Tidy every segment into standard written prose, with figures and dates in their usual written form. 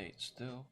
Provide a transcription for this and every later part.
update still.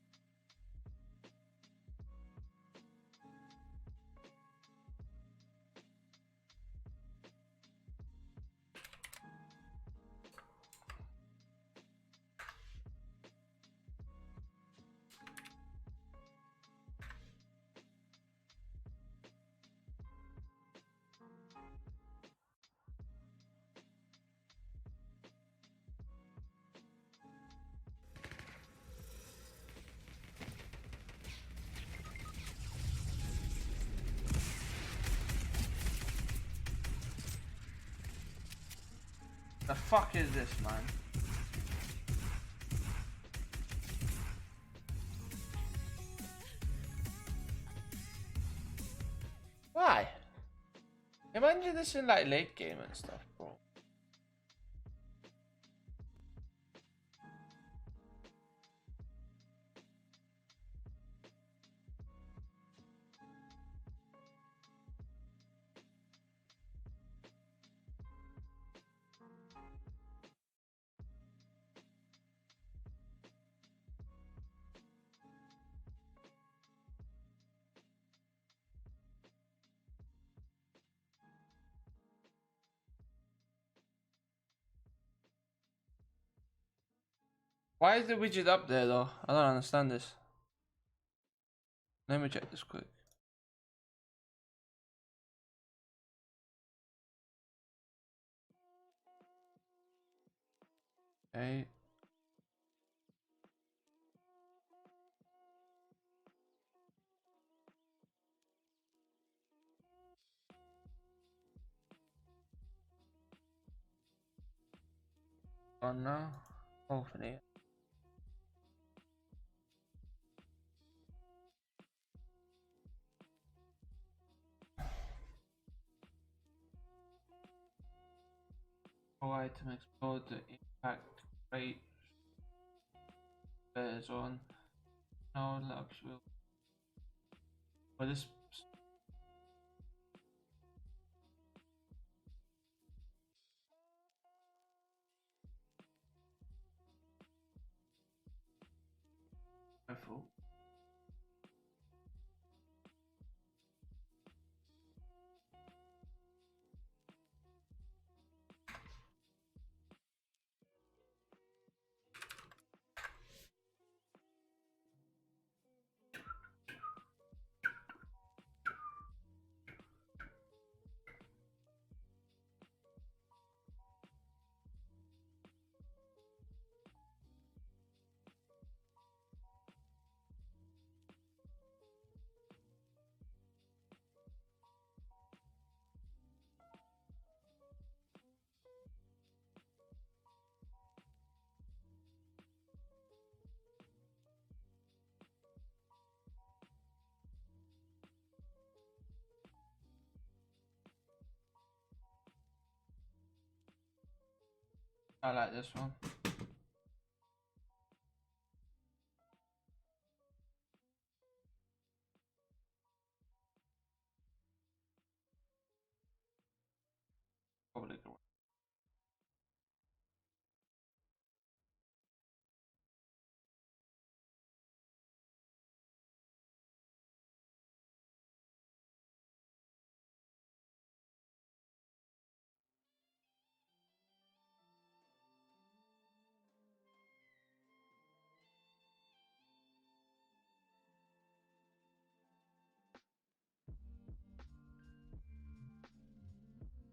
The fuck is this, man? Why? Imagine this in like late game and stuff, bro. Why is the widget up there though? I don't understand this. Let me check this quick. Okay. Oh no. Open it. All item explode the impact rate bears on. No labs will. Well, this. Careful. I like this one. Probably the one.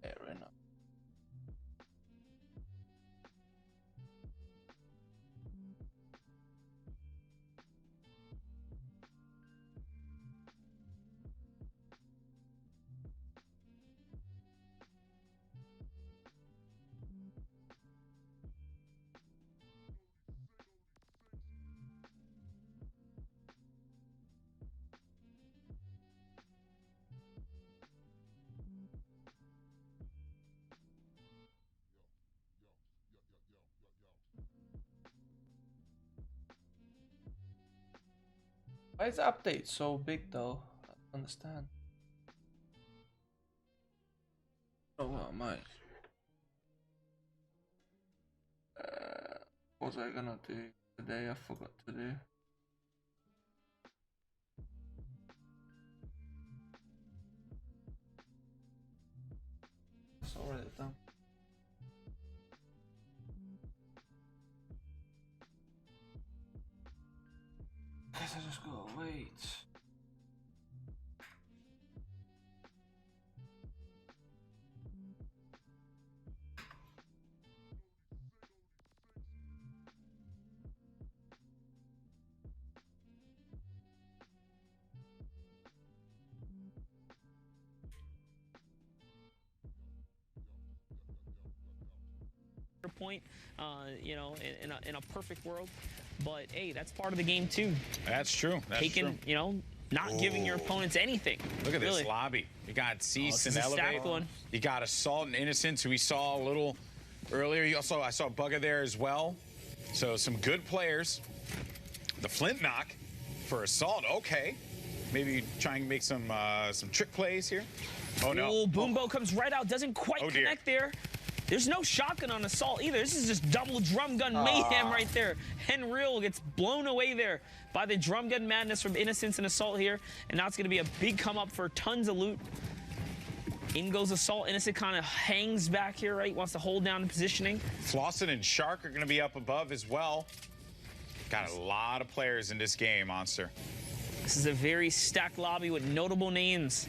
Yeah, right now. Why is the update so big though? I don't understand. Oh, what am I? What was I gonna do? today I forgot to do. It's already done. Guess I just gotta wait. Point, you know, in a perfect world, but hey, that's part of the game too. That's true. That's Taking, true. you know, not giving your opponents anything. Look at really. this lobby. You got Cease this and is a Elevate. stacked one. You got Assault and Innocence, who we saw a little earlier. You also, I saw Bugger there as well. So some good players. The Flint knock for Assault. Okay, maybe try and make some trick plays here. Oh no! Ooh, Boombo comes right out, doesn't quite connect there. There's no shotgun on Assault either. This is just double drum gun mayhem right there. Henreal gets blown away there by the drum gun madness from Innocence and Assault here. And now it's going to be a big come up for tons of loot. In goes Assault. Innocent kind of hangs back here, right? Wants to hold down the positioning. Flossin and Shark are going to be up above as well. Got a lot of players in this game, Monster. This is a very stacked lobby with notable names.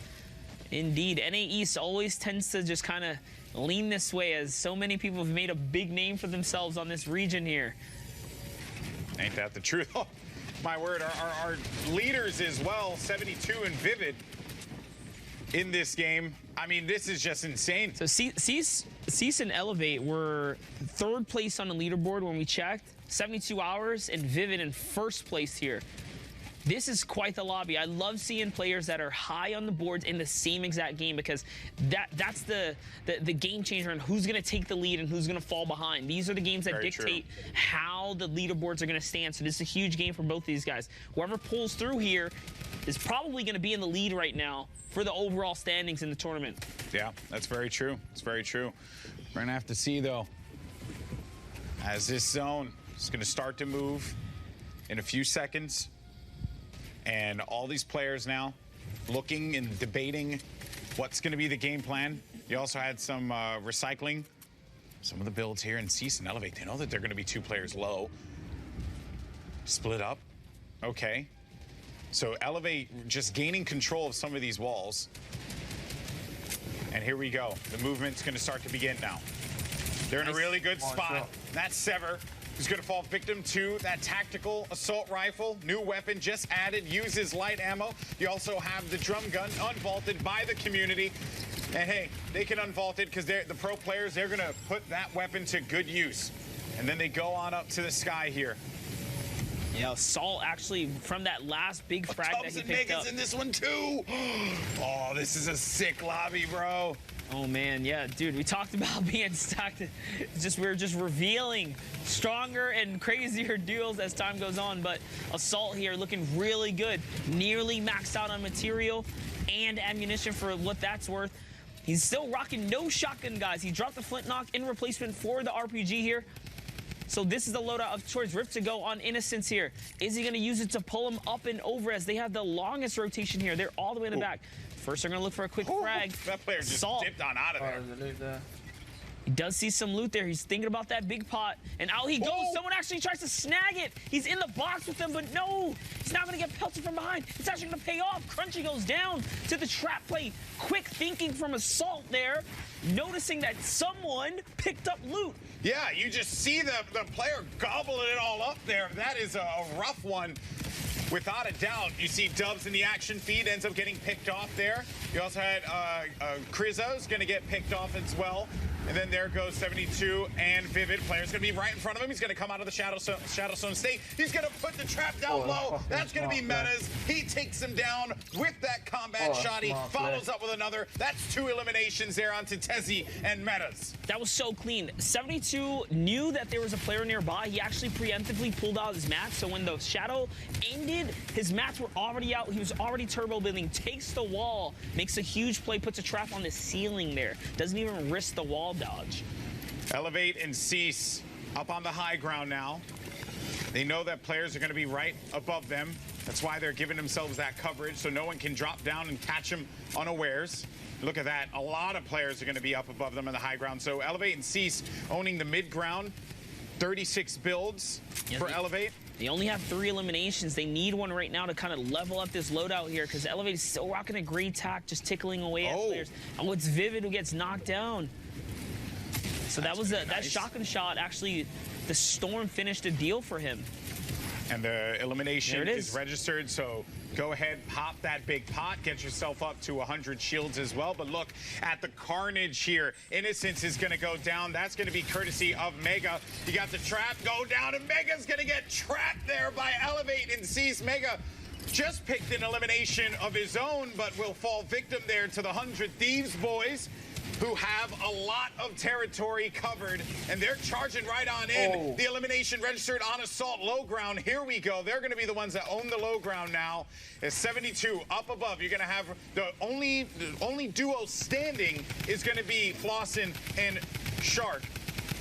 Indeed, NA East always tends to just kind of lean this way, as so many people have made a big name for themselves on this region here. Ain't that the truth? Oh, my word, our leaders as well, 72 and Vivid in this game. I mean, this is just insane. So Cease and Elevate were third place on the leaderboard when we checked. 72 hours and Vivid in first place here. This is quite the lobby. I love seeing players that are high on the boards in the same exact game, because that's the game changer on who's going to take the lead and who's going to fall behind. These are the games that Very dictate true. how the leaderboards are going to stand. So this is a huge game for both these guys. Whoever pulls through here is probably going to be in the lead right now for the overall standings in the tournament. Yeah, that's very true. It's very true. We're going to have to see, though, as this zone is going to start to move in a few seconds. And all these players now looking and debating what's going to be the game plan. You also had some recycling. Some of the builds here in Cease and Elevate, they know that they're going to be 2 players low. Split up. Okay. So Elevate just gaining control of some of these walls. And here we go. The movement's going to start to begin now. They're in a really good spot. That's Sever, who's going to fall victim to that tactical assault rifle. New weapon just added, uses light ammo. You also have the drum gun unvaulted by the community. And hey, they can unvault it because the pro players, they're going to put that weapon to good use. And then they go on up to the sky here. Yeah, Assault actually, from that last big frag that he picked up. in this one too. Oh, this is a sick lobby, bro. Oh man, yeah, dude, we talked about being stacked. It's just we're just revealing stronger and crazier duels as time goes on, but Assault here looking really good. Nearly maxed out on material and ammunition for what that's worth. He's still rocking no shotgun, guys. He dropped the flint knock in replacement for the RPG here. So this is the loadout of choice. Rift to go on Innocence here. Is he going to use it to pull him up and over, as they have the longest rotation here? They're all the way in the back. First, they're going to look for a quick frag. That player just dipped on out of there. He does see some loot there. He's thinking about that big pot. And out he goes. Someone actually tries to snag it. He's in the box with them, but no. He's not going to get pelted from behind. It's actually going to pay off. Crunchy goes down to the trap play. Quick thinking from Assault there, noticing that someone picked up loot. Yeah, you just see the player gobbling it all up there. That is a rough one. Without a doubt, you see Dubs in the action feed, ends up getting picked off there. You also had Krizzo's going to get picked off as well. And then there goes 72 and Vivid. Player's going to be right in front of him. He's going to come out of the Shadow Stone state. He's going to put the trap down low. That's going to be Metas. He takes him down with that combat shot. He follows up with another. That's 2 eliminations there onto Tezzy and Metas. That was so clean. 72 knew that there was a player nearby. He actually preemptively pulled out his mats. So when the Shadow ended, his mats were already out. He was already turbo building. Takes the wall. Makes a huge play. Puts a trap on the ceiling there. Doesn't even risk the wall dodge. Elevate and Cease up on the high ground now. They know that players are going to be right above them. That's why they're giving themselves that coverage so no one can drop down and catch them unawares. Look at that. A lot of players are going to be up above them on the high ground. So Elevate and Cease owning the mid ground. 36 builds for Elevate. They only have 3 eliminations. They need one right now to kind of level up this loadout here because Elevate is still rocking a great tack, just tickling away at players. Oh, it's Vivid who gets knocked down. So that was that shotgun shot. Actually, the Storm finished a deal for him. And the elimination is registered, so go ahead, pop that big pot, get yourself up to 100 shields as well. But look at the carnage here. Innocence is going to go down. That's going to be courtesy of Mega. You got the trap go down, and Mega's going to get trapped there by Elevate and Cease. Mega just picked an elimination of his own, but will fall victim there to the 100 Thieves boys, who have a lot of territory covered, and they're charging right on in. The elimination registered on Assault low ground. Here we go. They're going to be the ones that own the low ground now. It's 72 up above. You're going to have the only duo standing is going to be Flossin and Shark.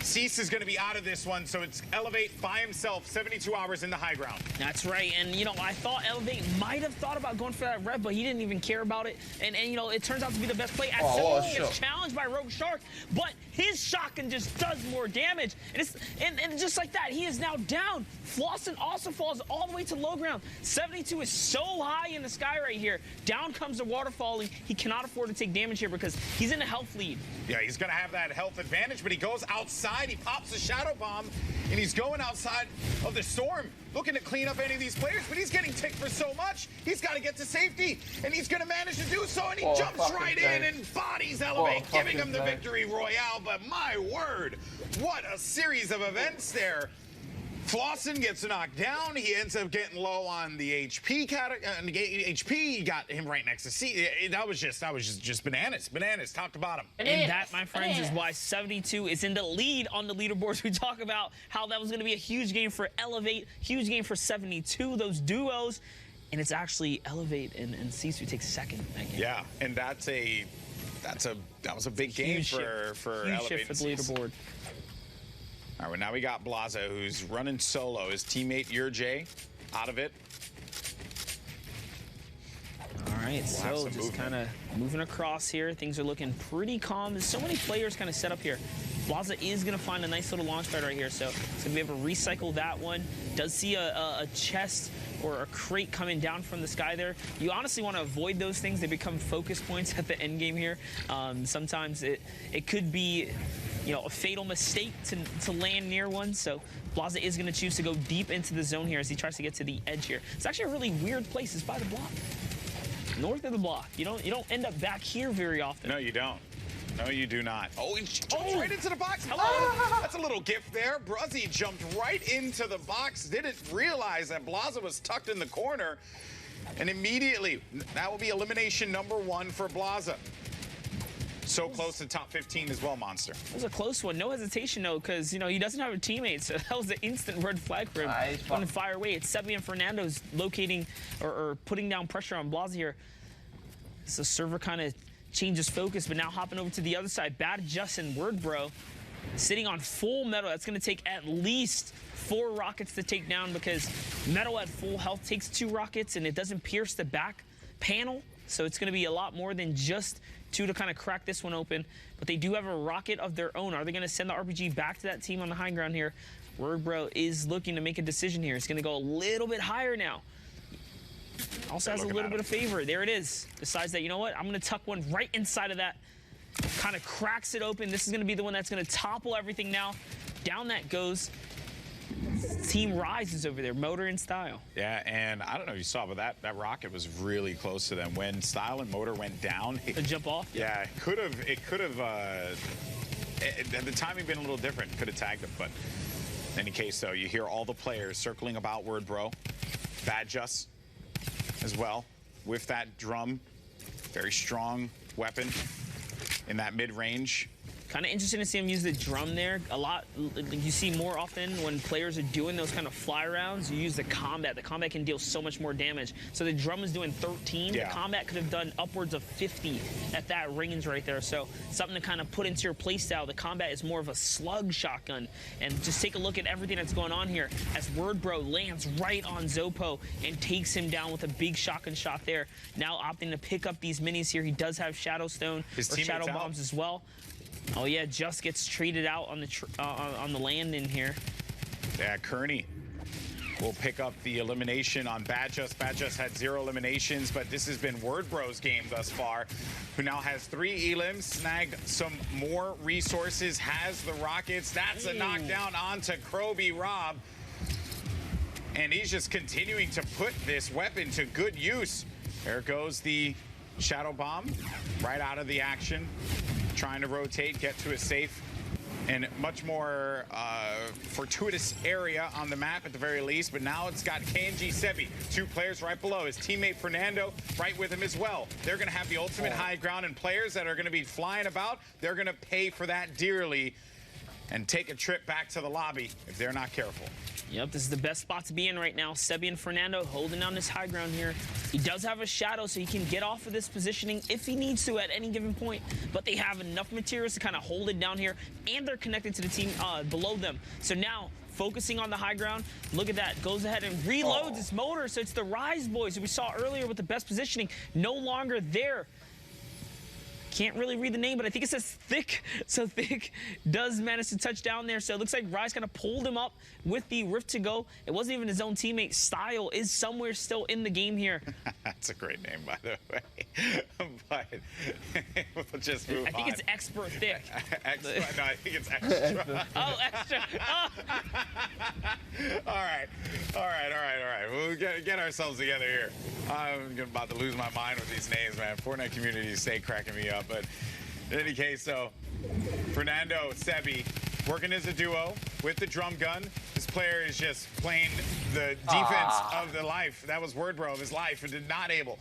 Cease is going to be out of this one, so it's Elevate by himself, 72 hours in the high ground. That's right, and, you know, I thought Elevate might have thought about going for that red, but he didn't even care about it, and you know, it turns out to be the best play. As gets challenged by Rogue Shark, but his shotgun just does more damage, and just like that, he is now down. Flossin also falls all the way to low ground. 72 is so high in the sky right here. Down comes the waterfalling. He cannot afford to take damage here because he's in a health lead. Yeah, he's going to have that health advantage, but he goes outside. He pops a shadow bomb, and he's going outside of the Storm, looking to clean up any of these players, but he's getting ticked for so much. He's got to get to safety, and he's going to manage to do so, and he jumps right in and bodies Elevate, giving him the victory royale. But my word, what a series of events there. Flossin gets knocked down. He ends up getting low on the HP HP got him right next to C. That was just bananas, top to bottom. And that, my friends, is why 72 is in the lead on the leaderboards. We talk about how that was going to be a huge game for Elevate, huge game for 72, those duos, and it's actually Elevate and Cease who takes second that game. Yeah, and that was a big game for Elevate for the leaderboard. All right, well, now we got Blaza, who's running solo. His teammate, Urj, out of it. All right, so just kind of moving across here. Things are looking pretty calm. There's so many players kind of set up here. Blaza is going to find a nice little launch pad right here, so it's going to be able to recycle that one. Does see a chest or a crate coming down from the sky there. You honestly want to avoid those things. They become focus points at the end game here. Sometimes it could be, you know, a fatal mistake to land near one. So Blaza is going to choose to go deep into the zone here as he tries to get to the edge here. It's actually a really weird place. It's by the block, north of the block. You don't end up back here very often. No, you don't. No, you do not. Oh, he jumps right into the box. Hello. That's a little gift there. Bruzzy jumped right into the box. Didn't realize that Blaza was tucked in the corner. And immediately, that will be elimination number 1 for Blaza. So close to top 15 as well, Monster. It was a close one. No hesitation, though, because, you know, he doesn't have a teammate. So that was an instant red flag for him. Going to fire away. It's Sebi and Fernando's locating or putting down pressure on Blaza here. So server kind of changes focus, but now hopping over to the other side. Bad Justin Word Bro sitting on full metal. That's going to take at least 4 rockets to take down because metal at full health takes 2 rockets and it doesn't pierce the back panel. So it's going to be a lot more than just 2 to kind of crack this one open. But they do have a rocket of their own. Are they going to send the RPG back to that team on the high ground here? Word Bro is looking to make a decision here. It's going to go a little bit higher now. Also has a little bit of favor. There it is. Decides that, you know what, I'm going to tuck one right inside of that. Kind of cracks it open. This is going to be the one that's going to topple everything now. Down that goes. Team rises over there, Motor and Style. Yeah, and I don't know if you saw, but that rocket was really close to them. When Style and Motor went down. To jump off? Yeah, it could have, had the timing been a little different, could have tagged him, but in any case, though, you hear all the players circling about Word Bro. Bad Just as well with that drum. Very strong weapon in that mid-range. Kind of interesting to see him use the drum there. A lot, you see more often when players are doing those kind of fly rounds, you use the combat. The combat can deal so much more damage. So the drum is doing 13. Yeah. The combat could have done upwards of 50 at that range right there. So something to kind of put into your playstyle. The combat is more of a slug shotgun. And just take a look at everything that's going on here as WordBro lands right on Zopo and takes him down with a big shotgun shot there. Now opting to pick up these minis here. He does have Shadow Stone or Shadow Bombs as well. Oh yeah, just gets traded out on the landing here. Yeah, Kearney will pick up the elimination on Badjust. Badjust had 0 eliminations, but this has been WordBro's game thus far, who now has 3 elims, snagged some more resources, has the rockets. That's a knockdown onto Kroby Rob. And he's just continuing to put this weapon to good use. There goes the Shadow Bomb right out of the action. Trying to rotate, get to a safe and much more fortuitous area on the map at the very least. But now it's got KNG Sebi, 2 players right below. His teammate Fernando right with him as well. They're going to have the ultimate high ground, and players that are going to be flying about, they're going to pay for that dearly and take a trip back to the lobby if they're not careful. Yep, this is the best spot to be in right now. Sebi and Fernando holding down this high ground here. He does have a shadow, so he can get off of this positioning if he needs to at any given point. But they have enough materials to kind of hold it down here, and they're connected to the team below them. So now, focusing on the high ground, look at that. Goes ahead and reloads his motor. So it's the Rise boys who we saw earlier with the best positioning, no longer there. Can't really read the name, but I think it says Thick. So Thick does manage to touch down there. So it looks like Rise kind of pulled him up with the Rift to go. It wasn't even his own teammate. Style is somewhere still in the game here. That's a great name, by the way. But we'll just move on. I think it's Expert Thick. Extra? No, I think it's Extra. Oh, Extra. Oh. All right. We'll get ourselves together here. I'm about to lose my mind with these names, man. Fortnite community stay cracking me up. But in any case, so Fernando, Sebi, working as a duo with the drum gun. This player is just playing the defense of the life. That was WordBro of his life, and did not able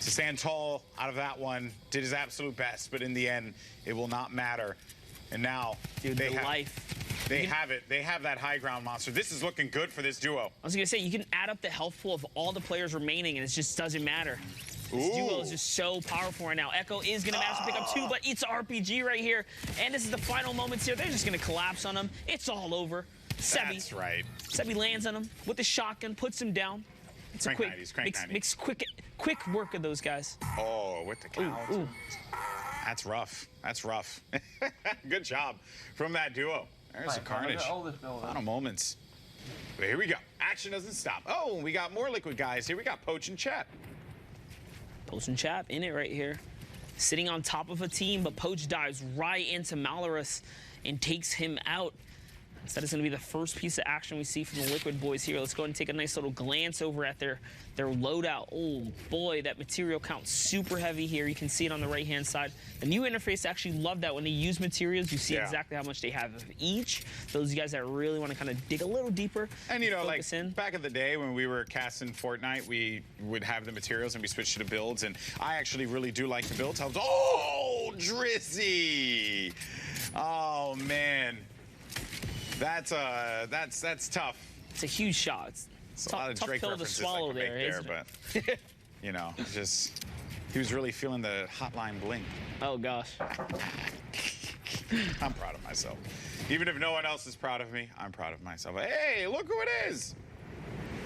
to stand tall out of that one. Did his absolute best, but in the end, it will not matter. And now they have it. They have that high ground monster. This is looking good for this duo. I was going to say, you can add up the health pool of all the players remaining, and it just doesn't matter. This duo is just so powerful right now. Echo is going to manage to pick up 2, but it's RPG right here. And this is the final moments here. They're just going to collapse on him. It's all over. Sebi. That's right. Sebi lands on him with the shotgun, puts him down. It's crank a quick, makes quick work of those guys. Oh, with the count. Ooh. That's rough. That's rough. Good job from that duo. There's a carnage. Final moments. But here we go. Action doesn't stop. Oh, we got more Liquid guys here. We got Poach and Chat. Poach and Chap in it right here. Sitting on top of a team, but Poach dives right into Malorus and takes him out. So that is going to be the first piece of action we see from the Liquid boys here. Let's go ahead and take a nice little glance over at their loadout. Oh boy, that material count super heavy here. You can see it on the right-hand side. The new interface, actually love that. When they use materials, you see exactly how much they have of each. Those guys that really want to kind of dig a little deeper. And you know, like back in the day when we were casting Fortnite, we would have the materials and we switched to the builds. And I actually really do like the builds. Oh, Drizzy! Oh man. That's tough. It's a huge shot. It's a lot of Drake pill to swallow I could make there, but you know, just he was really feeling the hotline bling. Oh gosh. I'm proud of myself. Even if no one else is proud of me, I'm proud of myself. Hey, look who it is!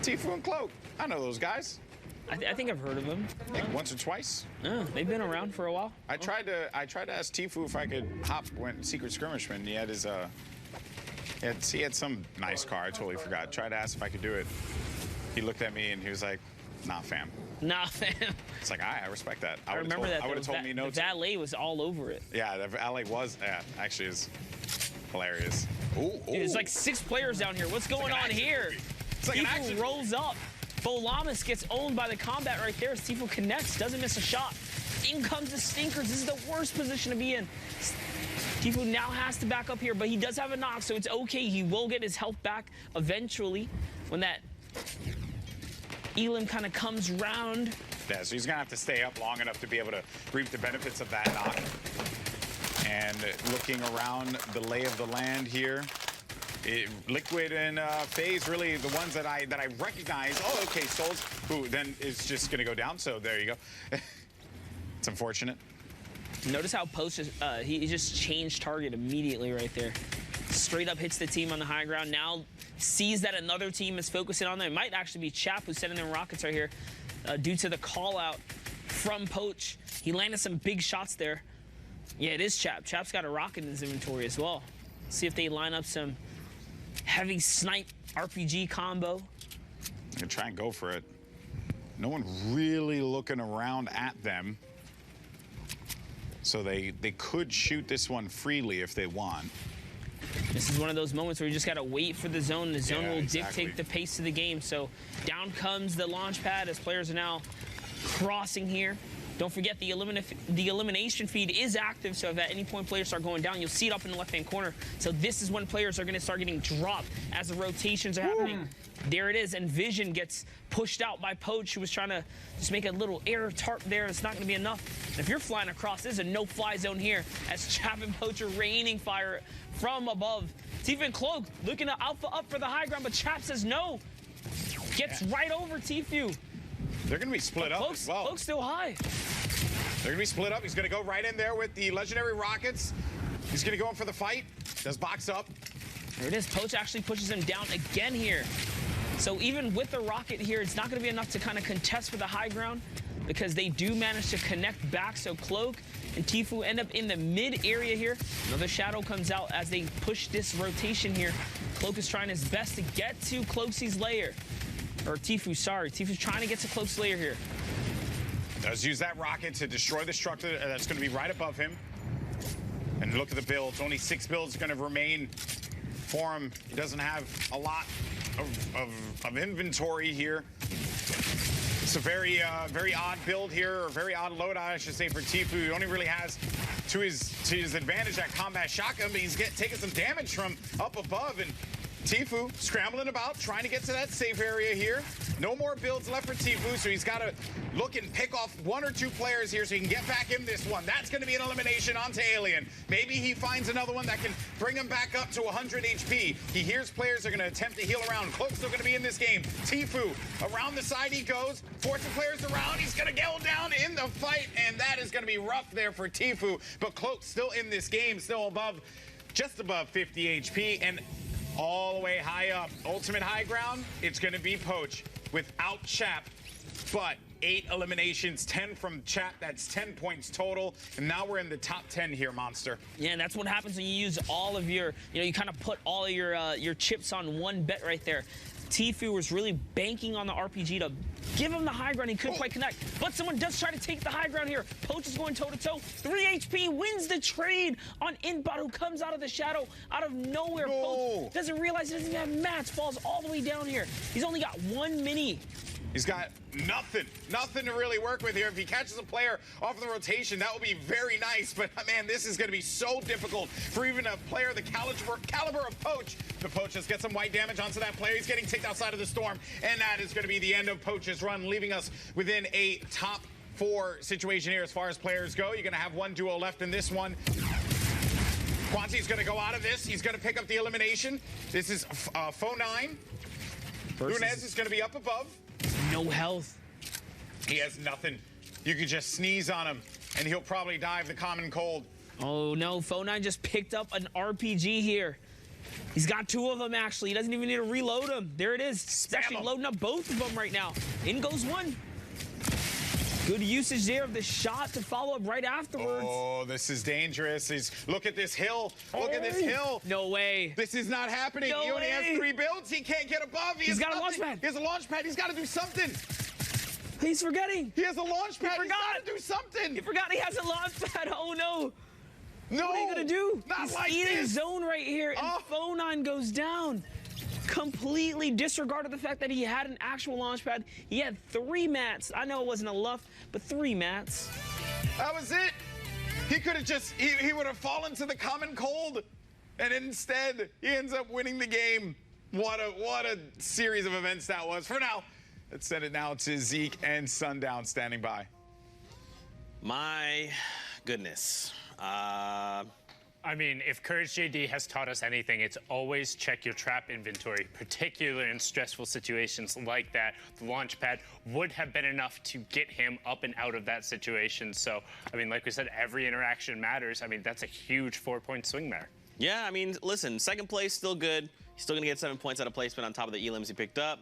Tfue and Cloak. I know those guys. I think I've heard of them. Like once or twice. Oh, they've been around for a while. I tried to ask Tfue if I could hop when Secret Skirmish when he had his he had some nice car. I totally forgot. Tried to ask if I could do it. He looked at me and he was like, "Nah, fam." Nah, fam. It's like, I respect that. I remember that. I would have told me no. The valet was all over it. Yeah, the valet was. Yeah, actually, is hilarious. Ooh, dude, there's like 6 players down here. What's going on here? It's like Tfue rolls up. Bolamas gets owned by the combat right there. Tfue connects, doesn't miss a shot. In comes the Stinkers. This is the worst position to be in. Tfue now has to back up here, but he does have a knock, so it's okay. He will get his health back eventually when that Elim kind of comes round. Yeah, so he's going to have to stay up long enough to be able to reap the benefits of that knock. And looking around the lay of the land here, Liquid and FaZe really the ones that I recognize. Oh, okay, Souls, who then is just gonna go down. So there you go. It's unfortunate. Notice how Post he just changed target immediately right there. Straight up hits the team on the high ground. Now sees that another team is focusing on them. It might actually be Chap who's sending them rockets right here due to the call out from Poach. He landed some big shots there. Yeah, it is Chap. Chap's got a rocket in his inventory as well. See if they line up some heavy snipe RPG combo. They can try and go for it. No one really looking around at them. So they could shoot this one freely if they want. This is one of those moments where you just got to wait for the zone. The zone will exactly. dictate the pace of the game. So down comes the launch pad as players are now crossing here. Don't forget the elimination feed is active, so if at any point players start going down, you'll see it up in the left-hand corner. So this is when players are going to start getting dropped as the rotations are happening. There it is, and Vision gets pushed out by Poach, who was trying to just make a little air tarp there. It's not going to be enough. And if you're flying across, there's a no-fly zone here as Chap and Poach are raining fire from above. Tifu and Cloak looking to alpha up for the high ground, but Chap says no. Gets right over Tifu. They're going to be split up as well. Cloak's still high. They're going to be split up. He's going to go right in there with the legendary rockets. He's going to go in for the fight. Does box up. There it is. Poach actually pushes him down again here. So even with the rocket here, it's not going to be enough to kind of contest for the high ground because they do manage to connect back. So Cloak and Tifu end up in the mid area here. Another shadow comes out as they push this rotation here. Cloak is trying his best to get to Cloaksy's lair. Or Tifu, sorry. Tifu's trying to get to Cloak's lair here. Does use that rocket to destroy the structure that's going to be right above him. And look at the builds. Only 6 builds going to remain for him. He doesn't have a lot of inventory here. It's a very odd build here, or very odd loadout, I should say, for Tifu. He only really has to his advantage that combat shotgun, but he's taking some damage from up above. And Tifu scrambling about, trying to get to that safe area here. No more builds left for Tifu, so he's got to look and pick off 1 or 2 players here so he can get back in this one. That's going to be an elimination onto Alien. Maybe he finds another one that can bring him back up to 100 HP. He hears players are going to attempt to heal around. Cloak's still going to be in this game. Tifu, around the side he goes, forcing players around. He's going to go down in the fight, and that is going to be rough there for Tifu. But Cloak's still in this game, still above, just above 50 HP, and all the way high up. Ultimate high ground, it's going to be Poach without Chap, but 8 eliminations, 10 from Chap. That's 10 points total, and now we're in the top 10 here, Monster. Yeah, and that's what happens when you use all of your, you kind of put all of your chips on one bet right there. Tifu was really banking on the RPG to give him the high ground. He couldn't quite connect, but someone does try to take the high ground here. Poach is going toe-to-toe. 3 HP wins the trade on Inbot, who comes out of the shadow out of nowhere. No. Poach doesn't realize he doesn't even have mats, falls all the way down here. He's only got 1 mini. He's got nothing to really work with here. If he catches a player off the rotation, that will be very nice. But, man, this is going to be so difficult for even a player the caliber of Poach. The Poach just gets some white damage onto that player. He's getting kicked outside of the storm. And that is going to be the end of Poach's run, leaving us within a top 4 situation here as far as players go. You're going to have 1 duo left in this one. Quanti's going to go out of this. He's going to pick up the elimination. This is Fo9. Nunez is going to be up above. No health. He has nothing. You could just sneeze on him, and he'll probably die of the common cold. Oh, no. Fo9 just picked up an RPG here. He's got 2 of them, actually. He doesn't even need to reload them. There it is. He's actually loading up both of them right now. In goes 1. Good usage there of the shot to follow up right afterwards. Oh, this is dangerous. Look at this hill. Look at this hill. No way. This is not happening. No he only way. has 3 builds. He can't get above. He's got a launch pad. He has a launch pad. He's got to do something. He's forgetting. He has a launch pad. He forgot. He's got to do something. He forgot he has a launch pad. Oh, no. No. What are you going to do? Not He's like eating this. zone right here, and Fo9 goes down. Completely disregarded the fact that he had an actual launch pad. He had 3 mats. I know it wasn't enough, but 3 mats. That was it. He could have just, he would have fallen to the common cold. And instead, he ends up winning the game. What a series of events that was. For now, let's send it now to Zeke and Sundown standing by. My goodness. I mean, if Courage JD has taught us anything, it's always check your trap inventory, particularly in stressful situations like that. The launch pad would have been enough to get him up and out of that situation. So, I mean, like we said, every interaction matters. I mean, that's a huge 4-point swing there. Yeah, I mean, listen, second place, still good. He's still going to get 7 points out of placement on top of the elims he picked up.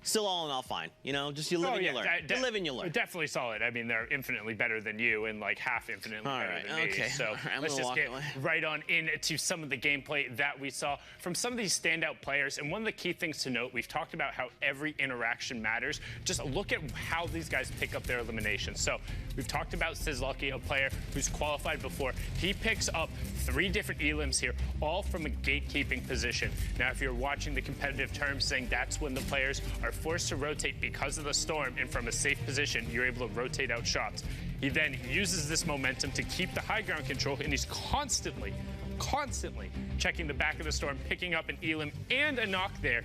Still all in all fine. You know, just you live and you learn. You live and you learn. Definitely solid. I mean, they're infinitely better than you and like half infinitely better than me. So let's just get right on into some of the gameplay that we saw from some of these standout players. And one of the key things to note, we've talked about how every interaction matters. Just look at how these guys pick up their eliminations. So we've talked about Sizlucky, a player who's qualified before. He picks up 3 different elims here, all from a gatekeeping position. Now, if you're watching the competitive terms, saying that's when the players are forced to rotate because of the storm, and from a safe position, you're able to rotate out shots. He then uses this momentum to keep the high ground control, and he's constantly checking the back of the storm, picking up an elim and a knock there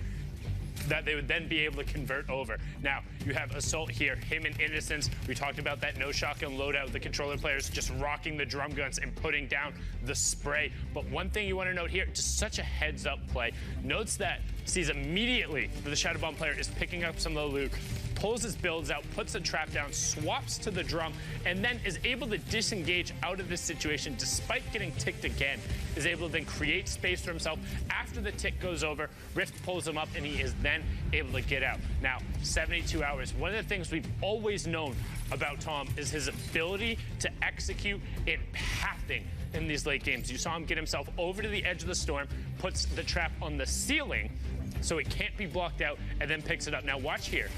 that they would then be able to convert over. Now, you have Assault here, him and Innocence. We talked about that no shotgun loadout, the controller players just rocking the drum guns and putting down the spray. But one thing you want to note here, just such a heads up play. Notes that, sees immediately that the Shadow Bomb player is picking up some of the loot, pulls his builds out, puts the trap down, swaps to the drum, and then is able to disengage out of this situation despite getting ticked again. Is able to then create space for himself. After the tick goes over, Rift pulls him up, and he is then able to get out. Now, 72 hours. One of the things we've always known about Tom is his ability to execute in pathing in these late games. You saw him get himself over to the edge of the storm, puts the trap on the ceiling so it can't be blocked out, and then picks it up. Now watch here.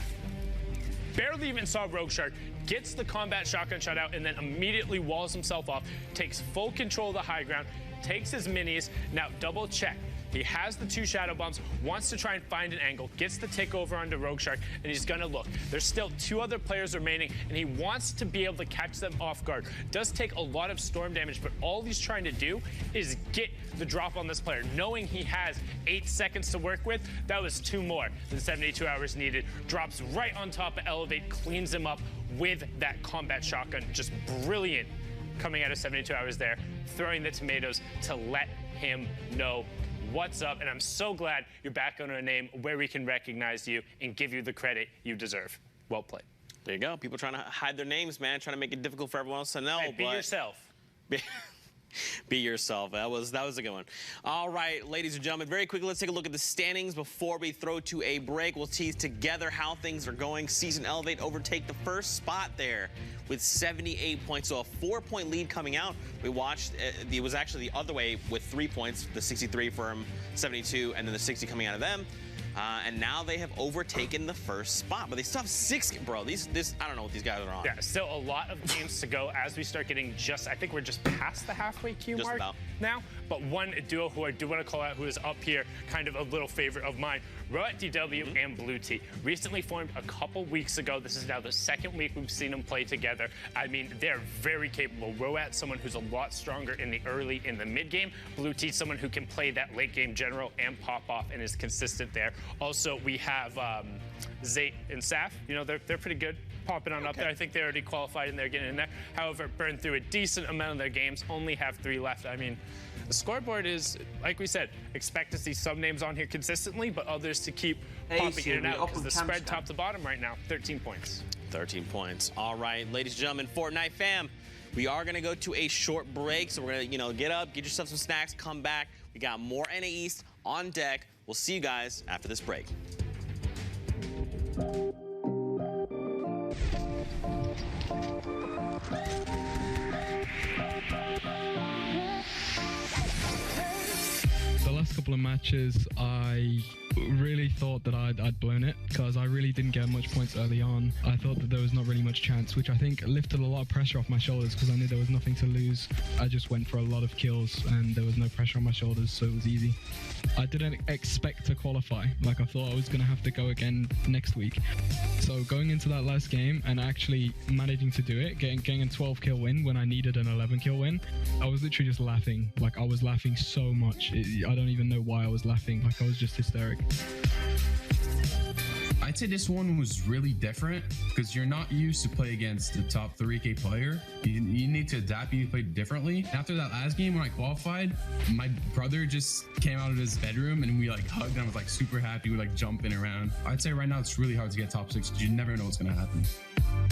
Barely even saw Rogue Shark, gets the combat shotgun shot out, and then immediately walls himself off, takes full control of the high ground, takes his minis. Now double check. He has the 2 shadow bombs, wants to try and find an angle, gets the tick over onto Rogue Shark, and he's gonna look. There's still 2 other players remaining, and he wants to be able to catch them off guard. Does take a lot of storm damage, but all he's trying to do is get the drop on this player, knowing he has 8 seconds to work with. That was 2 more than 72 hours needed. Drops right on top of Elevate, cleans him up with that combat shotgun. Just brilliant coming out of 72 hours there, throwing the tomatoes to let him know what's up. And I'm so glad you're back under a name where we can recognize you and give you the credit you deserve. Well played. There you go. People trying to hide their names, man, trying to make it difficult for everyone else to know. Hey, be yourself. Be yourself. That was a good one. All right, ladies and gentlemen, very quickly, let's take a look at the standings before we throw to a break. We'll tease together how things are going. Season Elevate overtake the first spot there with 78 points, so a 4-point lead coming out. We watched, it was actually the other way with 3 points, the 63 from 72, and then the 60 coming out of them. And now they have overtaken the first spot, but they still have 6. Bro, I don't know what these guys are on. Yeah, still a lot of games to go as we start getting I think we're just past the halfway queue mark now. But one duo who I do want to call out, who is up here, kind of a little favorite of mine, Roat DW and Blue T. Recently formed a couple weeks ago. This is now the 2nd week we've seen them play together. I mean, they're very capable. Roat, someone who's a lot stronger in the early and the mid game. Blue T, someone who can play that late game general and pop off and is consistent there. Also, we have Zate and Saf. You know, they're pretty good popping on up there. I think they already qualified and they're getting in there. However, burned through a decent amount of their games, only have 3 left. I mean, the scoreboard is, like we said, expect to see some names on here consistently, but others to keep popping in and out because the spread top to bottom right now, 13 points. 13 points. All right, ladies and gentlemen, Fortnite fam, we are going to go to a short break, so we're going to, you know, get up, get yourself some snacks, come back. We got more NA East on deck. We'll see you guys after this break. The last couple of matches, I really thought that I'd blown it because I really didn't get much points early on. I thought that there was not really much chance, which I think lifted a lot of pressure off my shoulders because I knew there was nothing to lose. I just went for a lot of kills and there was no pressure on my shoulders, so it was easy. I didn't expect to qualify. Like, I thought I was going to have to go again next week. So going into that last game and actually managing to do it, getting a 12 kill win when I needed an 11 kill win, I was literally just laughing. Like, I was laughing so much. I don't even know why I was laughing. Like, I was just hysteric. I'd say this one was really different because you're not used to play against the top 3K player. You need to adapt. You play differently. After that last game when I qualified, my brother just came out of his bedroom and we like hugged and I was like super happy. We like jumping around. I'd say right now it's really hard to get top 6 because you never know what's gonna happen.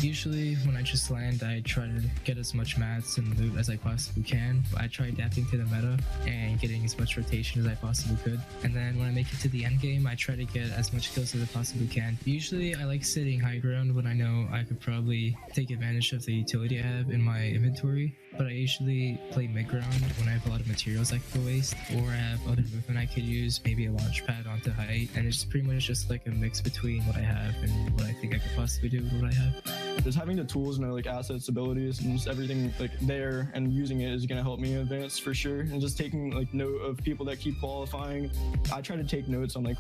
Usually when I just land, I try to get as much mats and loot as I possibly can. I try adapting to the meta and getting as much rotation as I possibly could. And then when I make it to the end game, I try to get as much kills as I possibly can. Usually I like sitting high ground when I know I could probably take advantage of the utility I have in my inventory. But I usually play mid ground when I have a lot of materials I could waste, or I have other movement I could use, maybe a launch pad onto height. And it's pretty much just like a mix between what I have and what I think I could possibly do with what I have. Just having the tools and like assets, abilities, and just everything like there and using it is gonna help me advance for sure. And just taking like note of people that keep qualifying. I try to take notes on like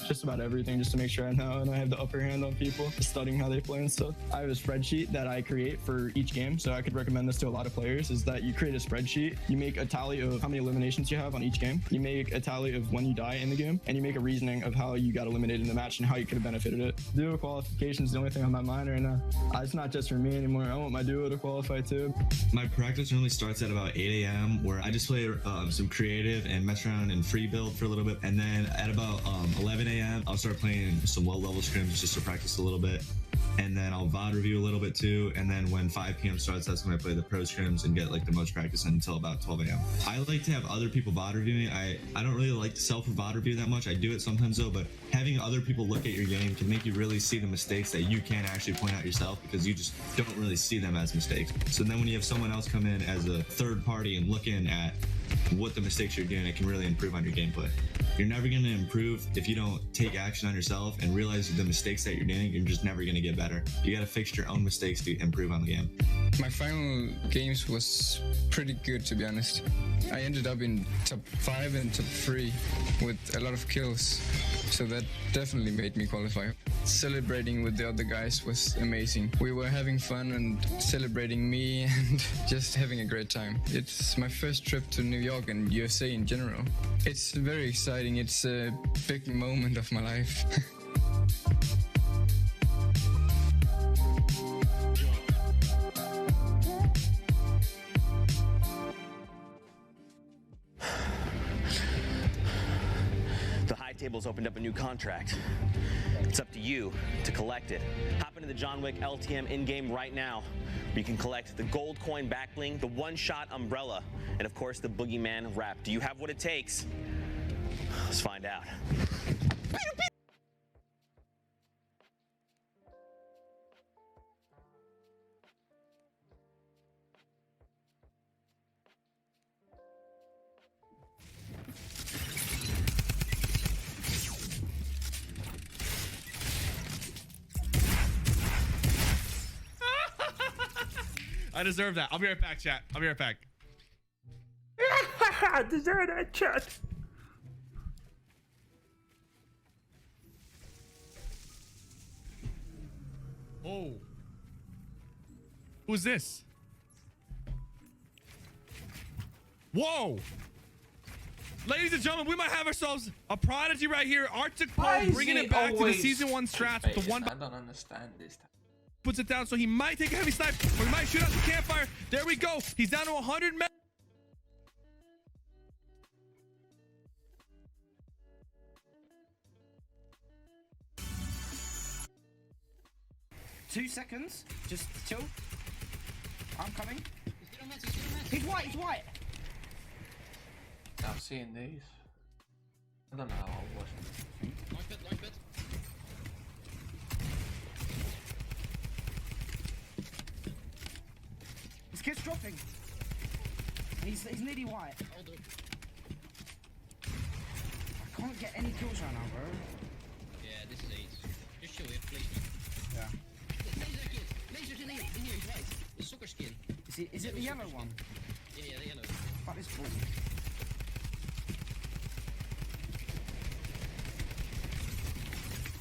just about everything just to make sure I know and I have the upper hand on people, studying how they play and stuff. I have a spreadsheet that I create for each game, so I could recommend this to a lot of players. Is that you create a spreadsheet, you make a tally of how many eliminations you have on each game, you make a tally of when you die in the game, and you make a reasoning of how you got eliminated in the match and how you could have benefited it. Duo qualification is the only thing on my mind right now. It's not just for me anymore. I want my duo to qualify too. My practice normally starts at about 8 a.m. where I just play some creative and mess around and free build for a little bit, and then at about 11 a.m. I'll start playing some low-level scrims just to practice a little bit. And then I'll VOD review a little bit too. And then when 5 p.m. starts, that's when I play the pro scrims and get like the most practice in until about 12 a.m. I like to have other people VOD reviewing. I don't really like to self-VOD review that much. I do it sometimes though, but having other people look at your game can make you really see the mistakes that you can actually point out yourself because you just don't really see them as mistakes. So then when you have someone else come in as a third party and look in at what the mistakes you're doing, it can really improve on your gameplay. You're never going to improve if you don't take action on yourself and realize the mistakes that you're doing. You're just never going to get better. You got to fix your own mistakes to improve on the game. My final games was pretty good, to be honest. I ended up in top 5 and top 3 with a lot of kills, so that definitely made me qualify. Celebrating with the other guys was amazing. We were having fun and celebrating me and just having a great time. It's my first trip to New York and USA in general. It's very exciting. It's a big moment of my life. The High Table's opened up a new contract. It's up to you to collect it. Hop into the John Wick LTM in-game right now, where you can collect the gold coin back bling, the one-shot umbrella, and of course the Boogeyman wrap. Do you have what it takes? Let's find out. I deserve that. I'll be right back, chat. I'll be right back. I deserve that, chat. Oh. Who's this? Whoa. Ladies and gentlemen, we might have ourselves a prodigy right here. Arctic Paul bringing it back to the season 1 strats with the one. I don't understand this. Puts it down, so he might take a heavy snipe, or he might shoot out the campfire. There we go. He's down to 100 men. Two seconds. Just chill. I'm coming. He's white. He's white. I've seen these. I don't know how it was. Like bit. This kid's dropping. He's nearly white. I can't get any kills right now, bro. Yeah, this is ace. Just chill, we have placement. Yeah. Laser kid. Laser's in here, he's white. The soccer skin. Is it the yellow one? Yeah, the yellow. Fuck this ball.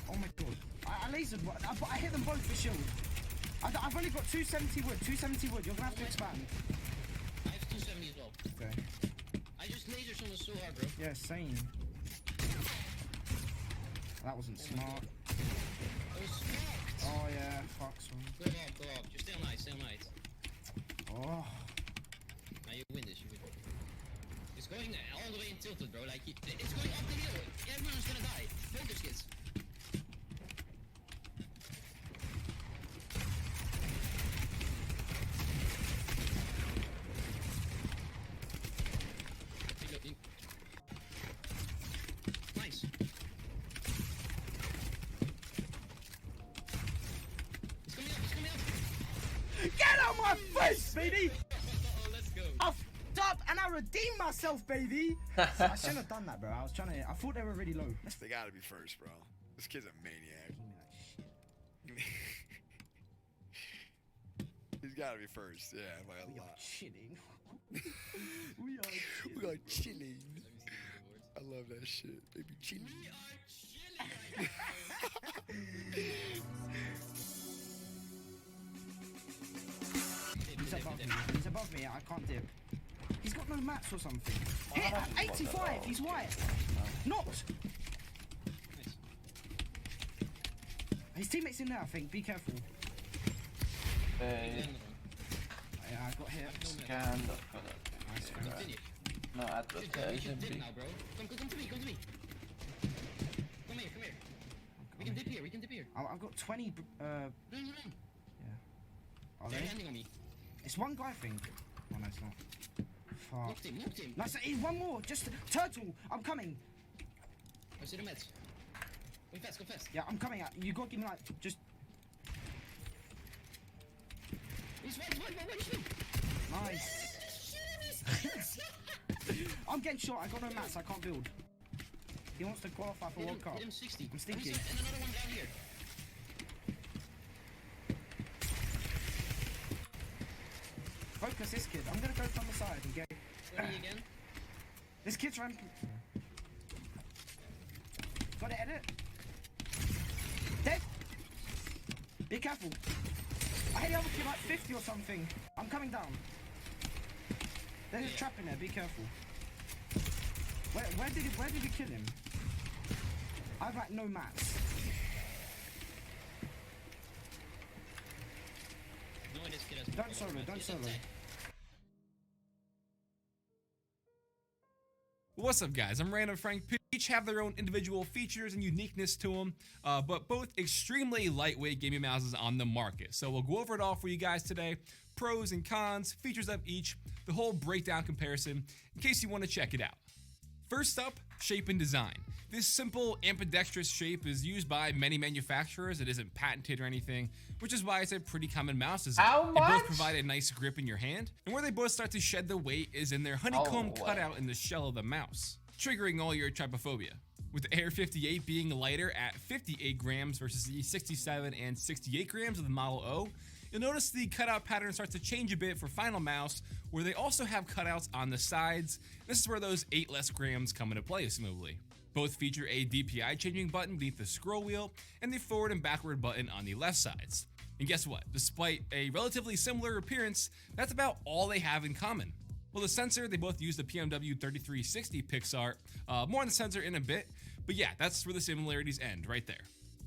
Oh my god. I lasered one. I hit them both for shield. I've only got 270 wood. 270 wood. You're gonna have to expand. I have 270 as well. Okay. I just lasered someone so hard, bro. Yeah, same. That wasn't smart. That was fucked. Oh yeah, fuck. Sorry. Go up. Just stay on light, Oh. Now you win this, It's going all the way in tilted, bro. Like, it's going up the hill. Everyone's gonna die. Focus, kids. Nice. It's coming up. Get out my face, baby! Let's go. I f***ed up and I redeemed myself, baby! I shouldn't have done that, bro. I thought they were really low. They gotta be first, bro. This kid's a maniac. He's gotta be first, yeah, by a lot. Chilling. We are chilling. I love that shit. They be chilling. He's above me. I can't dip. He's got no mats or something. Hit at 85. He's white. Knocked. His teammate's in there, I think. Be careful. Hey. Yeah, I got hit. Scanned. Nice. Continue. No, advertising. Dip now, bro. Come to me. Come here. We can dip here. I've got 20. No. Yeah. Are They're they? landing on me. It's one guy, I think. Oh no, it's not. Fuck. Knocked him. Nice. One more. Just turtle. I'm coming. I see the meds. Go fast. Yeah, I'm coming out. You gotta give me like just. He's right. Nice. I'm getting shot. I got no mats. I can't build. He wants to qualify for World Cup. Hit him 60. I'm stinky. And another one down here. Focus this kid. I'm gonna go from the side and get. Ready again? This kid's trying. Got to edit. Dead. Be careful. I hit the other kid like 50 or something. I'm coming down. There's a trap in there. Be careful. Where did he kill him? I have like no mats. No, this kid has. Don't solo. What's up, guys? I'm Random Frank. Each have their own individual features and uniqueness to them, but both extremely lightweight gaming mouses on the market. So we'll go over it all for you guys today. Pros and cons, features of each, the whole breakdown comparison, in case you want to check it out. First up, shape and design. This simple ambidextrous shape is used by many manufacturers. It isn't patented or anything, which is why it's a pretty common mouse design. How much? They both provide a nice grip in your hand, and where they both start to shed the weight is in their honeycomb cutout in the shell of the mouse, triggering all your trypophobia. With the Air 58 being lighter at 58 grams versus the 67 and 68 grams of the Model O, you'll notice the cutout pattern starts to change a bit for Final Mouse, where they also have cutouts on the sides. This is where those 8 less grams come into play, assumably. Both feature a DPI changing button beneath the scroll wheel and the forward and backward button on the left sides. And guess what? Despite a relatively similar appearance, that's about all they have in common. Well, the sensor, they both use the PMW 3360 Pixar. More on the sensor in a bit, but yeah, that's where the similarities end, right there.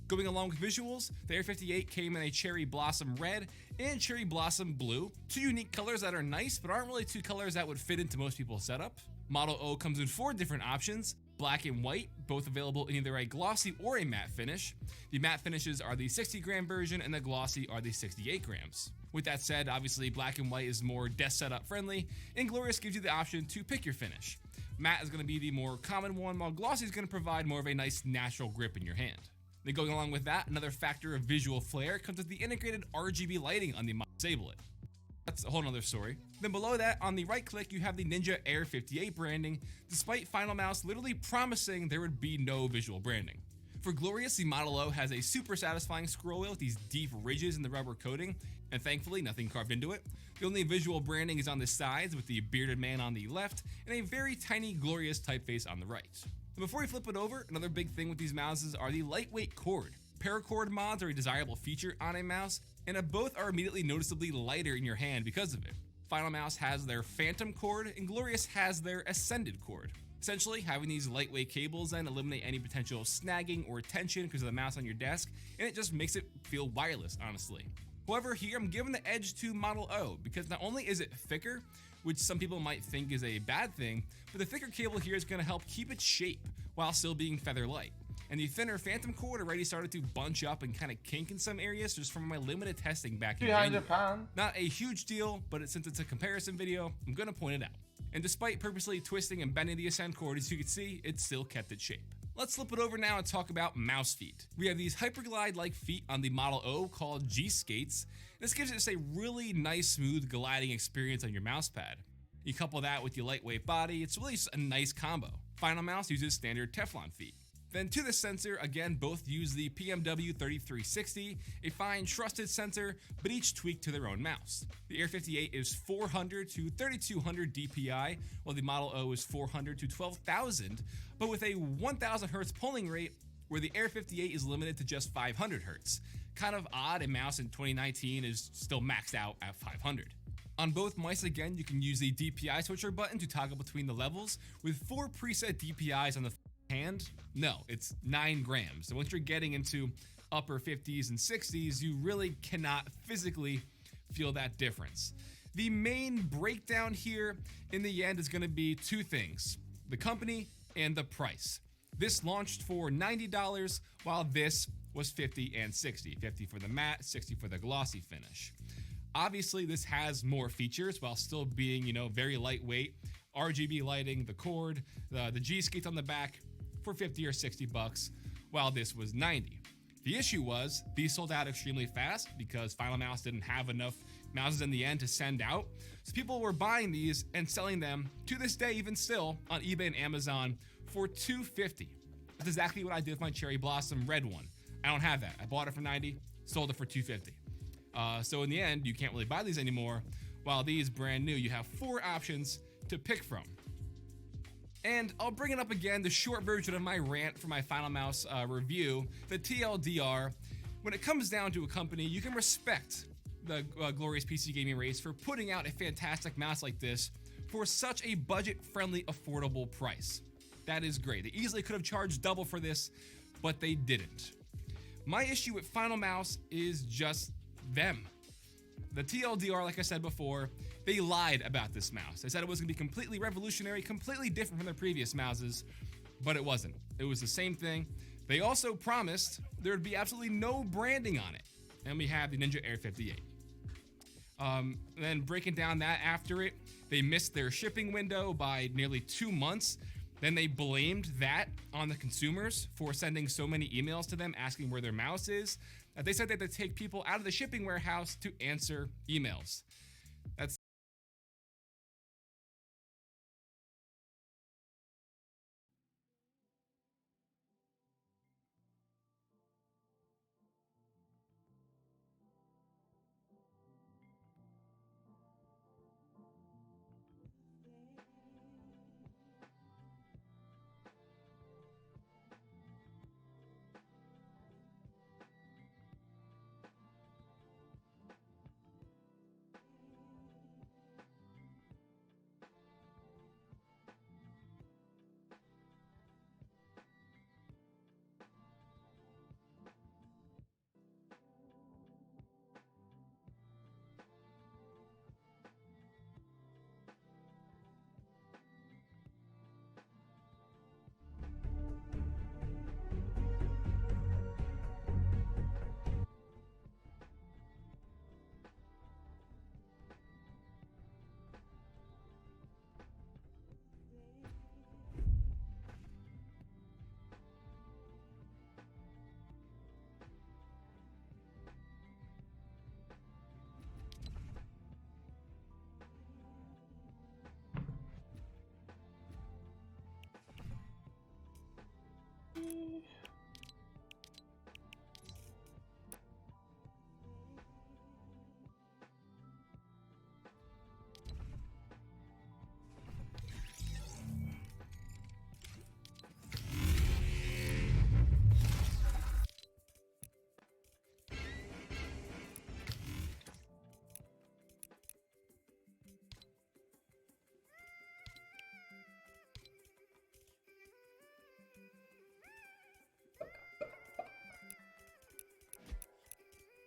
Going along with visuals, the Air 58 came in a Cherry Blossom Red and Cherry Blossom Blue, two unique colors that are nice, but aren't really two colors that would fit into most people's setup. Model O comes in 4 different options, black and white, both available in either a glossy or a matte finish. The matte finishes are the 60 gram version and the glossy are the 68 grams. With that said, obviously black and white is more desk setup friendly, and Glorious gives you the option to pick your finish. Matte is going to be the more common one, while glossy is going to provide more of a nice natural grip in your hand. Then going along with that, another factor of visual flair comes with the integrated RGB lighting on the Sablet. That's a whole nother story. Then below that, on the right click, you have the Ninja Air 58 branding, despite Final Mouse literally promising there would be no visual branding. For Glorious, the Model O has a super satisfying scroll wheel with these deep ridges in the rubber coating, and thankfully nothing carved into it. The only visual branding is on the sides with the bearded man on the left and a very tiny Glorious typeface on the right. And before we flip it over, another big thing with these mouses are the lightweight cord. Paracord mods are a desirable feature on a mouse, and both are immediately noticeably lighter in your hand because of it. Final Mouse has their Phantom cord, and Glorious has their Ascended cord. Essentially, having these lightweight cables then eliminate any potential snagging or tension because of the mouse on your desk, and it just makes it feel wireless, honestly. However, here I'm giving the edge to Model O because not only is it thicker, which some people might think is a bad thing, but the thicker cable here is going to help keep its shape while still being feather light. And the thinner phantom cord already started to bunch up and kind of kink in some areas just from my limited testing back in January. Not a huge deal, but since it's a comparison video, I'm going to point it out. And despite purposely twisting and bending the Ascend cord, as you can see, it still kept its shape. Let's flip it over now and talk about mouse feet. We have these hyperglide-like feet on the Model O called G-Skates. This gives it just a really nice, smooth gliding experience on your mouse pad. You couple that with your lightweight body, it's really just a nice combo. Final Mouse uses standard Teflon feet. Then to the sensor, again, both use the PMW 3360, a fine trusted sensor, but each tweaked to their own mouse. The Air 58 is 400 to 3200 DPI, while the Model O is 400 to 12,000, but with a 1000 Hz polling rate, where the Air 58 is limited to just 500 Hz. Kind of odd, a mouse in 2019 is still maxed out at 500. On both mice, again, you can use the DPI switcher button to toggle between the levels, with 4 preset DPIs on the hand. No, it's 9 grams. So once you're getting into upper 50s and 60s, you really cannot physically feel that difference. The main breakdown here in the end is going to be 2 things: the company and the price. This launched for $90, while this was $50 and $60. $50 for the matte, $60 for the glossy finish. Obviously, this has more features while still being, very lightweight. RGB lighting, the cord, the G-Skates on the back for $50 or $60, while this was $90. The issue was these sold out extremely fast because Final Mouse didn't have enough mouses in the end to send out. So people were buying these and selling them to this day, even still, on eBay and Amazon for $250. That's exactly what I did with my Cherry Blossom red one. I don't have that. I bought it for $90, sold it for $250. So in the end, you can't really buy these anymore, while these brand new, you have 4 options to pick from. And I'll bring it up again, the short version of my rant for my Final Mouse review, the TLDR. When it comes down to a company, you can respect the glorious PC gaming race for putting out a fantastic mouse like this for such a budget-friendly, affordable price. That is great. They easily could have charged double for this, but they didn't. My issue with Final Mouse is just them. The TLDR, like I said before, they lied about this mouse. They said it was going to be completely revolutionary, completely different from their previous mouses, but it wasn't. It was the same thing. They also promised there would be absolutely no branding on it. And we have the Ninja Air 58. Then breaking down that after it, they missed their shipping window by nearly 2 months. Then they blamed that on the consumers for sending so many emails to them asking where their mouse is, that they said that they take people out of the shipping warehouse to answer emails. That's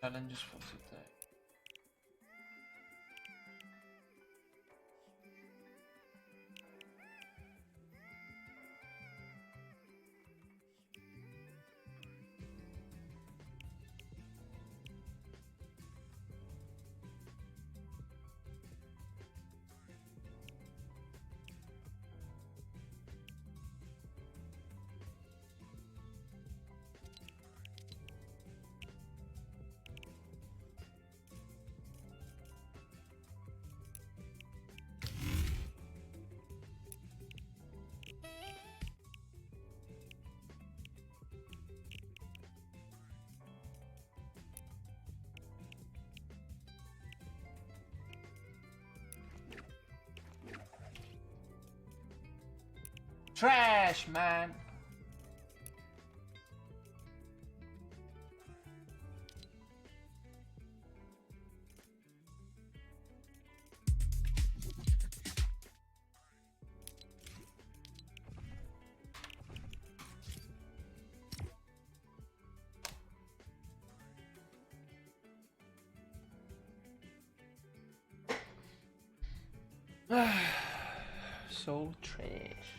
challenges for today. Trash, man. So trash.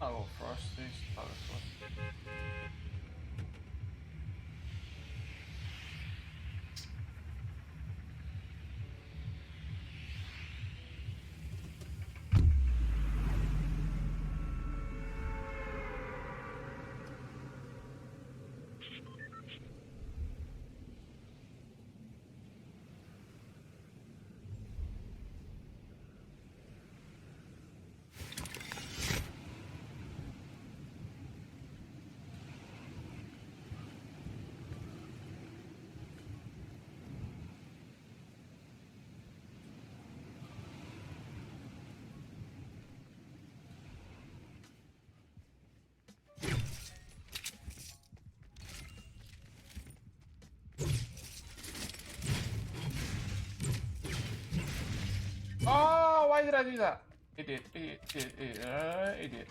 Oh, Frosty's powerful. Oh, why did I do that? Idiot, idiot.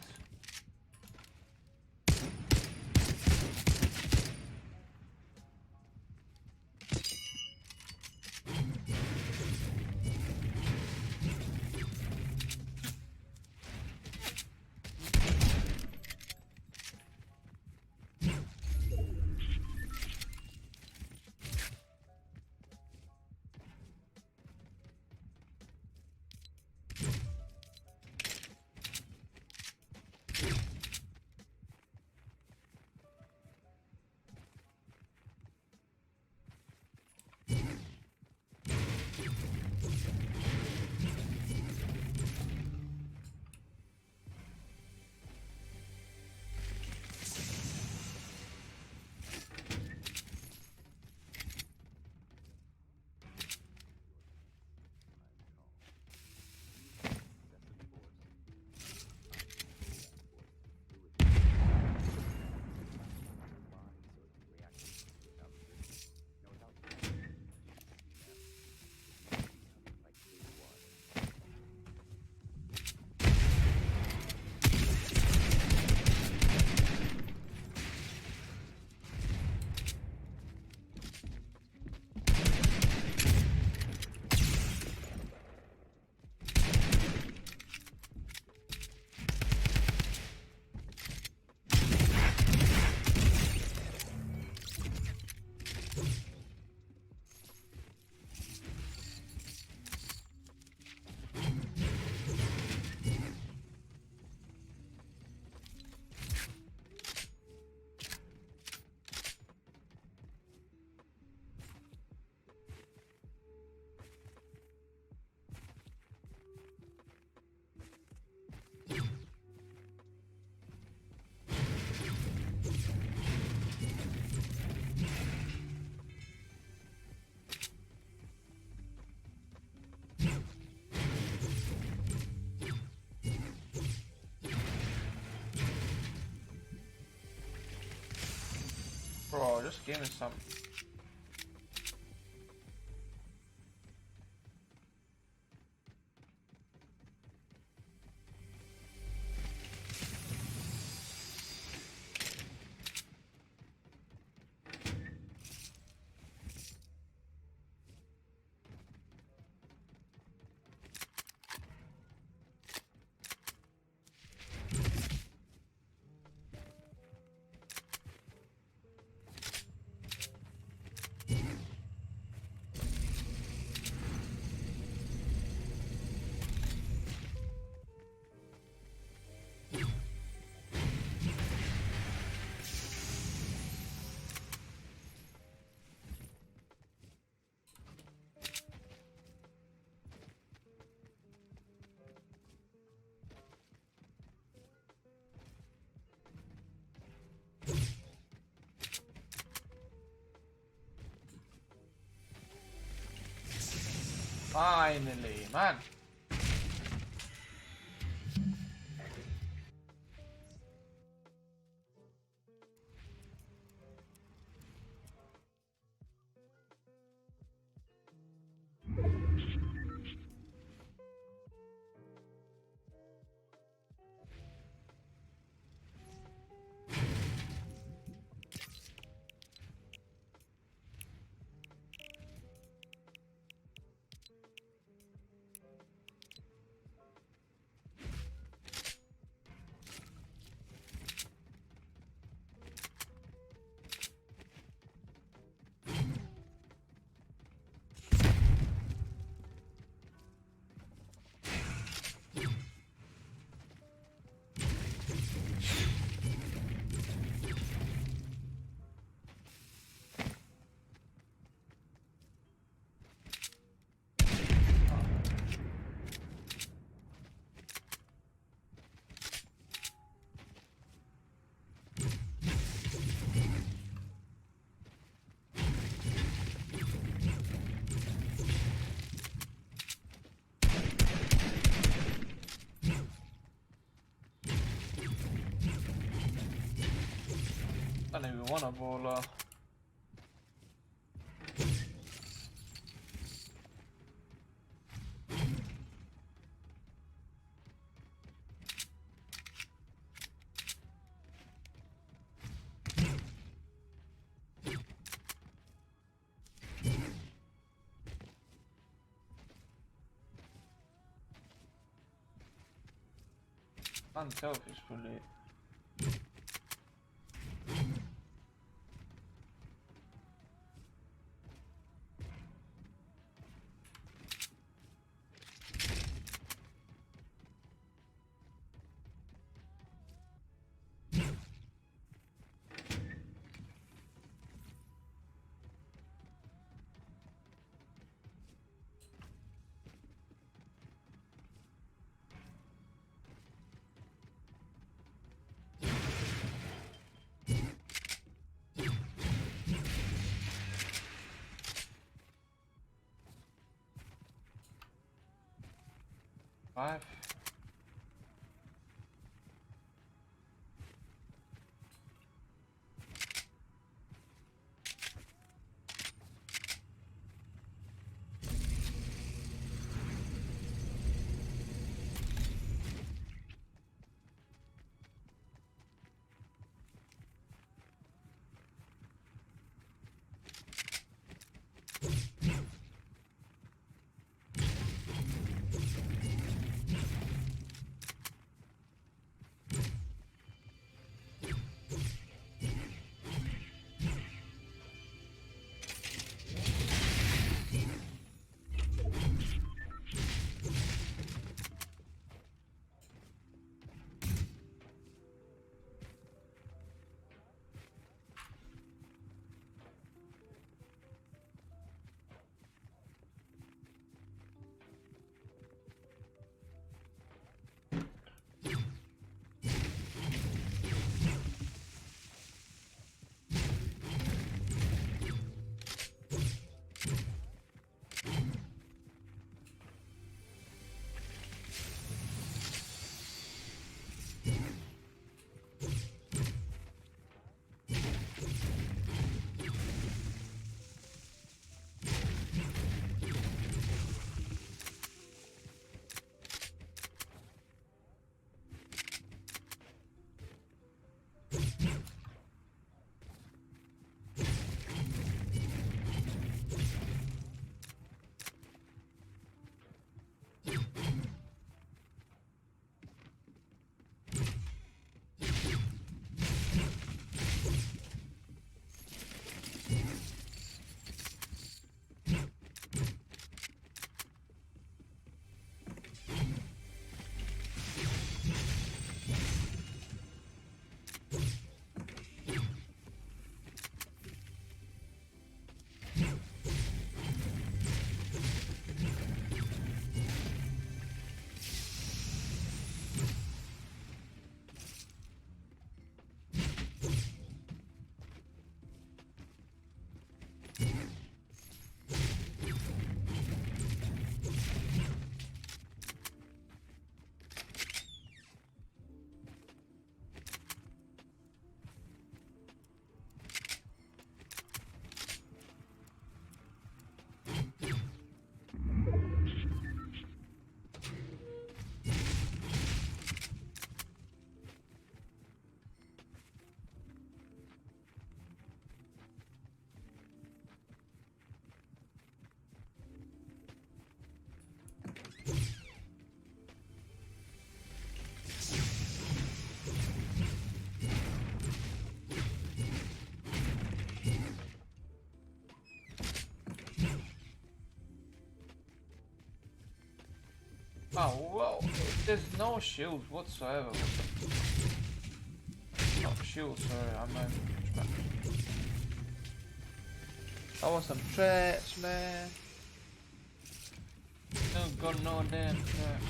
Bro, just give me some. Finally, man. I don't even want a bowler. Unselfishly. Five. Oh, well, there's no shield whatsoever. Not shield, sorry, I'm not. I want some traps, man. No, got no damn traps,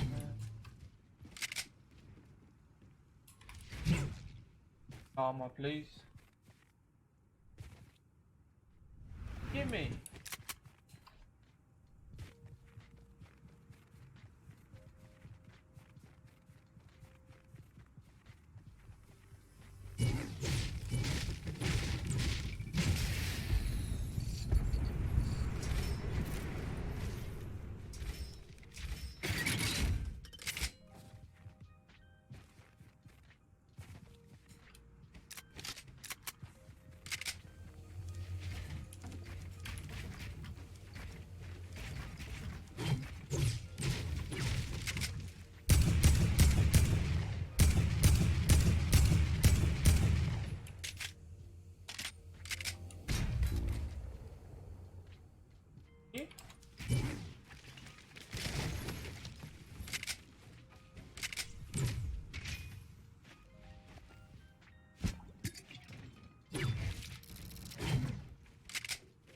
man. Armor, please. Gimme.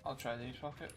I'll try these, fuck it.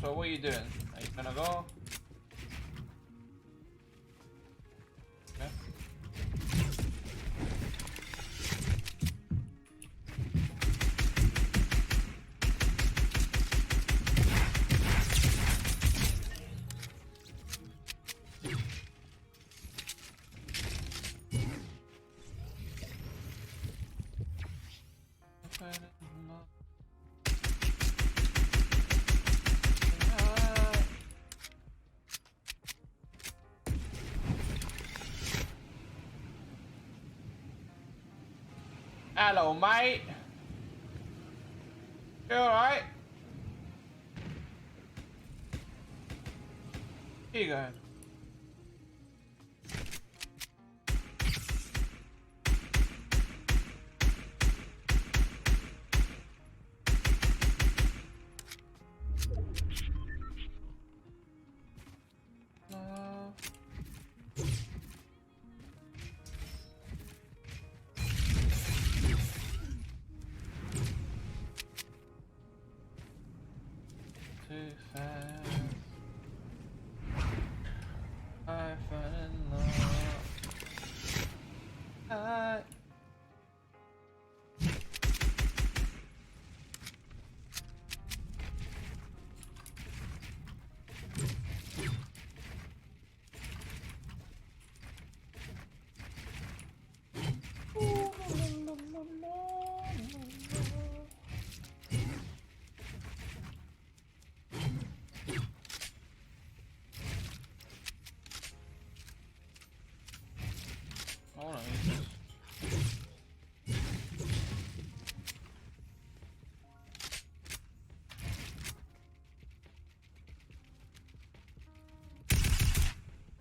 So what are you doing? Are you gonna go? Okay. Hello, mate. You alright? Here you go.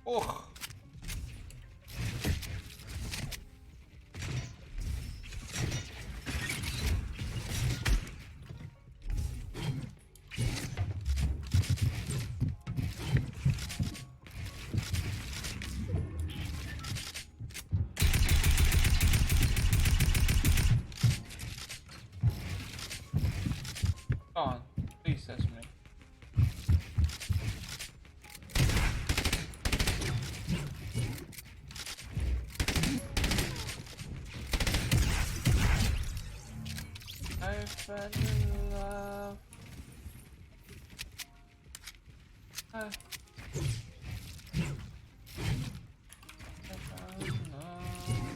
Oh. Come on, please touch me. I fell in love. I fell in love.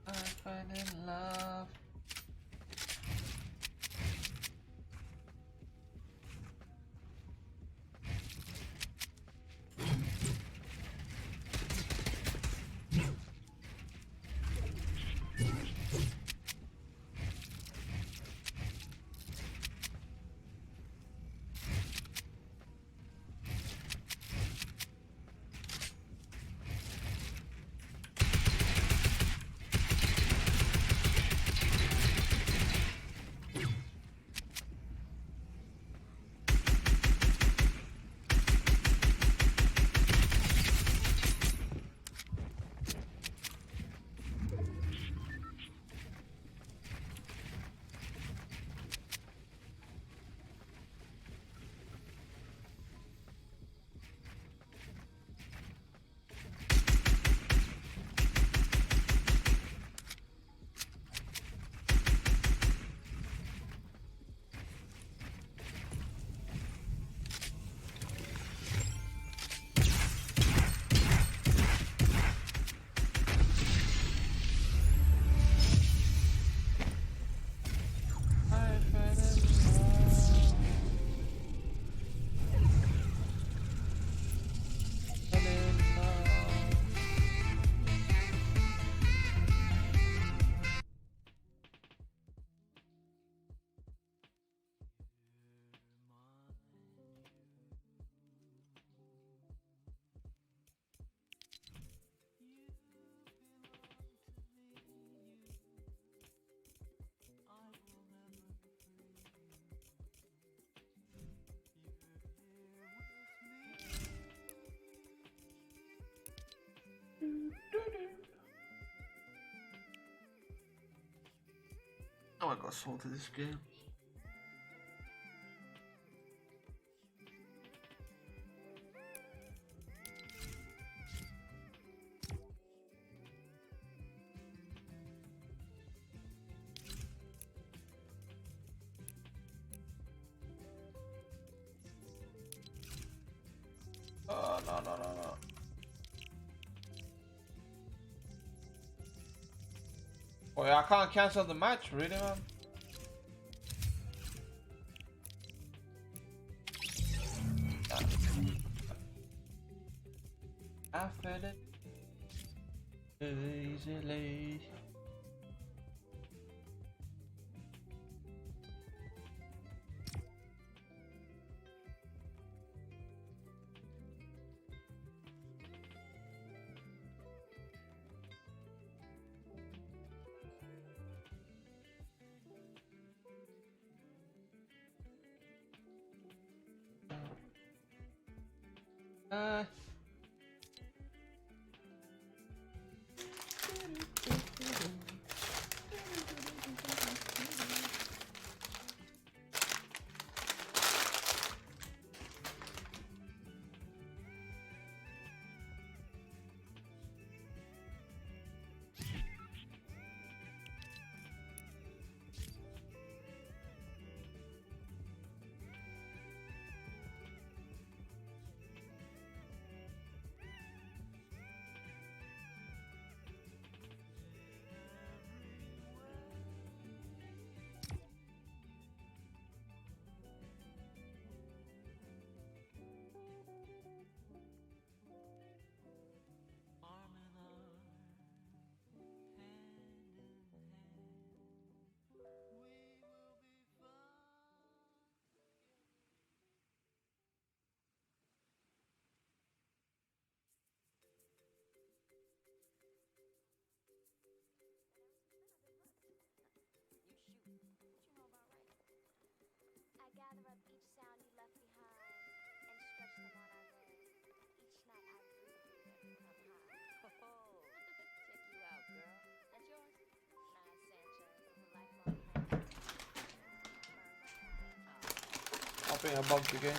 I fell in love. I got salted this game. Oh, no. Oh, yeah, I can't cancel the match, really, man? I felt it easily. I'll be above the game.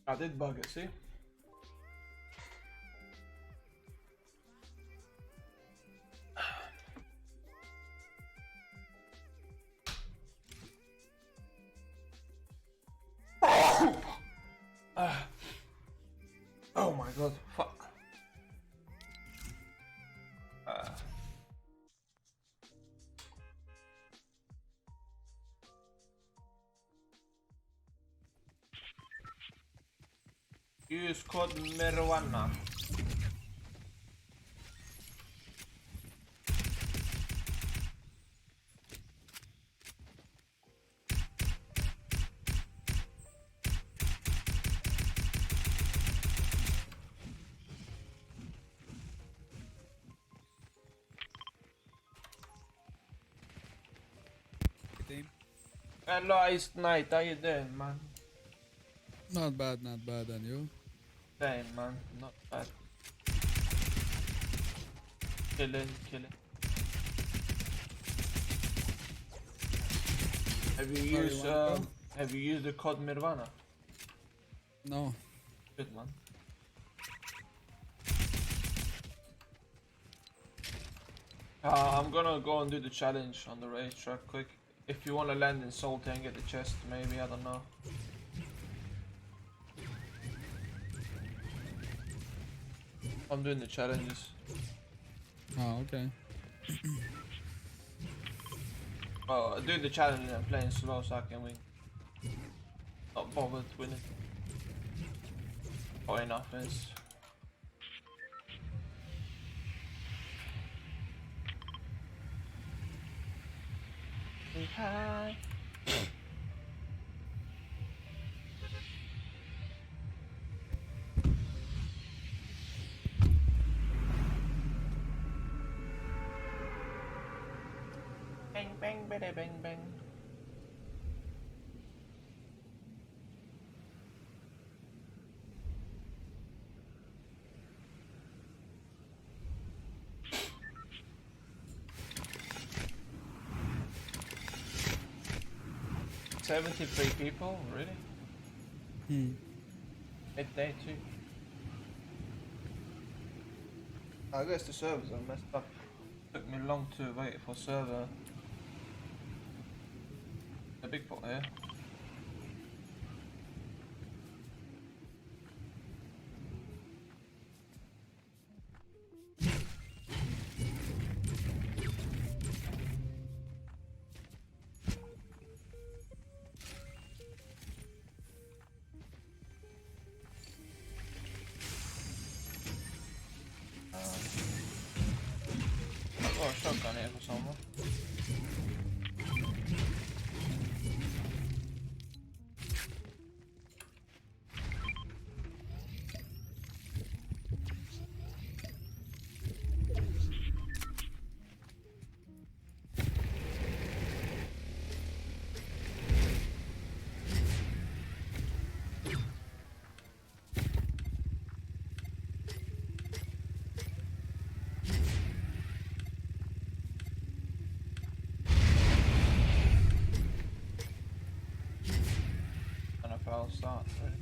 I did bug it, see? Oh my god, fuck. Use code marijuana. Hello, it's night. How you doing, man? Not bad, and you? Same, man. Not bad. Killing. Have you used the code Nirvana? No. Good man. I'm gonna go and do the challenge on the racetrack quick. If you wanna land in Salty and get the chest, maybe, I don't know. I'm doing the challenges. Oh, okay. Oh, doing the challenge and playing slow so I can win. Not bothered winning. Oh, enough is. Hi. Bang bang bada bang bang. $73 people, really? Midday too. I guess the servers are messed up. Took me long to wait for server. A big bot here. I've got a shotgun here for someone. I'll start. Really.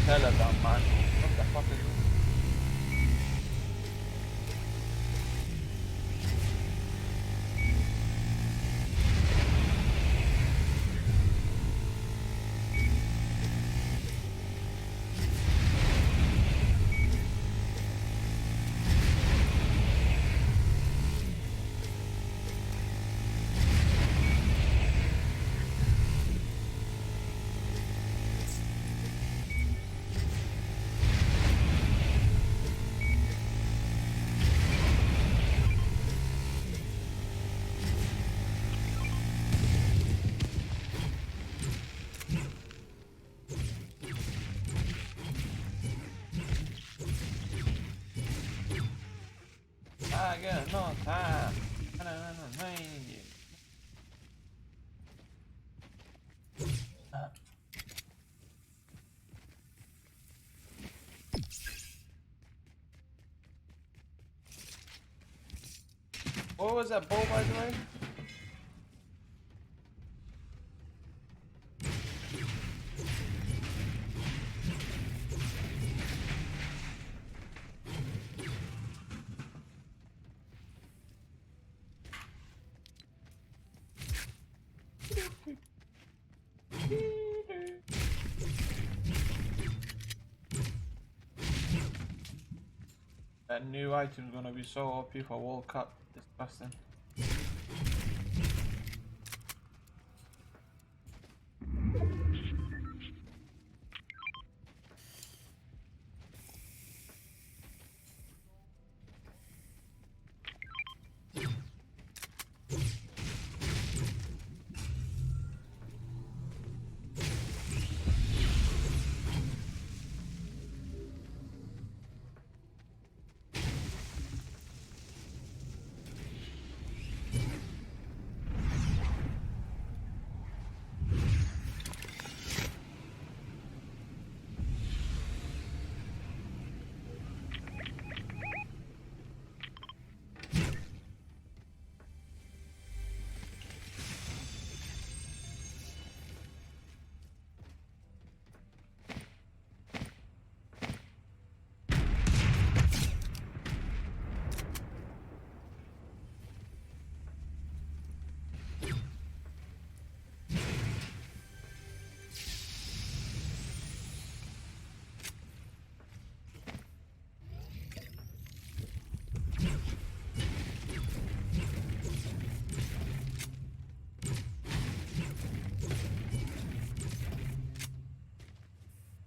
Telegram, man. What the fuck is this? I got no time. What was that bow, by the way? That new item's gonna be so OP for World Cup. Disgusting.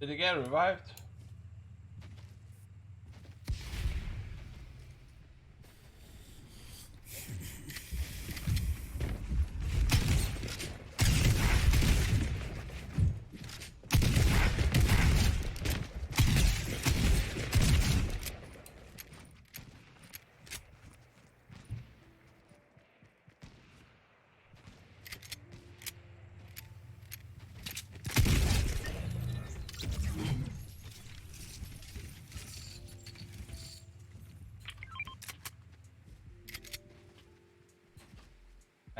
Did he get revived?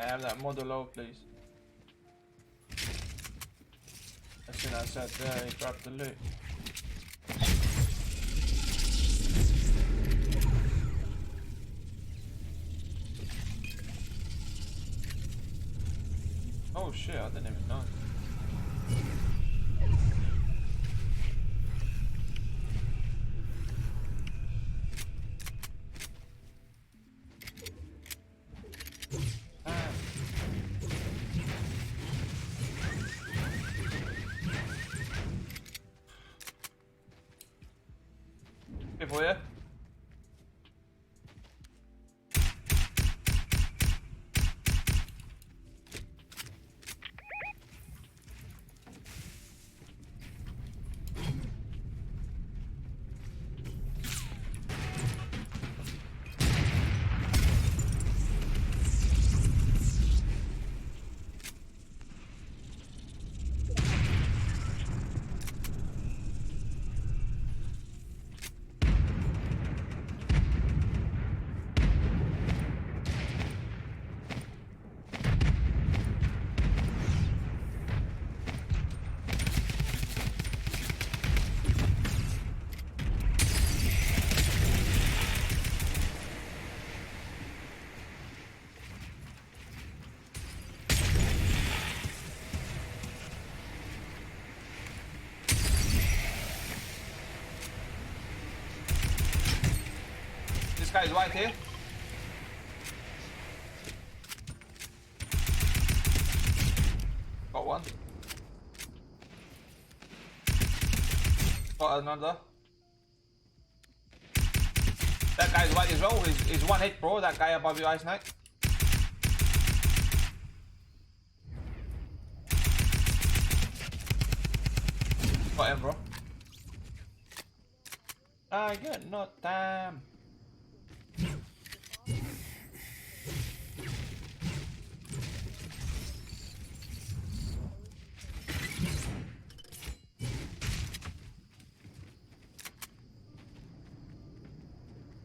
I have that modulo, please. As soon as I said there, he dropped the loot. Oh shit, I didn't even know. For you. This guy is right here. Got one. Got another. That guy's white as well. He's one hit, bro. That guy above you, Ice Knight. Got him, bro. I got not damn.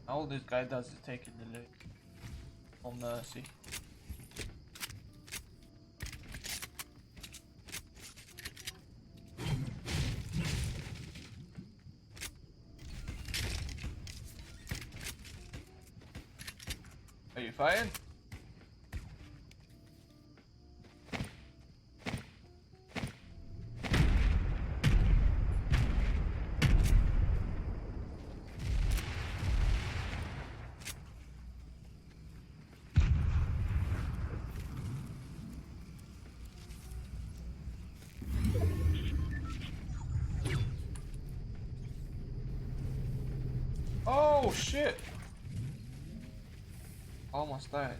All this guy does is taking the loot. Oh mercy. Are you fighting? shit! Almost died.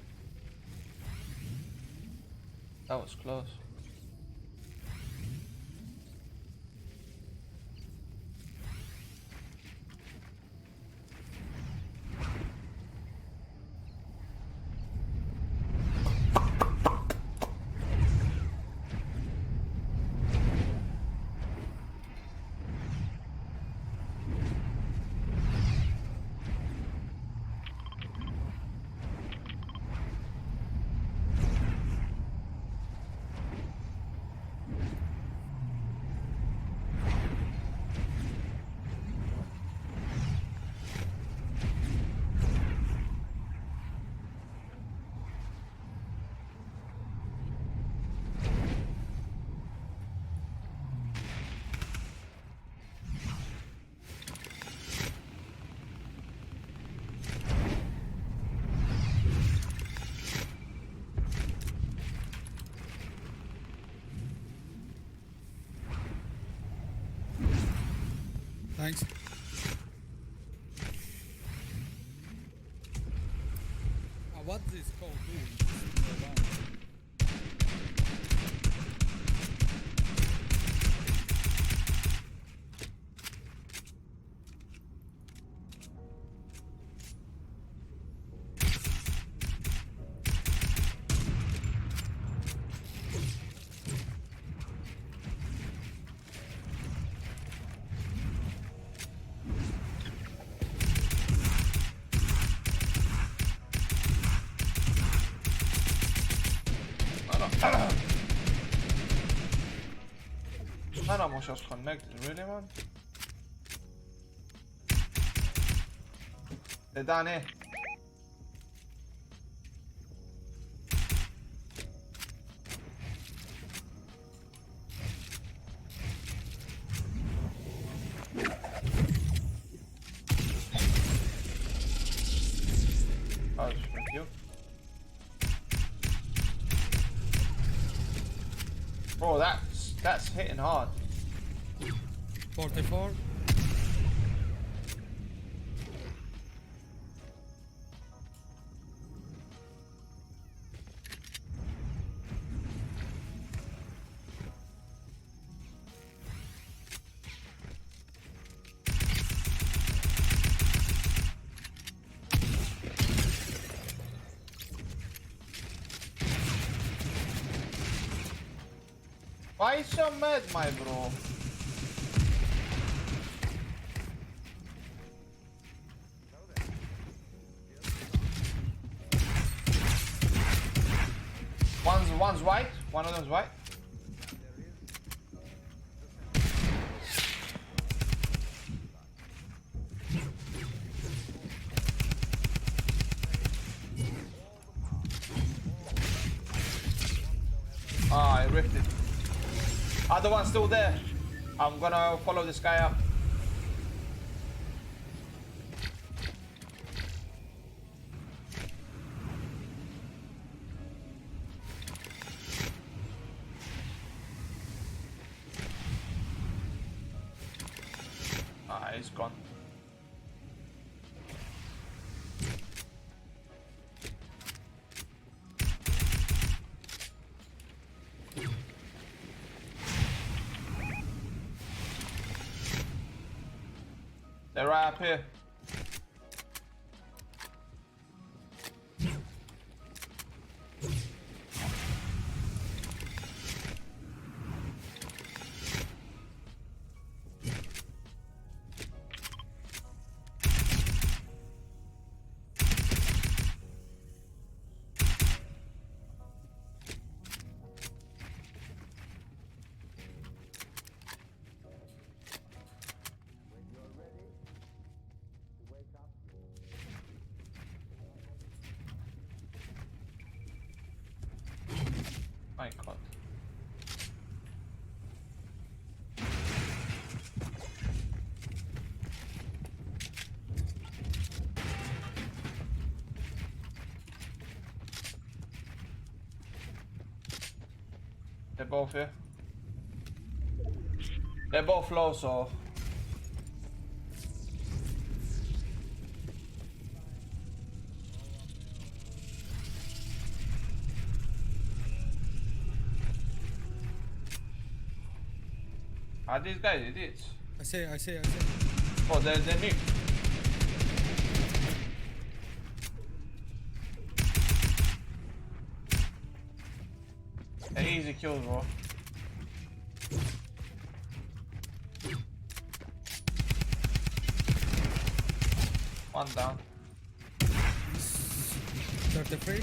That was close. Thanks. What this called doing? None of us just connected, really, man? They're down here. Oh, thank you. Bro, that's hitting hard. 44. Why you so mad, my bro? One's white, one of them's white. Ah, I ripped it. Other one's still there. I'm gonna follow this guy up. Ah, he's gone. They're right up here. My God. They're both here. They're both low, so Are these guys idiots? I see. Oh, they're new. Easy kills, bro. One down. 33.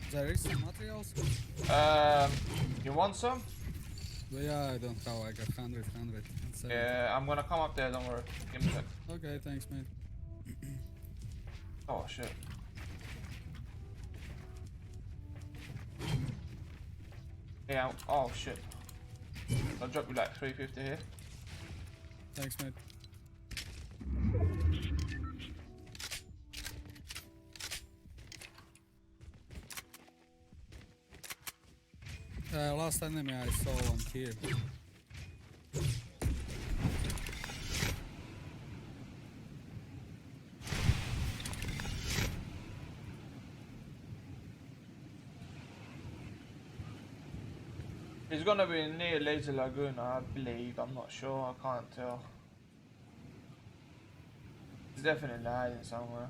There is some materials. You want some? But yeah, I don't know. I got 100. Yeah, I'm gonna come up there. Don't worry. Give me a sec. Okay, thanks, man. Oh shit. Yeah. Oh shit. I'll drop you like 350 here. Thanks, mate. Last enemy I saw on here. It's gonna be near Lazy Lagoon, I believe. I'm not sure. I can't tell. It's definitely hiding somewhere.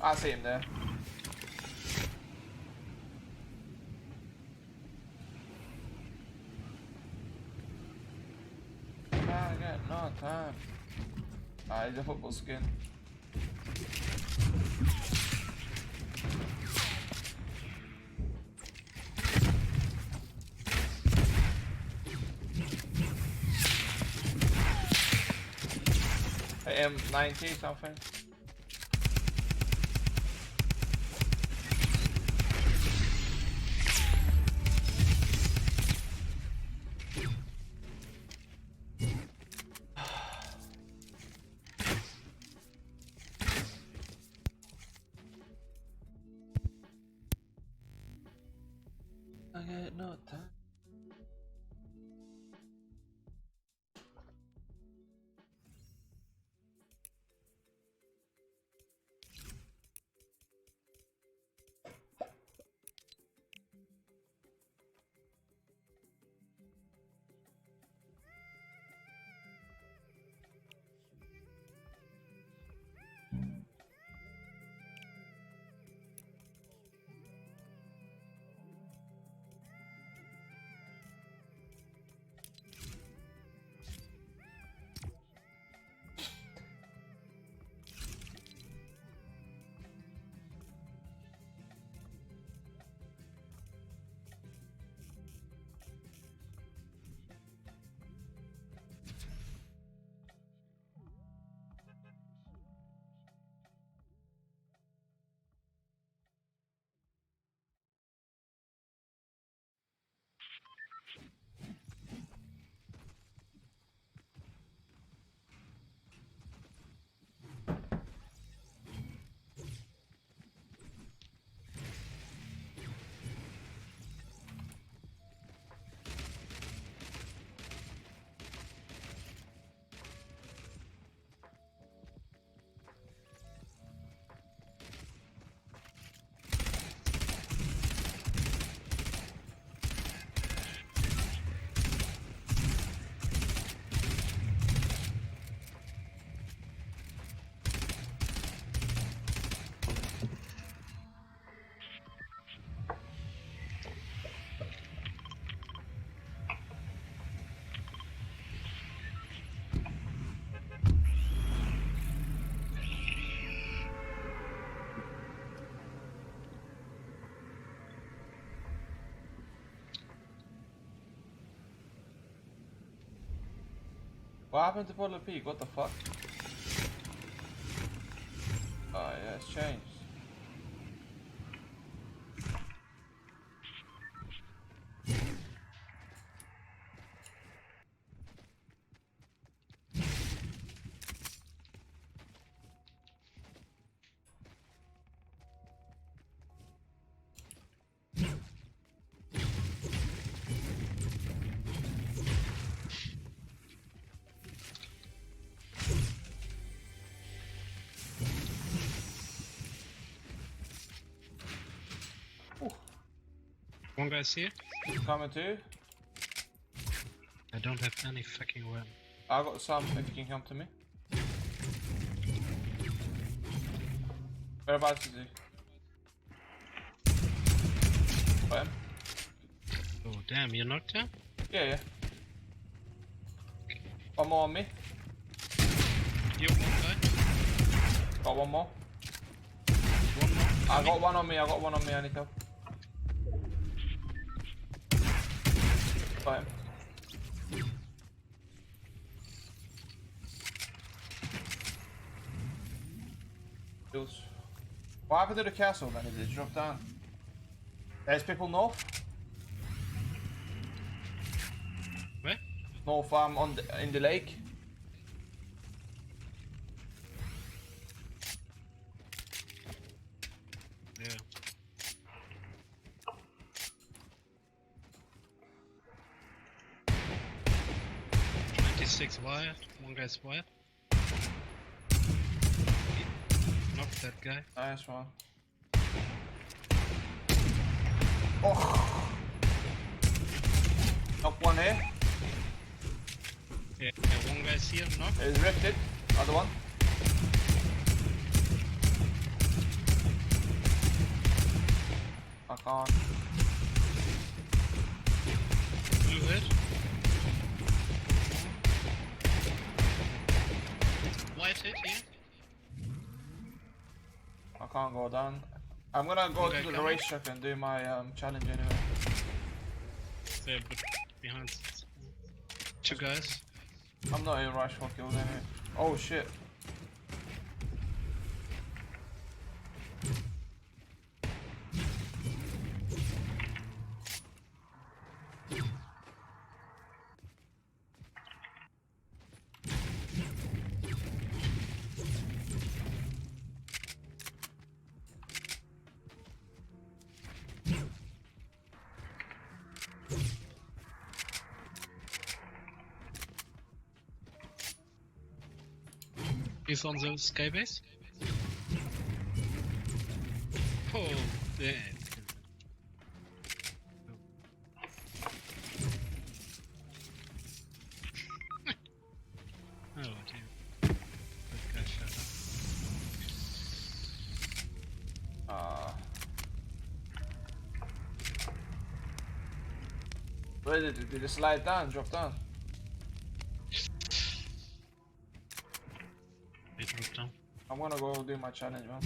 I see him there. I got no time. Ah, he's a football skin. M90 something. I got no time. What happened to Polar Peak? What the fuck? Oh yeah, it's changed. One guy's here. Coming too. I don't have any fucking weapon. I got some if you can come to me. Whereabouts is he? Got him. Oh damn, you knocked him? Yeah, yeah. One more on me. You one guy? Got one more. One more? I got one on me, I need help. Got him. Kills. What happened to the castle then? Did it drop down? There's people north. Where? North, in the lake. Yeah. Six wire, one guy's wire. Knock that guy. Nice one. Oh! Knock one here. Yeah, one guy's here, knock. He's ripped it. Other one. I can't. Blue hit. White hit here. I can't go down. I'm gonna go Okay, to the come on. racetrack and do my challenge anyway. Yeah, but behind two guys. I'm not in a rush for kills anyway. Oh shit. He's on the skybase. Oh, damn. Oh dear. That guy shot up. Where did it slide down, drop down? It dropped down. I'm gonna go do my challenge, man.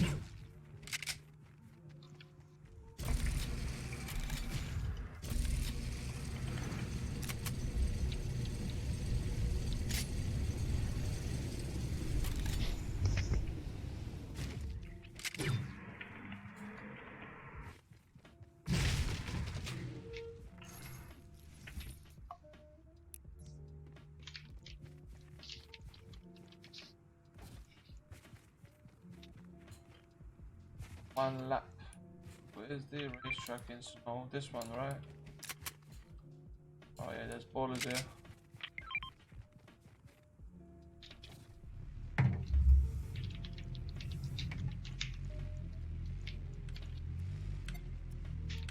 One lap. Where's the racetrack in snow? This one, right? Oh yeah, there's ballers here.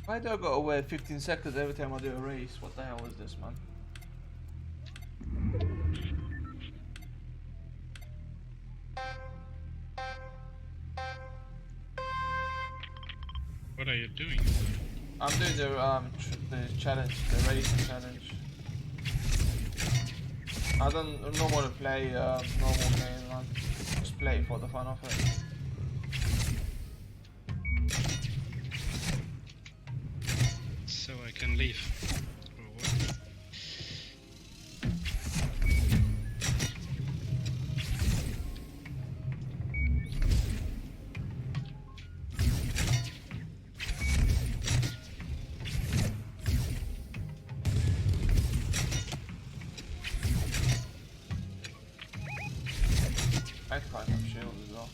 Why do I gotta wait 15 seconds every time I do a race? What the hell is this, man? What are you doing? I'm doing the challenge, the racing challenge. I don't normally play normal game, man. Just play for the fun of it. So I can leave. Or what? I can find some shields as well.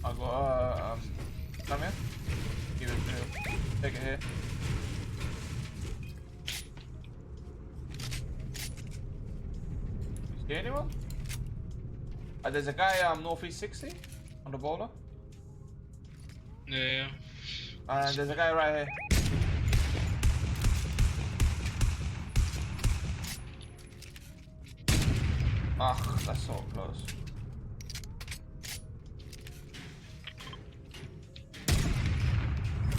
I'll go, come here. Give it to, take it here. You see anyone? There's a guy northeast 60 on the boulder. Yeah. And there's a guy right here. Ah, that's so close.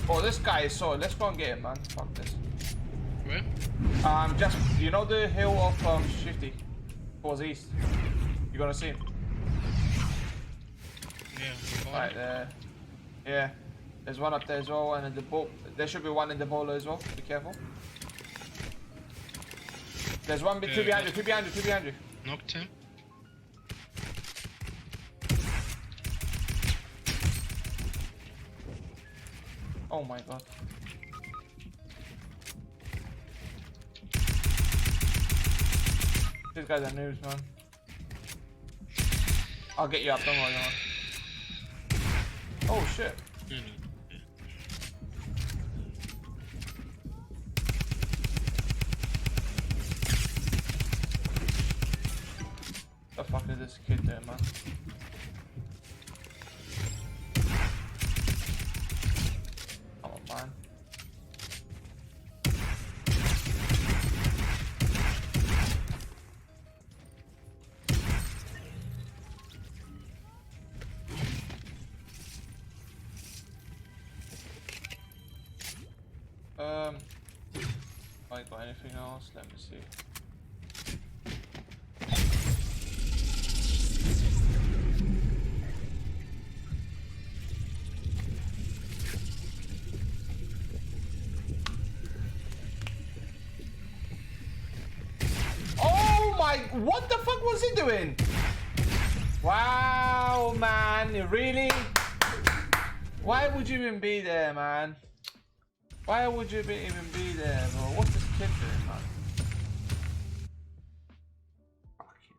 Oh, this guy is so. Let's go and get him, man. Fuck this. Where? Just you know the hill of Shifty, towards east. You're gonna see him. Yeah. Right there. Yeah. There's one up there as well, and in the boat. There should be one in the bowler as well. Be careful. There's one, two behind you. Two behind you. Two behind you. Knocked him. Oh my god. These guys are noobs, man. I'll get you up, don't worry, Oh shit. The fuck is this kid doing, man? Come on, man. I got anything else? Let me see. Oh my! What the fuck was he doing? Wow, man! Really? Why would you even be there, man? Why would you even be there, bro? What's this kid doing, man? Fuck you.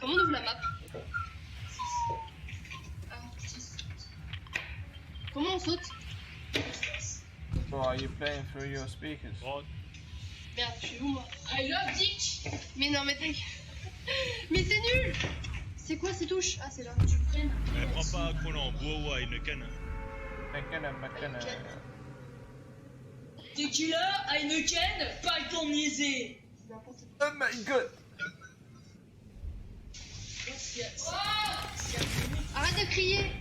Comment on ouvre la map? Ah, 6. Comment on saute? So are you playing through your speakers? Merde, je suis où moi? I love dick! Mais non, mais t'inquiète. Mais c'est nul! C'est quoi ces touches? Ah, c'est là. Tu freines. Mais prends pas Colomb, bois Heineken. Heineken. Tequila, Heineken, pas le temps de niaiser! Oh my god! Arrête de crier!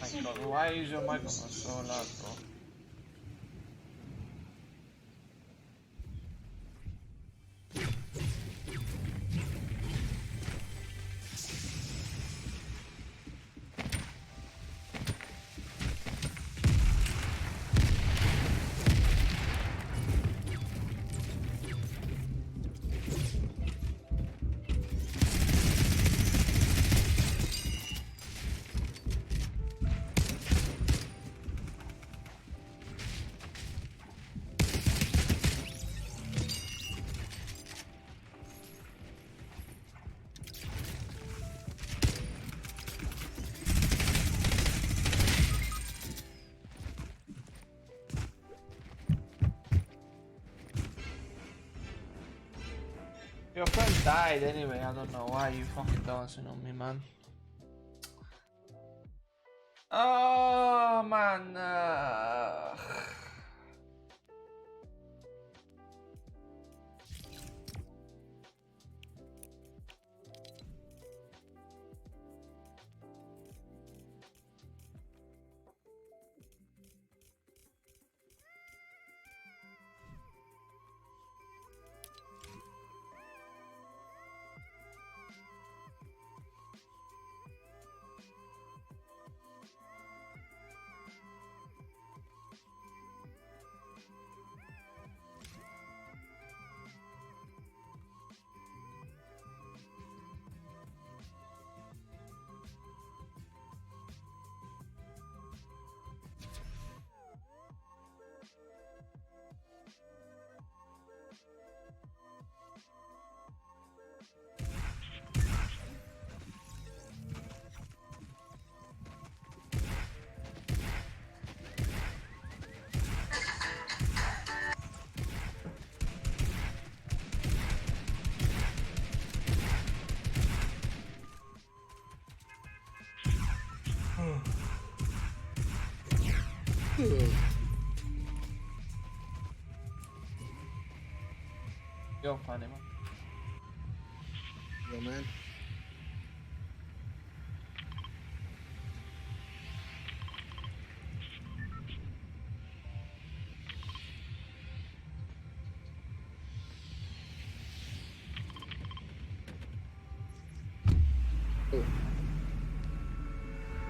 My god, why is your microphone so loud, bro? Your friend died anyway, I don't know why you fucking dancing on me, man. Oh, man. You're funny, man. Yo, man. Oh.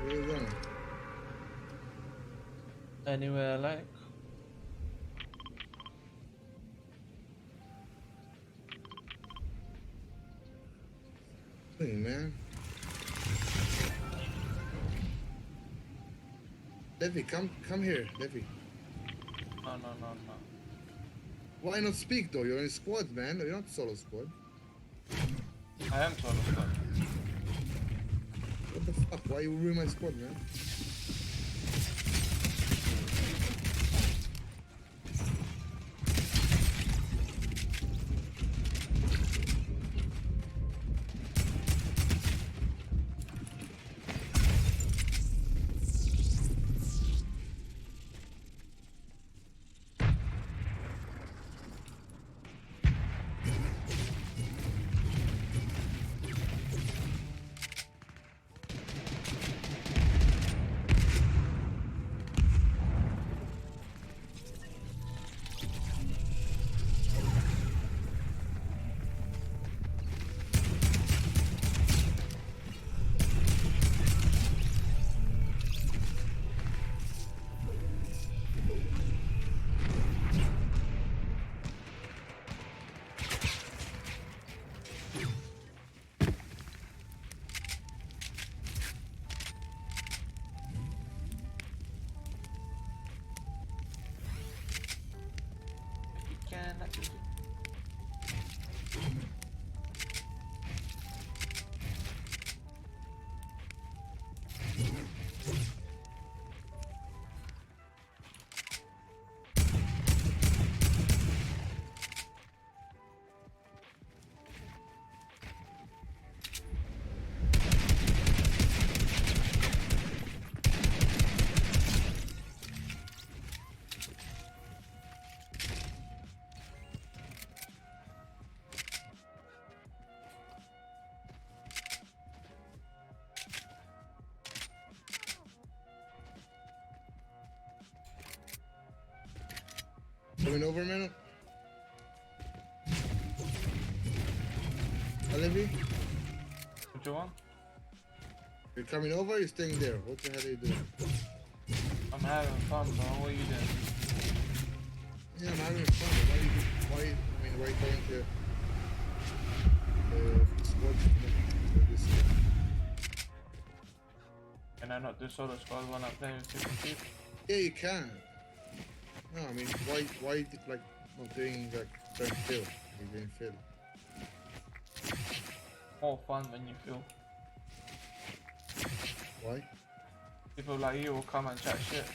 Where you going? Anywhere I like. Hey, man. Levy, come here, Levy. No. Why not speak though? You're in squad, man. You're not solo squad. I am solo squad. What the fuck? Why you ruin my squad, man? Coming over, man. Olivia? What you want? You're coming over or you're staying there? What the hell are you doing? I'm having fun, bro. What are you doing? Yeah, I'm having fun. Why are you going to sports? Can I not do solo squad when I'm playing with different people? Yeah, you can. No, I mean, why like not doing like don't feel? You're doing feel. More fun when you feel. Why? People like you will come and chat shit.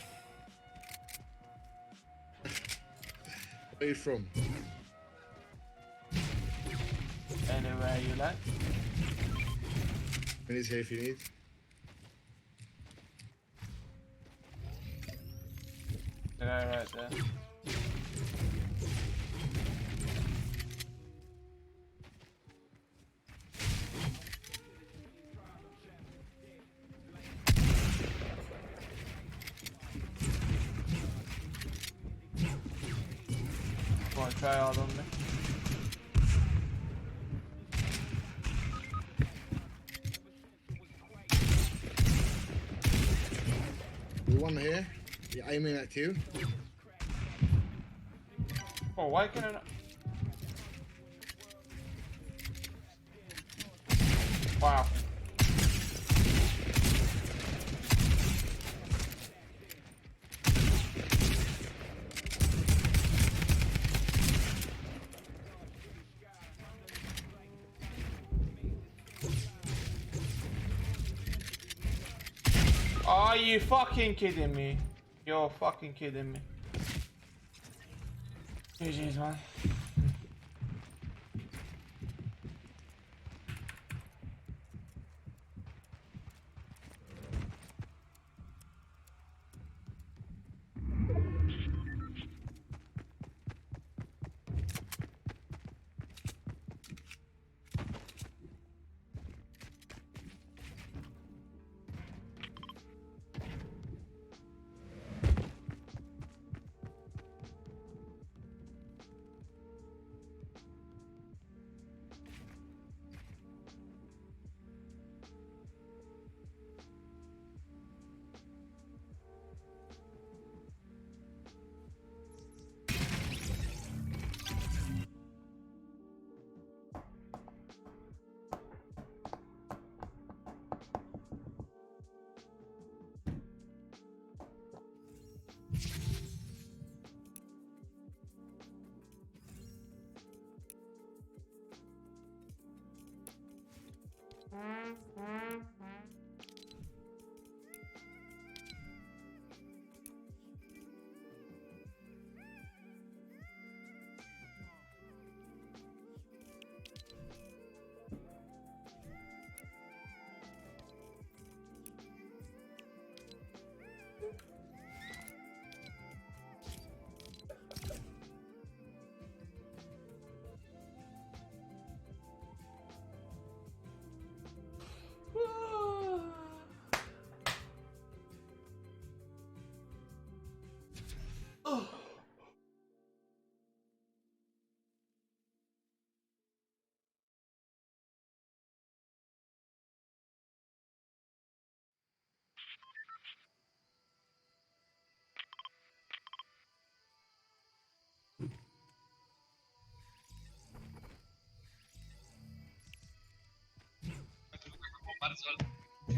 Where are you from? anywhere you like. And he's here if you need. The guy right there. Go on, try hard on me. The one here, you're aiming at you. Oh, why can I not? Wow. Are you fucking kidding me? You're fucking kidding me. GG's, man.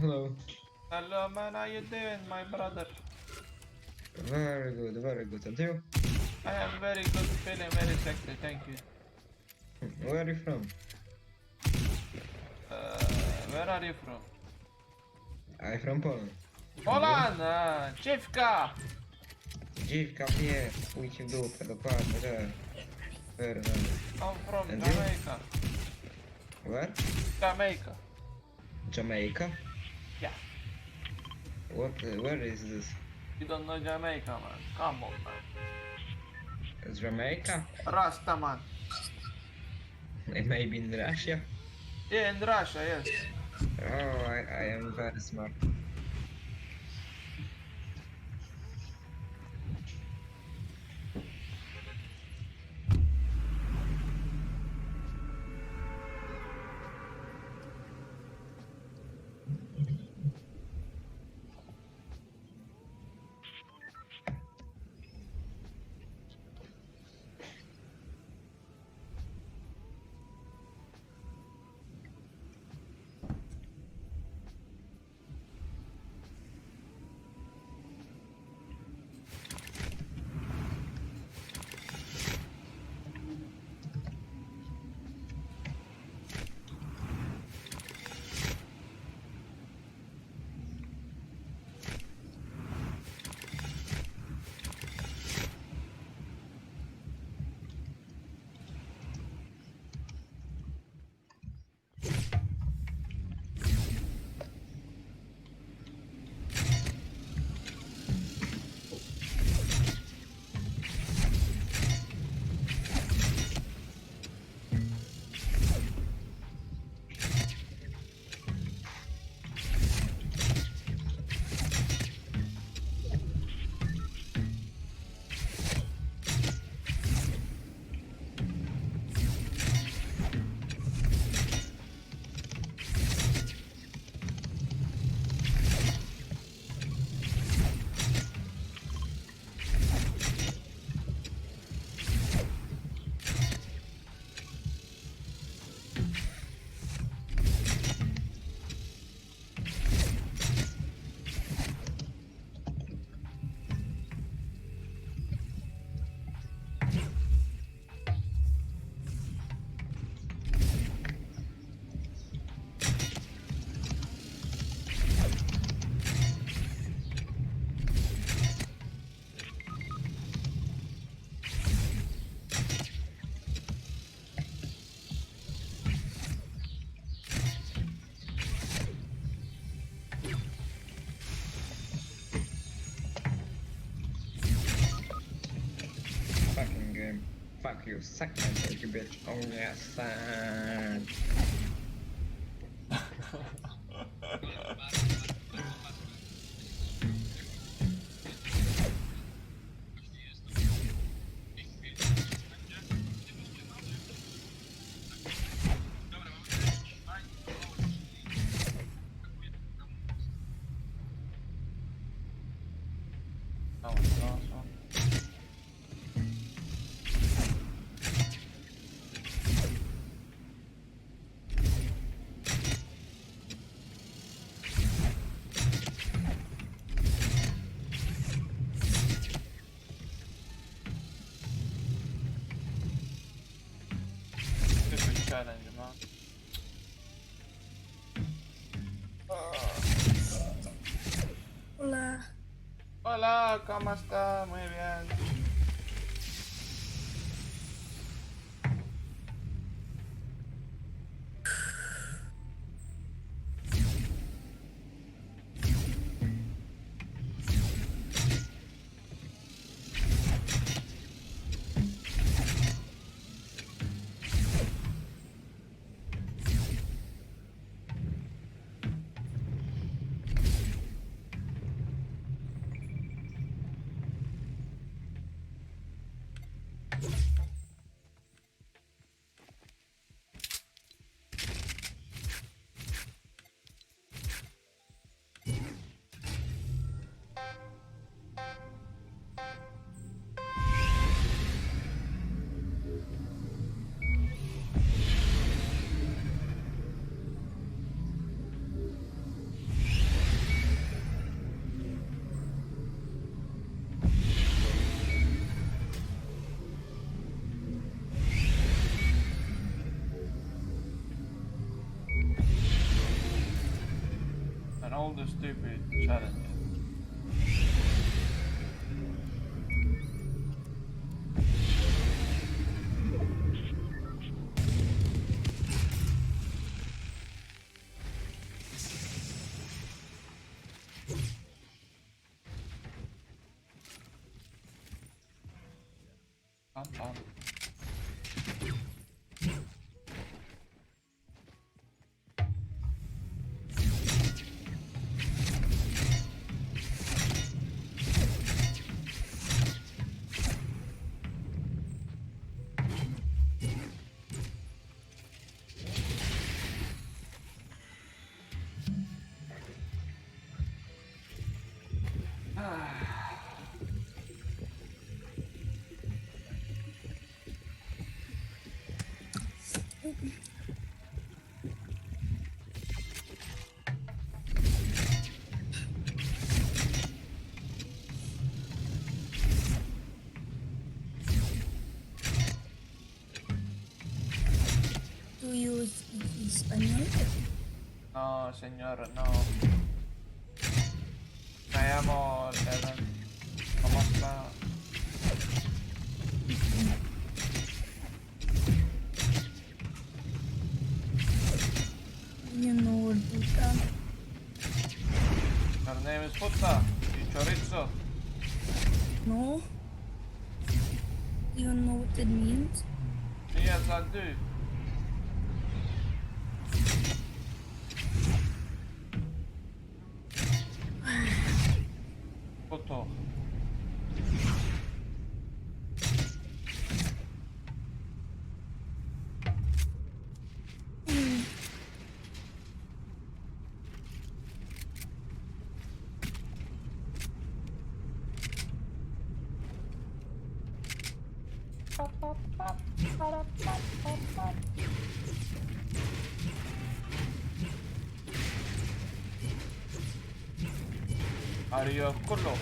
Hello. Hello, man. How you doing, my brother? Very good, very good. And you? I am very good, feeling very sexy, thank you. Where are you from? Where are you from? I'm from Poland. Poland! Dziewka! Dziwka mnie, pójdź w dupę, dokładnie, tak. Very nice. I'm from And Jamaica. you? Where? Jamaica. Jamaica? Yeah. What? Where is this? You don't know Jamaica, man. Come on, man. It's Jamaica? Rasta, man. Maybe in Russia? Yeah, in Russia, yes. Oh, I am very smart. Fuck you, suck my dick, you bitch. Oh yes, son. That was the last one. Stupid challenge, man. Hola. Hola, ¿cómo está? Muy bien. And all the stupid challenges. Bum, bum. Do you speak español? No, señor, no. Me llamo Evan. ¿Cómo está? You know what puta? Her name is Puta. Y Chorizo. No. You know what it means? Yes, I do. Puto. Adiós, culo.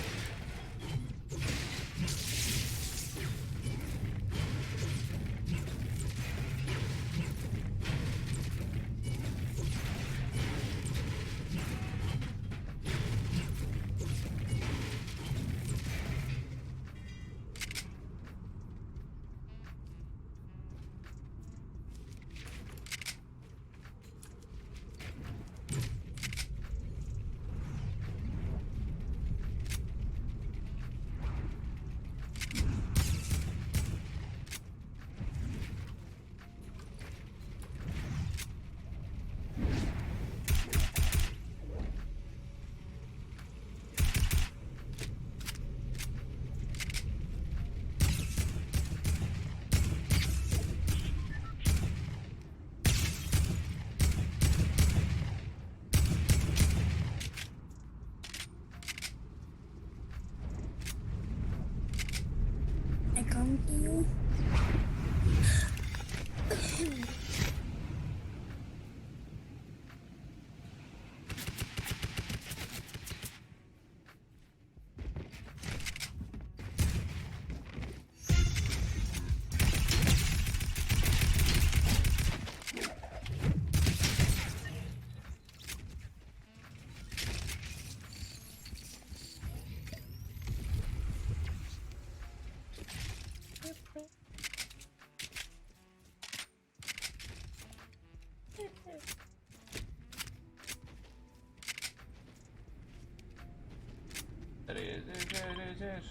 it.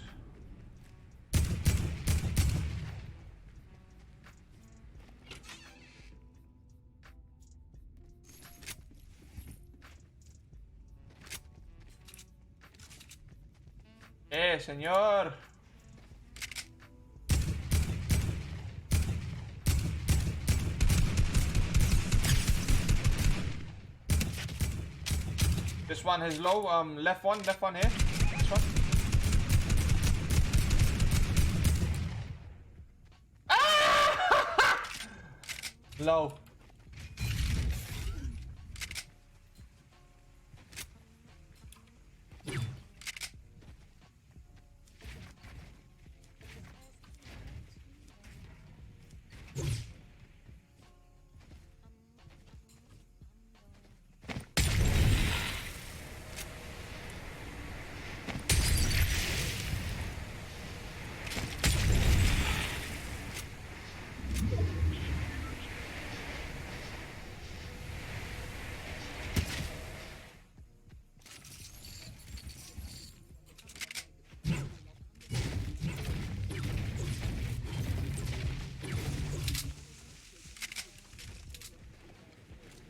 Señor. This one is low. Left one here. This one. Ah! Low.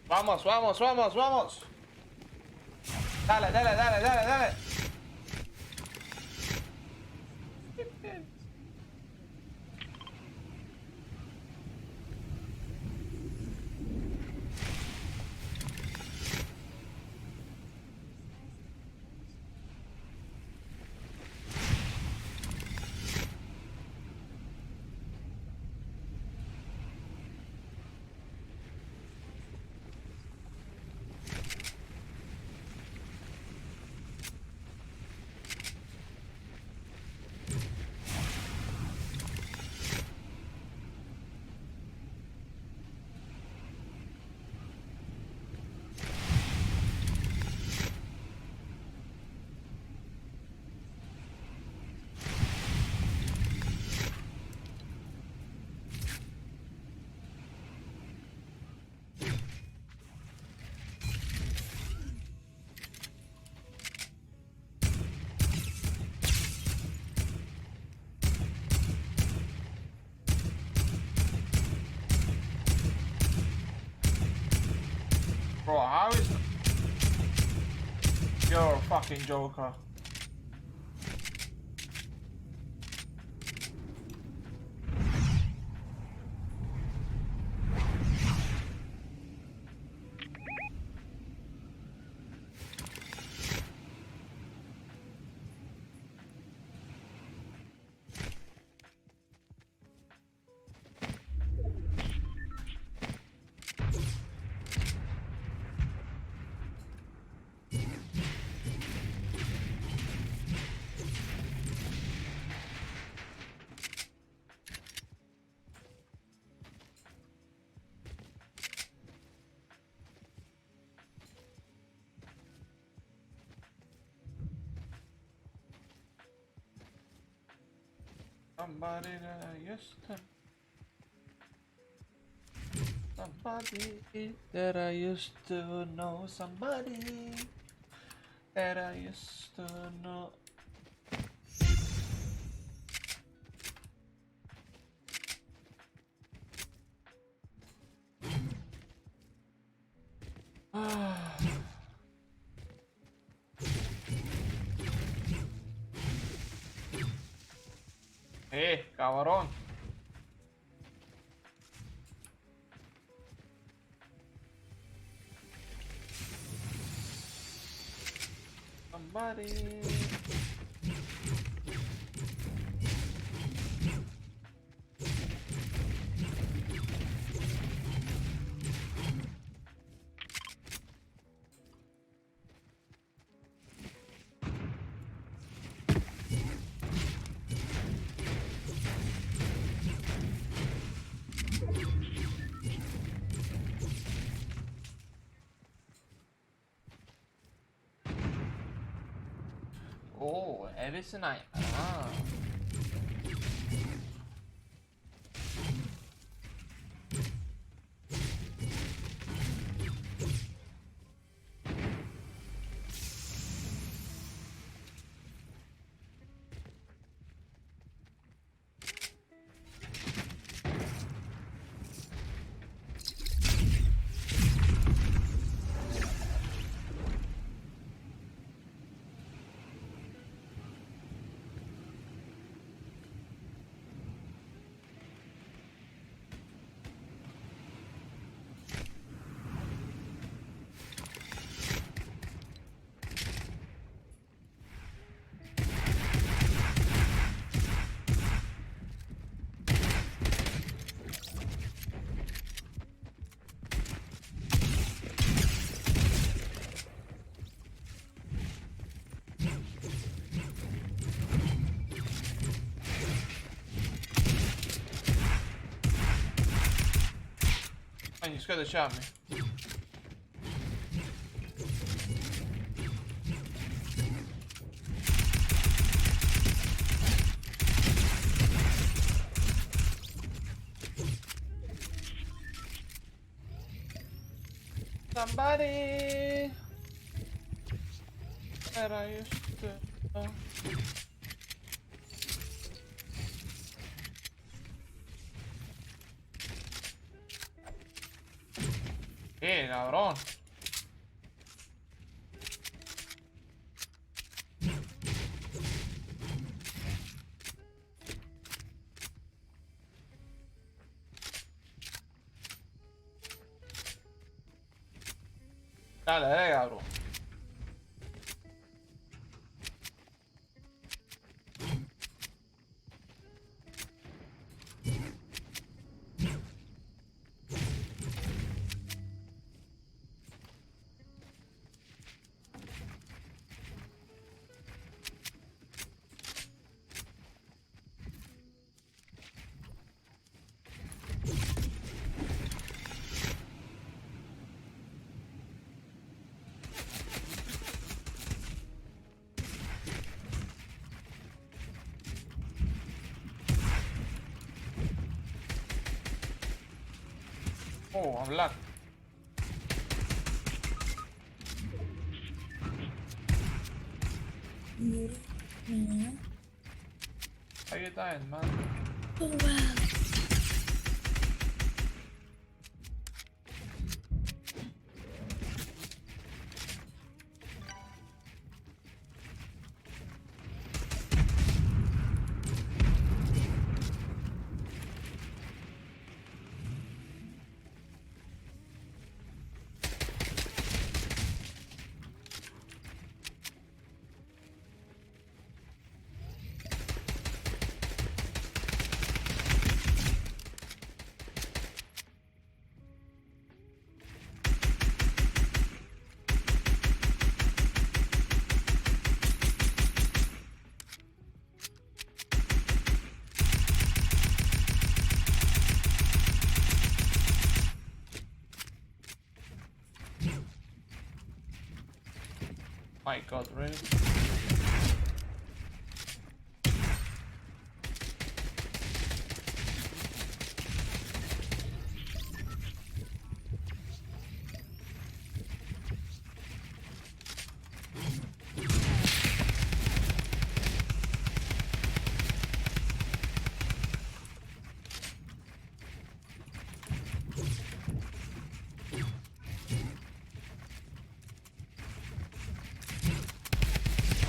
Vamos, vamos, vamos, vamos. Dale, dale, dale, dale, dale. Bro, how is... You're a fucking joker. Somebody that I used to. Somebody that I used to know. Somebody that I used to know. Cabrón. Somebody. Oh, every night. Ah. ska du köra mig. Somebody. Där just det. Ja. Cabrón. Dale, cabrón. Oh, hablar. Yeah. How you dying, man? Oh wow. My God, really?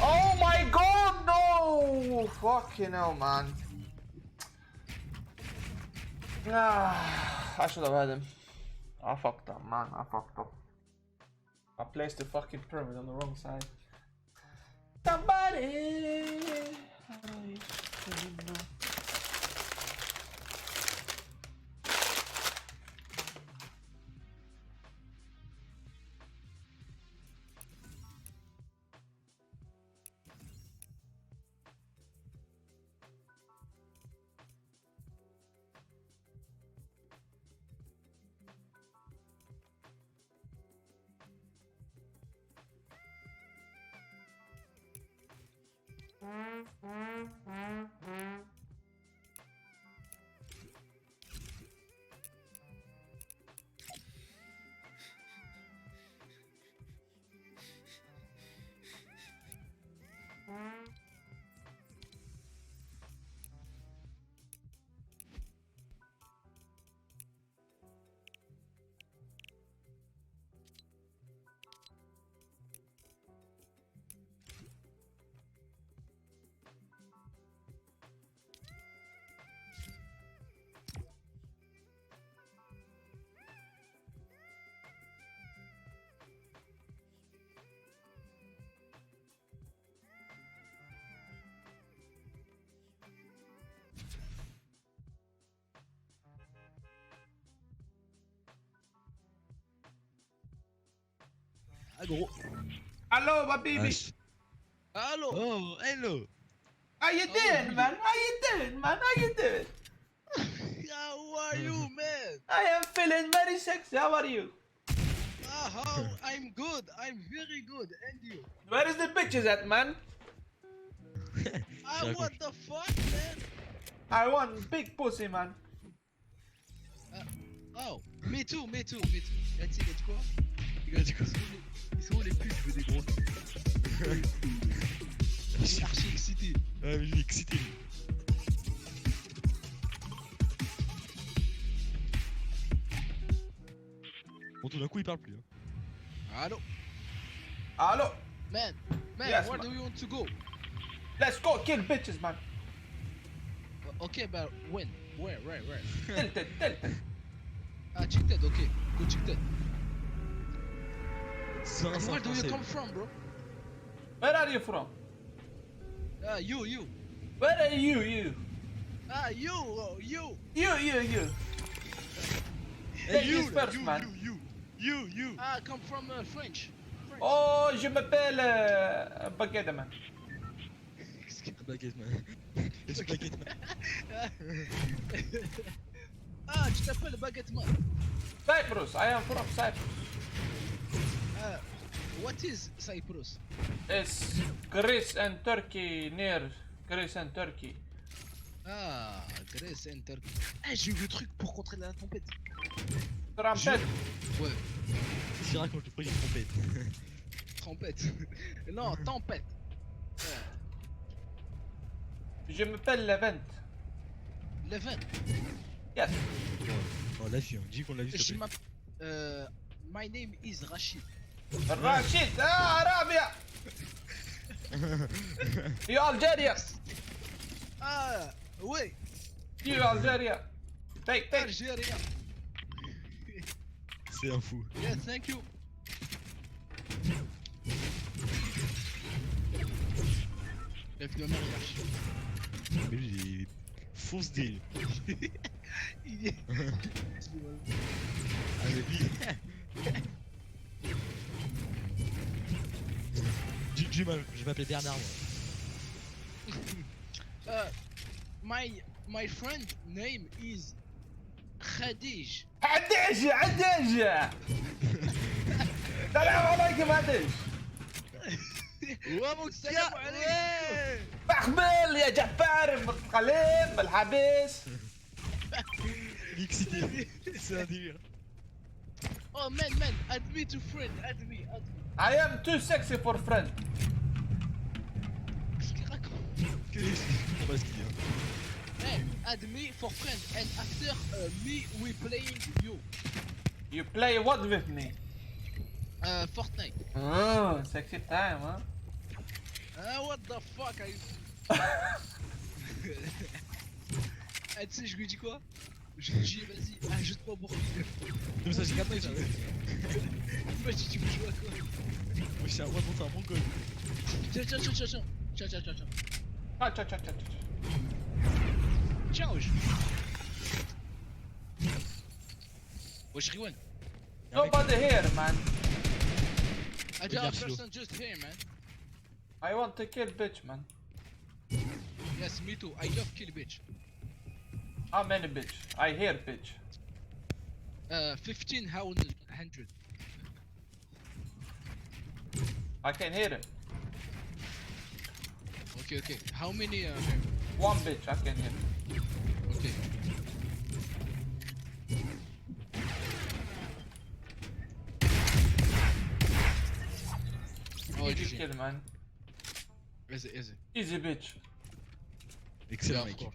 Oh my God, no! Fucking hell, man. Ah, I should have had him. I fucked up, man. I fucked up. I placed the fucking pyramid on the wrong side. Somebody! Hello. Hello, my baby. Hello. Oh, hello. How you doing, man? How you doing, man? How you doing? How are you, man? man. I am feeling very sexy. How are you? How? I'm good. I'm very good. And you? Where is the bitches at, man? What the fuck, man? I want big pussy, man. Oh, me too. Il a dit quoi? Ils sont où les putes, je veux des gros culs. Je suis archi excité. Ouais, mais lui, excité. Bon, tout d'un coup, il parle plus. Hein. Allo? Man, Yes, where man. do you want to go? Let's go kill bitches, man. Okay, but when? Where? Tilted. Tilted, okay. Go Tilted. And where do you come from, bro? Where are you from? You. Where are you? You. You. Hey, Ladies first, man. You. I come from French. Oh, je m'appelle Baguette, man. Baguette, man. C'est Baguette, man. Tu t'appelles Baguette Man. Cyprus. I am from Cyprus. What is Cyprus? It's Greece and Turkey, near Greece and Turkey. Greece and Turkey. J'ai eu le truc pour contrer la tempête. Trompette. Ouais. Qu'est-ce qu'il raconte, le premier trompette? Trompette. Non, tempête. Je m'appelle Levent. Levent. Yes. Oh, la vie, dis qu'on l'a vu. Je m'appelle. My name is Rachid. Rachid. Arabia. You Algeria. Ouais. You Algeria. Take. Algeria. C'est un fou. Yeah, thank you. Lève de mariage. Mais lui, il est fonce des. Il est. Ah, mais lui. Je m'appelle Bernard, moi. My friend name is Khadij. عديج. السلام عليكم عديج. السلام عليكم. بحبل يا جبار بالقليب بالحبيس. Excité. C'est un délire. Oh man, add me to friend, add me. I am too sexy for friend. Qu'est-ce qu'il raconte? Je pas ce qu'il dit. Hey, add me for friend, and after me we playing you. You play what with me? Fortnite. Oh, sexy time, huh? What the fuck are you... Tu sais, je lui dis quoi? Je lui dis, vas-y, ajoute-moi pour lui. Comme ça, j'ai capté, ça. Moi, je dis, tu veux jouer à quoi? Moi, je suis un roi monté un mongol. Tiens. Ciao. Tiens, wesh. Wesh, Riwan. Nobody here, man. I got a person just here, man. I want to kill bitch, man. Yes, me too. I love kill bitch. How many bitch? I hear bitch. 1500. I can hear him. Okay. How many? One bitch, I can hear. Okay. Oh, Easy GG. kill, man. Easy. Easy bitch. Excellent, mec.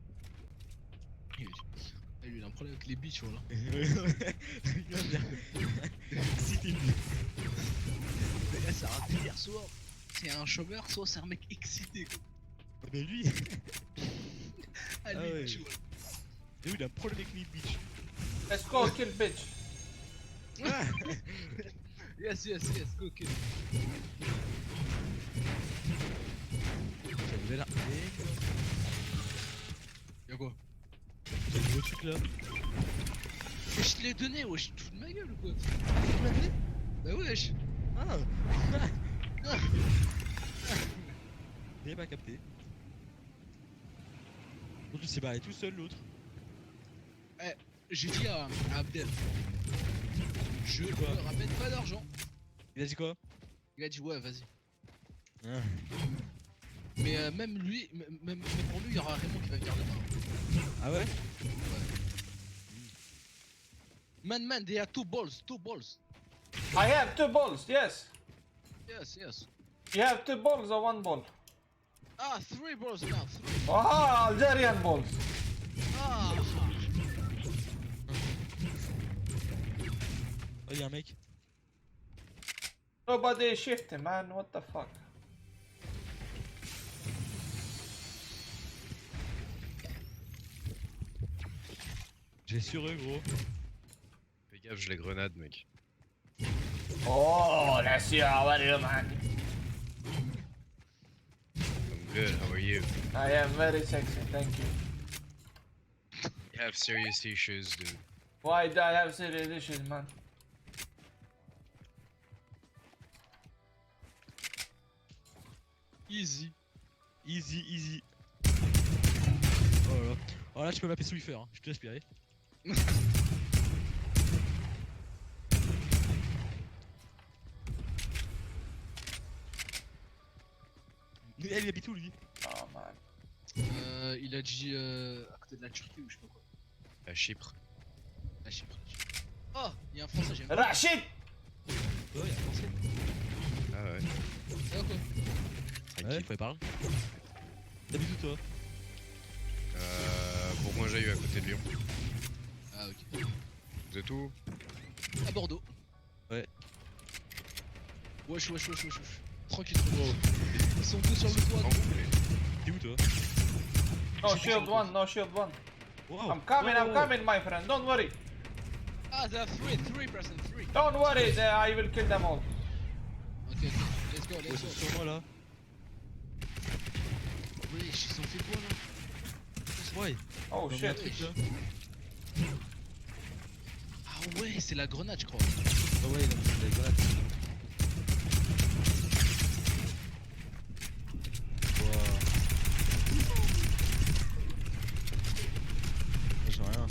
Lui, il a un problème avec les bitches, voilà. Excité, lui. C'est un délire, soit c'est un chômeur, soit c'est un mec excité, quoi. Mais lui. Ah, lui, ouais. tu vois. Lui, il a un problème avec les bitches. Let's go kill bitch. Yes, go kill. J'avais là. Y'a quoi? T'as le nouveau truc là? Mais je te l'ai donné, wesh, tu te fous de ma gueule ou quoi? Tu m'as donné? Bah wesh. Il pas capté. Donc il s'est barré tout seul l'autre. Eh, j'ai dit à Abdel, je ne ramène pas d'argent. Il a dit quoi? Il a dit ouais, vas-y. Ah. Mais même lui, même pour lui, il y aura Raymond qui va venir demain. Ah ouais? Man, they have two balls. I have 2 balls, yes. Yes. You have 2 balls or 1 ball? Ah, 3 balls now. 3. Ah, Algerian balls. Ah. Oh, y'a un mec. Nobody shifting, man. What the fuck? J'ai sur eux, gros. Fais gaffe, je les grenade, mec. Oh, let's see how are you, man? I'm good, how are you? I am very sexy, thank you. You have serious issues, dude. Why do I have serious issues, man? Easy. Oh là là. Oh là, tu peux m'appeler Swiffer, hein. Je te laisse respirer. Elle il habite où lui? Oh man. Il a dit à côté de la Turquie ou je sais pas quoi. À Chypre. À Chypre. Oh, il y a un français, j'aime bien. Rachid! Ouais, il y a un français. Ah ouais. Ça va quoi? Ouais, faut y parler. T'habites où toi? Pour moi j'ai eu à côté de Lyon. Ah ok. Vous êtes où? À Bordeaux. Ouais. Wesh. Tranquille. Ils sont deux sur le toit. T'es où toi? No shield one, no shield one. Wow. I'm coming, my friend. Don't worry. Ah, there are three person. Don't worry, I will kill them all. Ok, let's go. Ouais, sur moi là. Wesh, ils ont fait quoi là? Ouais. Oh shit. Ah ouais, c'est la grenade, je crois. Ah ouais, c'est la grenade. J'ai rien.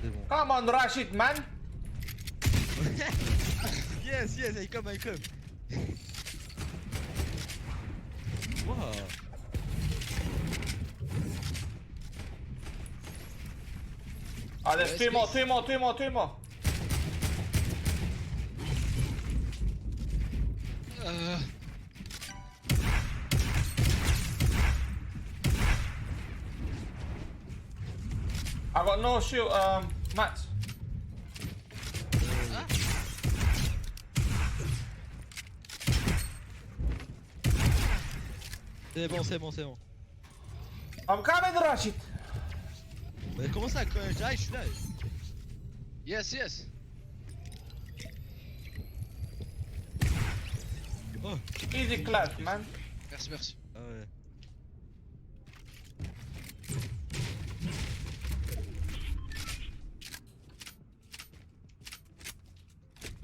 C'est bon. Come on, Rashid, man. Yes, I come. Wow. Ah, there's two more. I got no shield, mats. C'est bon. I'm coming, Rashid. Mais comment ça, quand j'arrive, je suis là. Yes. Oh. Easy clap, man. Merci. Ah ouais.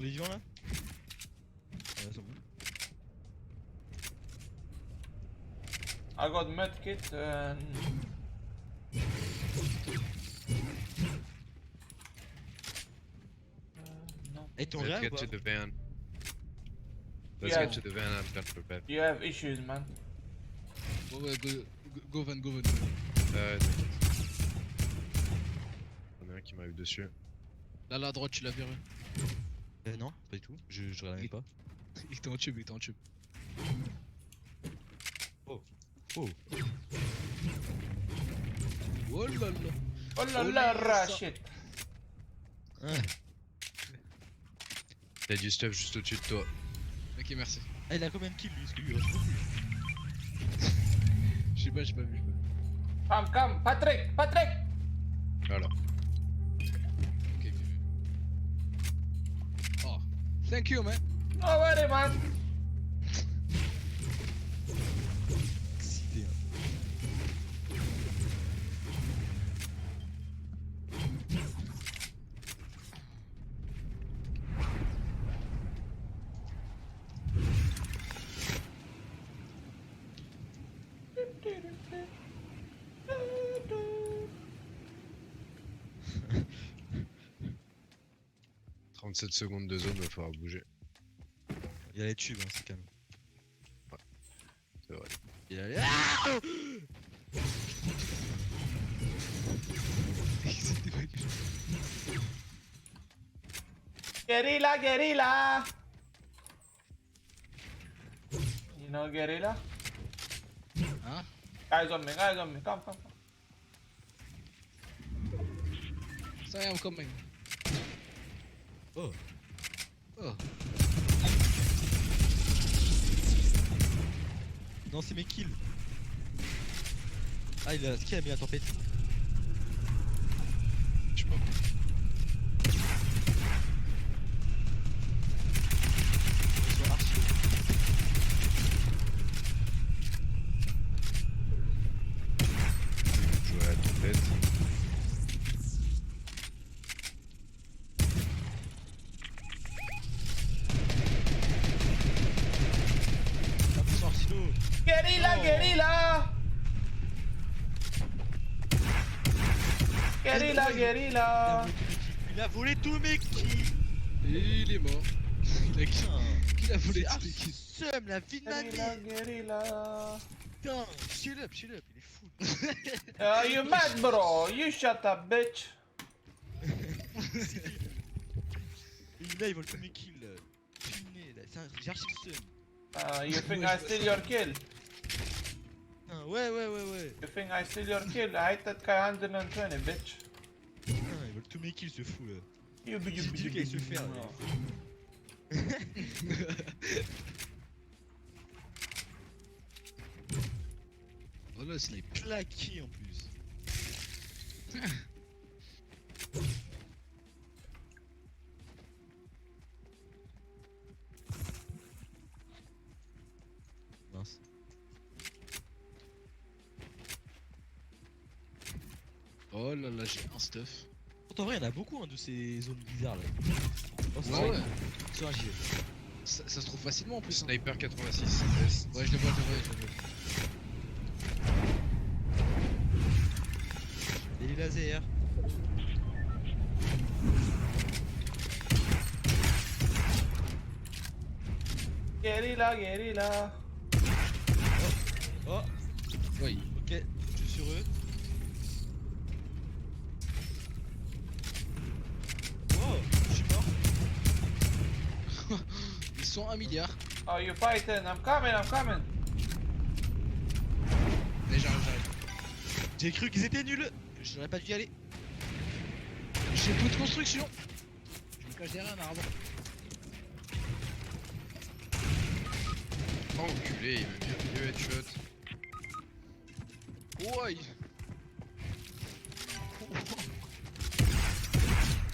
On est vivant là? Ouais, c'est bon. I got medkit and... Hey, ton Let's réel get ou to pas? the van. Let's Yeah. get to the van, I've got the bed. You have issues, man. Ouais, go van. T'inquiète. Y'en a un qui m'a eu dessus. Là, à droite, tu l'as verré. Non, pas du tout. Je regardais pas. Il était en tube. Oh. Oh là là. Oh là là, Rashid. T'as du stuff juste au-dessus de toi. Ok, merci. Ah, il a combien de kills lui? Parce que lui, il reste beaucoup. Je sais pas, j'ai pas vu. Come, Patrick. Voilà. Ok. Oh, thank you, man. No worry, man. Excité. 37 secondes de zone, va falloir bouger. Il y a les tubes, hein, c'est calme. Ouais, c'est vrai. Il y a les... Ah Guerrilla, guerrilla! You know guerrilla? Huh? Guys on me, come, come, come. Sorry, I'm coming. Oh. Oh. Non, c'est mes kills. Ah, qui a mis la tempête? Je sais pas. Jouer à la tempête. Guerrilla, Oh. guerrilla! Guerrilla, guerrilla! Il a volé tous mes kills. Et il est mort. Il a volé tous mes kills. Seum, la vie de ma Guerrilla, mère. guerrilla! Putain, chill up, il est fou. You mad, bro? You shut up, bitch! Et là, il vole tous mes kills. Punaise, là, j'ai archi le seum. You think I steal your kill? Ah, ouais. You think I steal your kill? I hit that guy 120, bitch. Putain, il vole tous mes kills, ce fou là. You Dis-lui qu'il se faire là. Oh là, c'est plaqué en plus. Mince. Oh là là, j'ai un stuff. En vrai, il y en a beaucoup hein, de ces zones bizarres là. Oh, c'est Ouais. Sur un gilet. Ça se trouve facilement en plus. Sniper 86. Est. Ouais, je le vois. Et les lasers. Guerrilla, guerrilla! Oh. Oui, ok, je suis sur eux. Oh, je suis mort. Ils sont 1 milliard. Oh, you fighting? I'm coming, I'm coming! Mais j'arrive. J'ai cru qu'ils étaient nuls. J'aurais pas dû y aller. J'ai peu de construction. Je me cache derrière un arbre. Oh, enculé, il m'a mis un headshot. Ouais.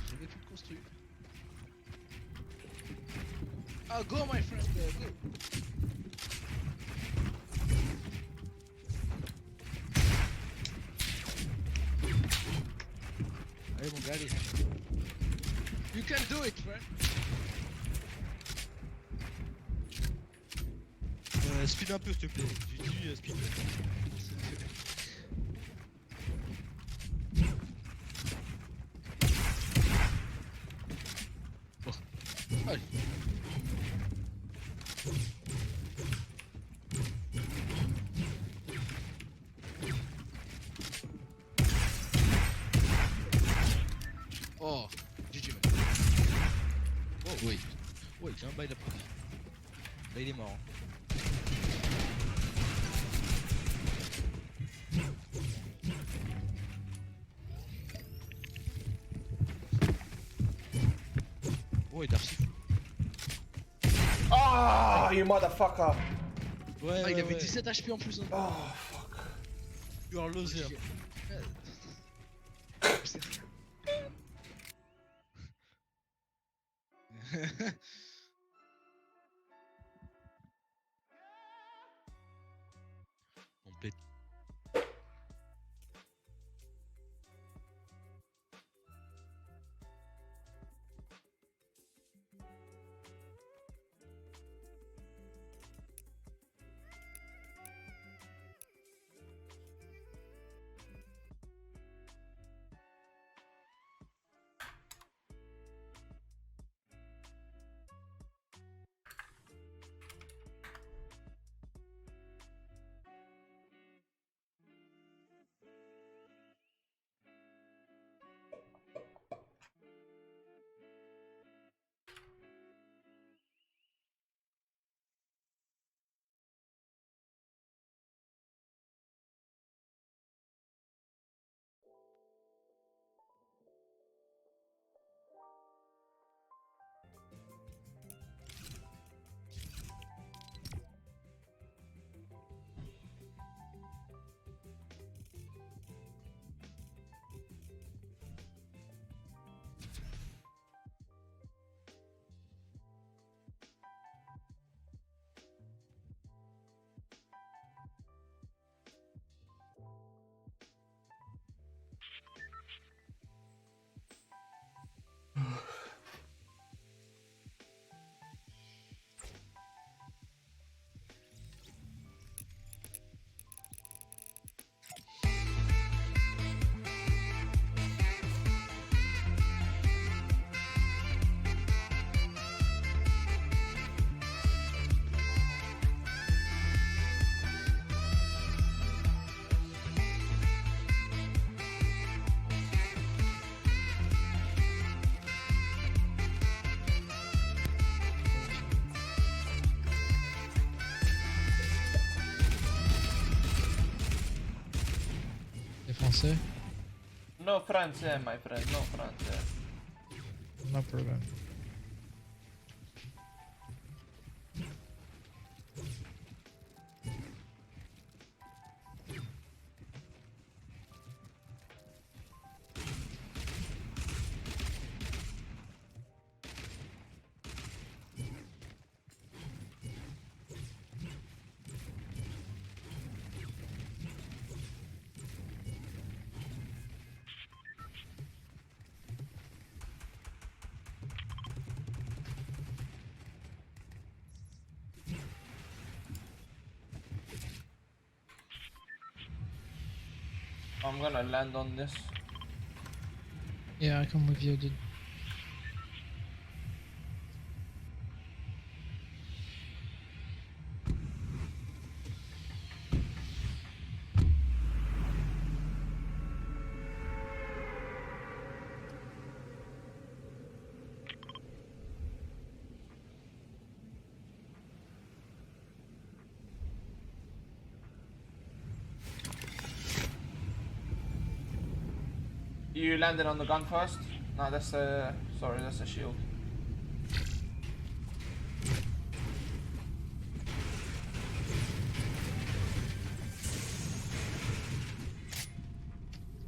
J'avais plus de construit. Ah, go my friend, go. Allez mon gars, allez. You can do it, friend. Speed un peu s'il te plaît. J'ai dit speed. Bon. Allez. Oh, GG man. Oh oui. Ouais, j'ai un bail après. Là il est mort. Oh, il est archi fou. Oh, you motherfucker! Ouais, il avait 17 HP en plus. Hein. Oh, fuck. You are loser. On plaît. français? No français, my friend, no français. No problem. I'm gonna land on this. Yeah, I come with you, dude. You landed on the gun first? No, that's a... Sorry, that's a shield.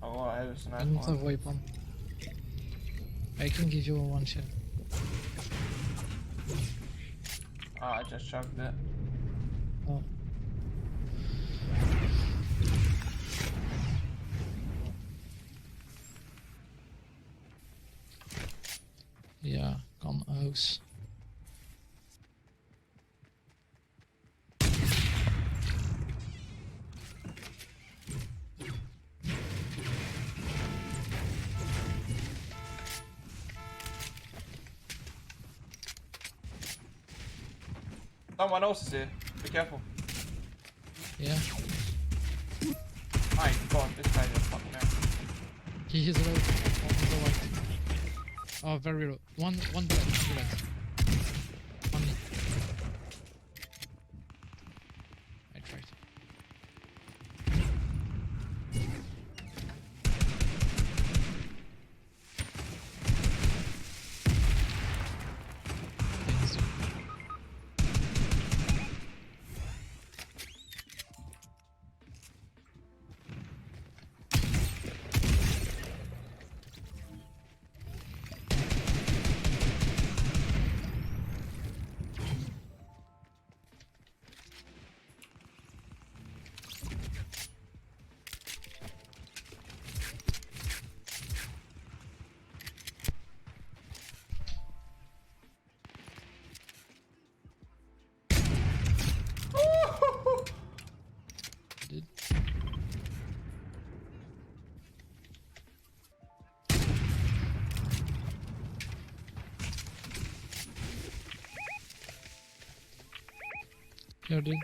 Oh, I have a I sniper. don't have weapon. I can give you one shot. Oh, I just chucked it. Oh. Yeah, gun house. Someone else is here. Be careful. Yeah. My god, this guy just fucked me. He is low. On the right. Oh, very low. One bullet. Only. I tried. Here, dude.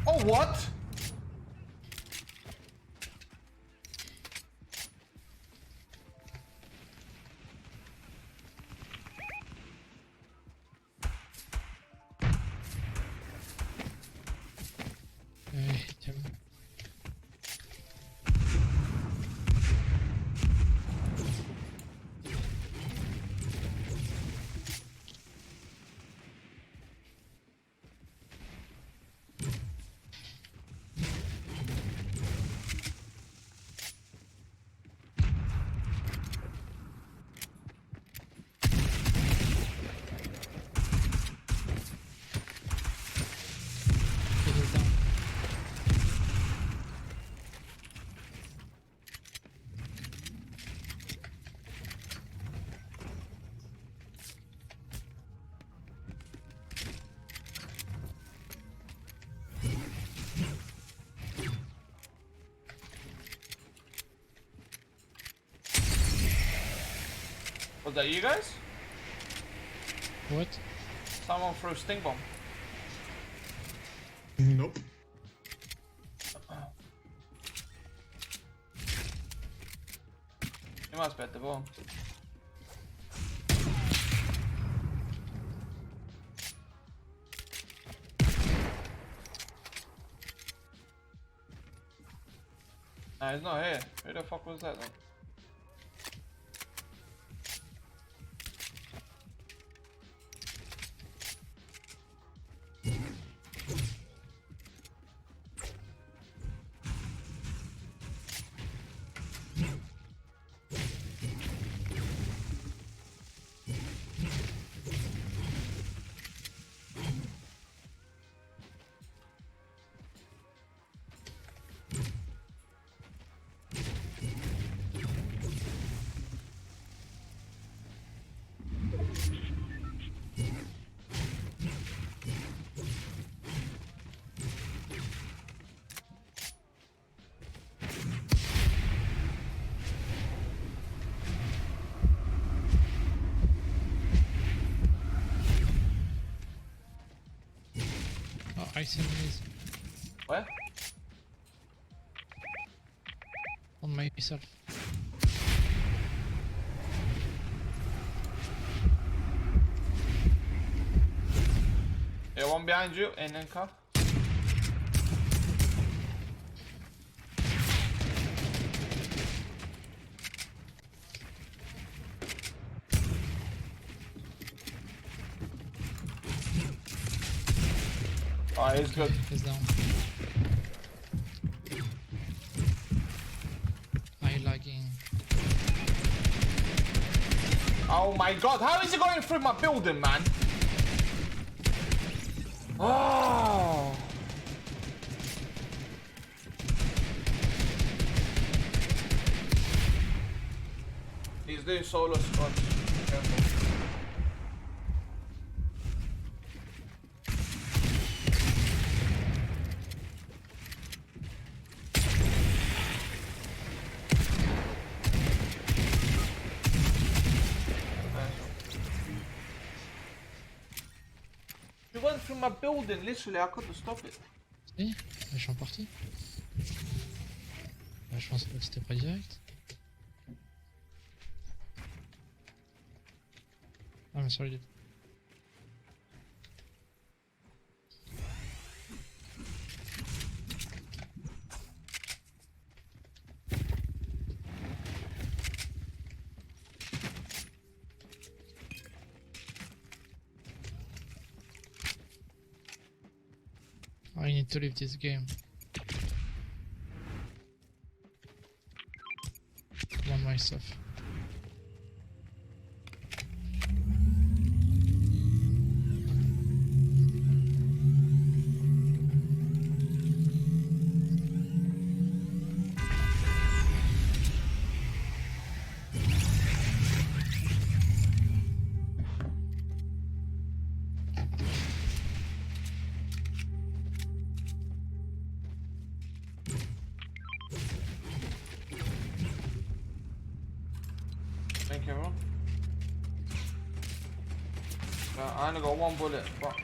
Oh, what? I hit him. Was that you guys? What? Someone threw a stink bomb. Nope. You must be at the bomb. Nah, he's not here. Who the fuck was that then? Oh, I see enemies. Where? On myself. Yeah, one behind you, and then car. Oh, he's good. He's down. I lagging. Oh my god, how is he going through my building, man? Oh. He's doing solo squad. Careful. He went through my building, literally, I couldn't stop it. Si, je suis en partie. Bah, je pensais pas que c'était pas direct. I'm sorry, dude. I need to leave this game. On myself. Thank you, bro. I only got one bullet, but...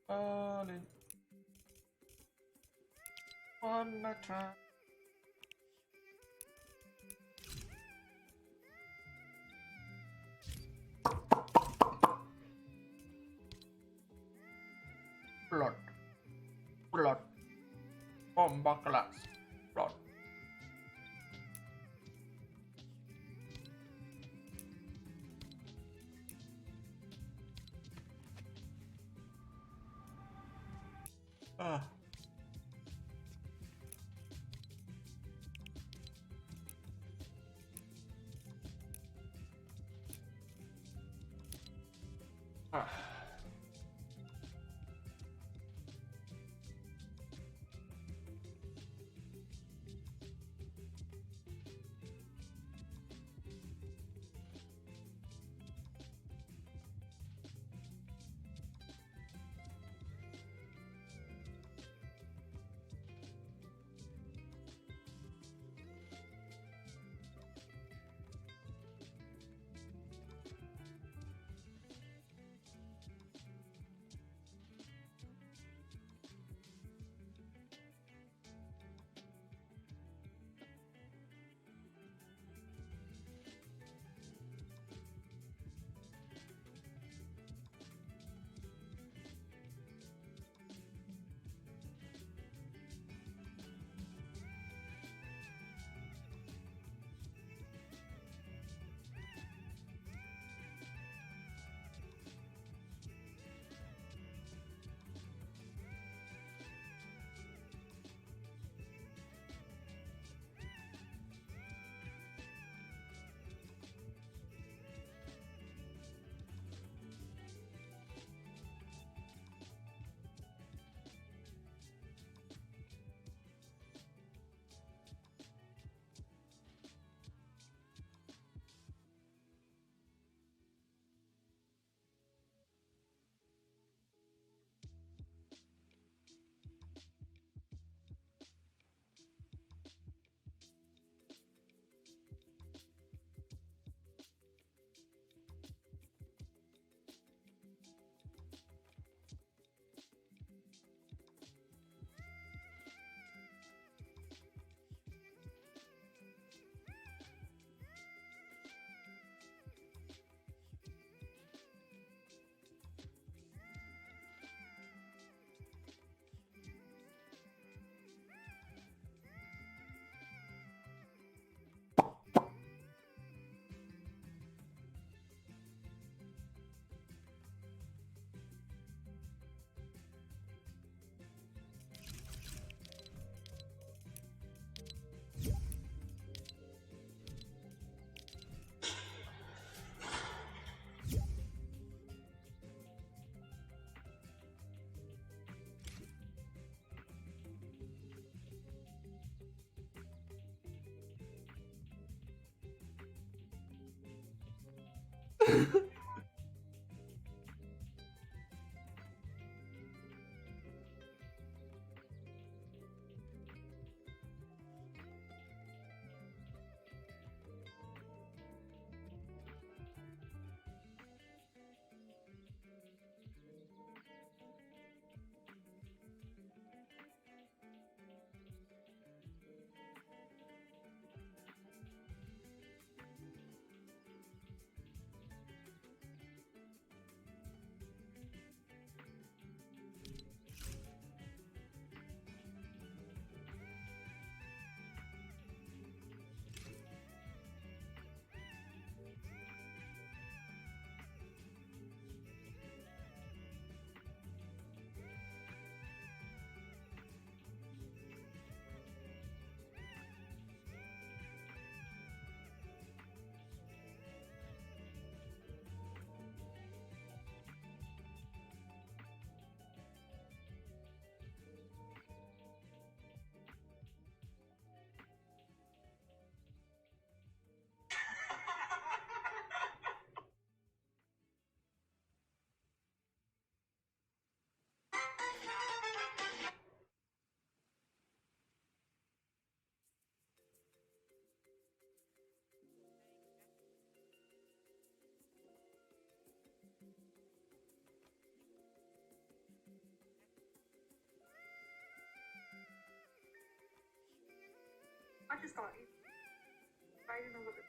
Falling on the track. Blood. Blood. Bomba class. Blood. Ah. Ah. I just thought you. I didn't know what it.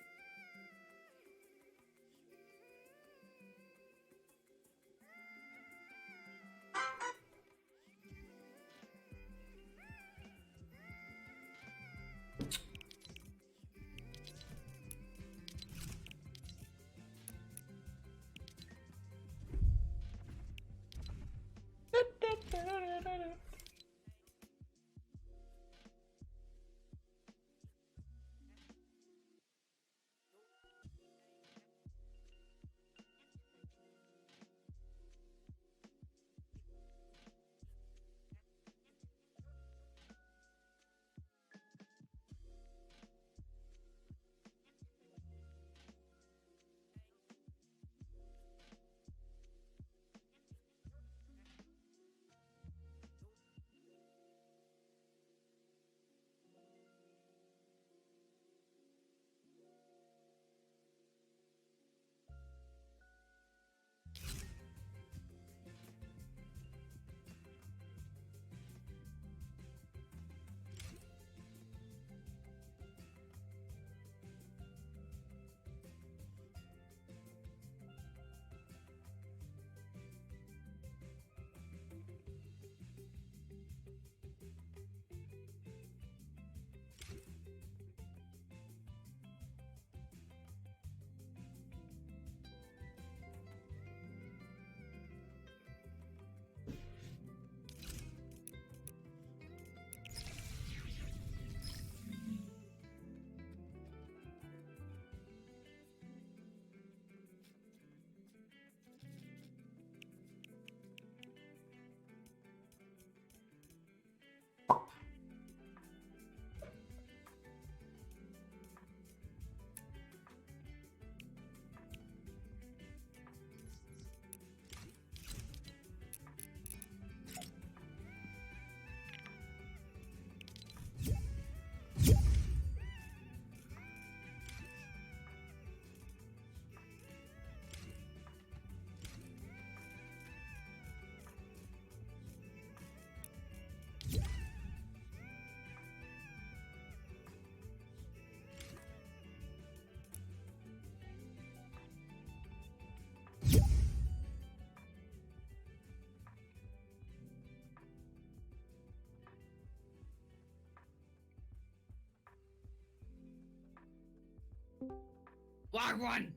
Wagwan!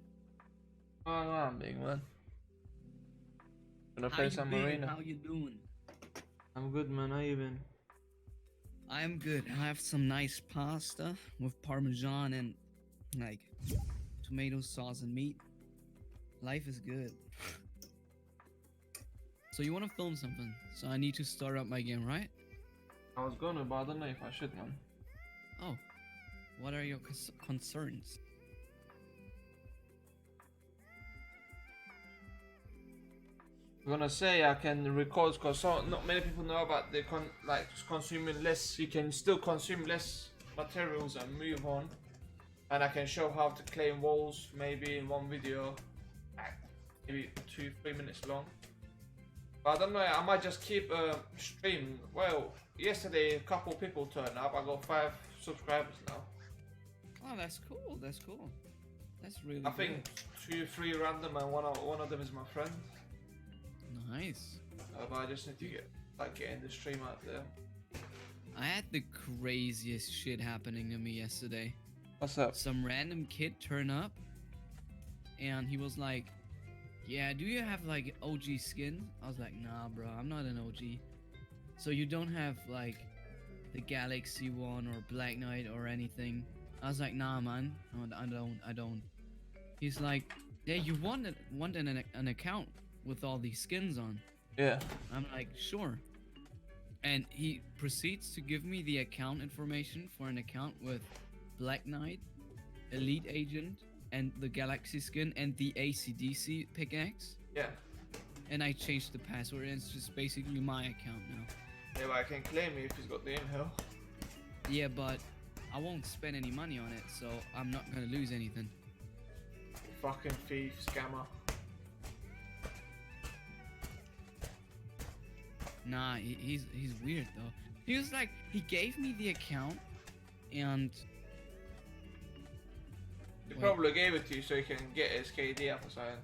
Oh, big man. Gonna How play you some been? arena. How you doing? I'm good, man. How you been? I'm good. I have some nice pasta with parmesan and like tomato sauce and meat. Life is good. So you want to film something? So I need to start up my game, right? I was gonna, but I don't know if I should, man. Oh, what are your concerns? I'm gonna say I can record because not many people know about the consuming less. You can still consume less materials and move on. And I can show how to claim walls maybe in one video, like maybe 2-3 minutes long. But I don't know, I might just keep a stream. Well, yesterday a couple people turned up. I got 5 subscribers now. Oh, that's cool. That's cool. That's really. I think 2-3 random, and one of them is my friend. Nice. But I just need to getting the stream out there. I had the craziest shit happening to me yesterday. What's up? Some random kid turn up, and he was like, "Yeah, do you have like OG skin?" I was like, "Nah, bro, I'm not an OG." So you don't have like the Galaxy one or Black Knight or anything? I was like, "Nah, man, I don't." He's like, "Yeah, you want an account with all these skins on?" Yeah. I'm like, "Sure." And he proceeds to give me the account information for an account with Black Knight, Elite Agent, and the Galaxy skin, and the AC/DC pickaxe. Yeah. And I changed the password, and it's just basically my account now. Yeah, but I can claim it if he's got the inhale. Yeah, but I won't spend any money on it, so I'm not gonna lose anything. Fucking thief, scammer. Nah, he's weird though. He was like, he gave me the account, and He probably gave it to you so he can get his KD up or something.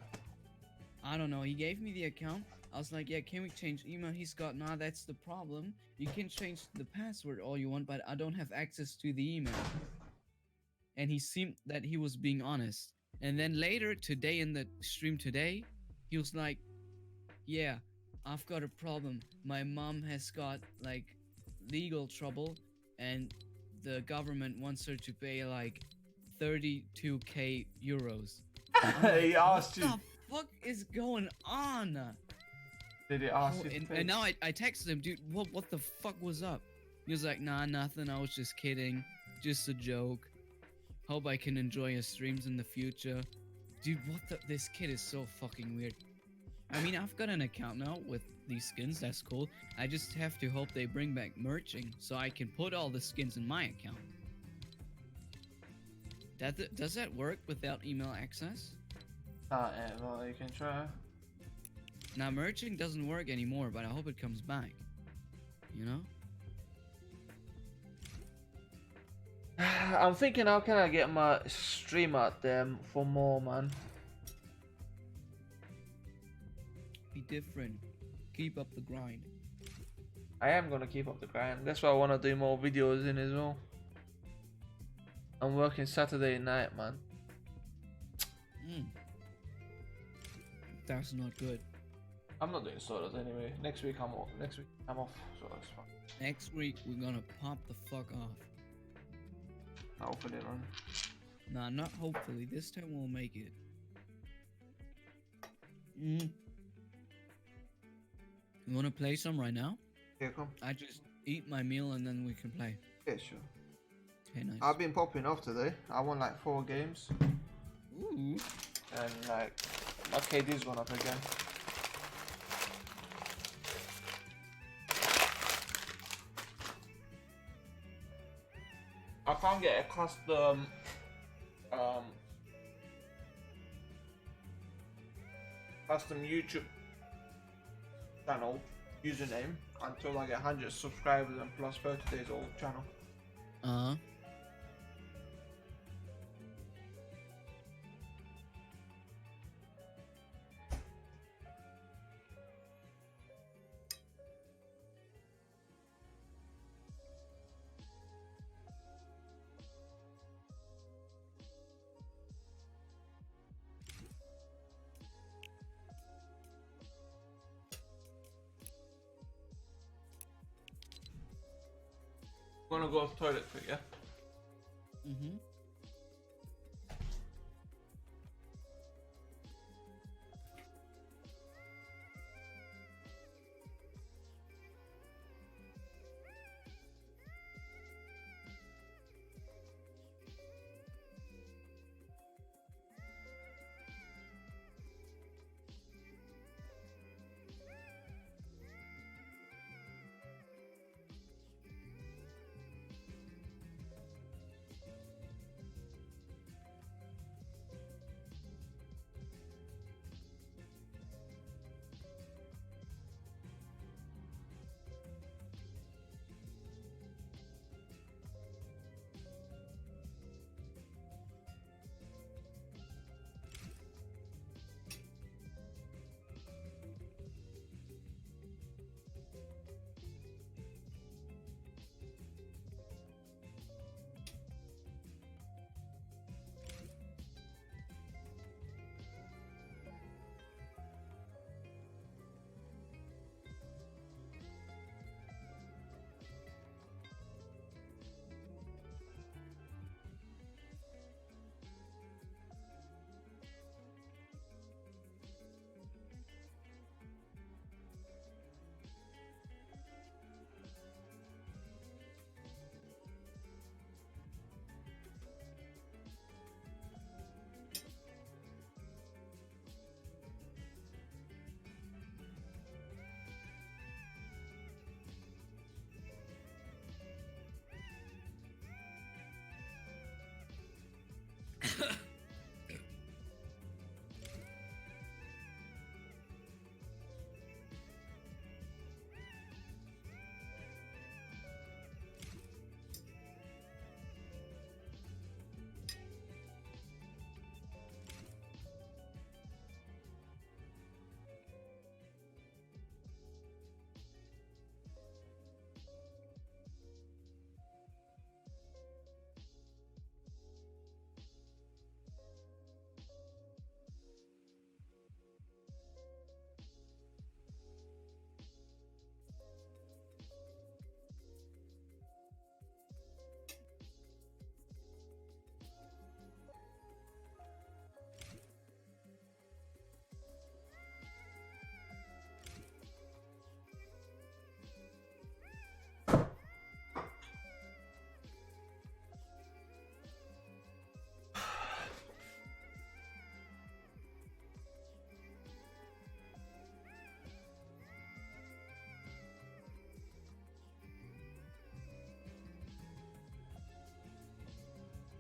I don't know. He gave me the account. I was like, "Yeah, can we change email?" He's got, "Nah, that's the problem. You can change the password all you want, but I don't have access to the email." And he seemed that he was being honest. And then later today in the stream today, he was like, "Yeah, I've got a problem. My mom has got like legal trouble, and the government wants her to pay like 32k euros." He asked you. What the fuck is going on? Did he ask you? And now I texted him, "Dude, what the fuck was up?" He was like, "Nah, nothing. I was just kidding. Just a joke. Hope I can enjoy your streams in the future." Dude, what the? This kid is so fucking weird. I mean, I've got an account now with these skins. That's cool. I just have to hope they bring back merching so I can put all the skins in my account. Does that work without email access? Well, you can try. Now, merching doesn't work anymore, but I hope it comes back. You know? I'm thinking, how can I get my stream out there for more, man? Be different. Keep up the grind. I am gonna keep up the grind. That's why I wanna do more videos in as well. I'm working Saturday night, man. That's not good. I'm not doing solos anyway. Next week I'm off. So that's fine. Next week we're gonna pop the fuck off. Hopefully, man. Nah, not hopefully. This time we'll make it. You wanna play some right now? Yeah, come. I just eat my meal and then we can play. Yeah, sure. Okay, nice. I've been popping off today. I won like 4 games. Ooh. And like, my KD's gone up again. I can't get a custom YouTube channel username until I get 100 subscribers and plus 30 days old channel. Uh-huh. I'm gonna go to the toilet quick, yeah? Mm-hmm.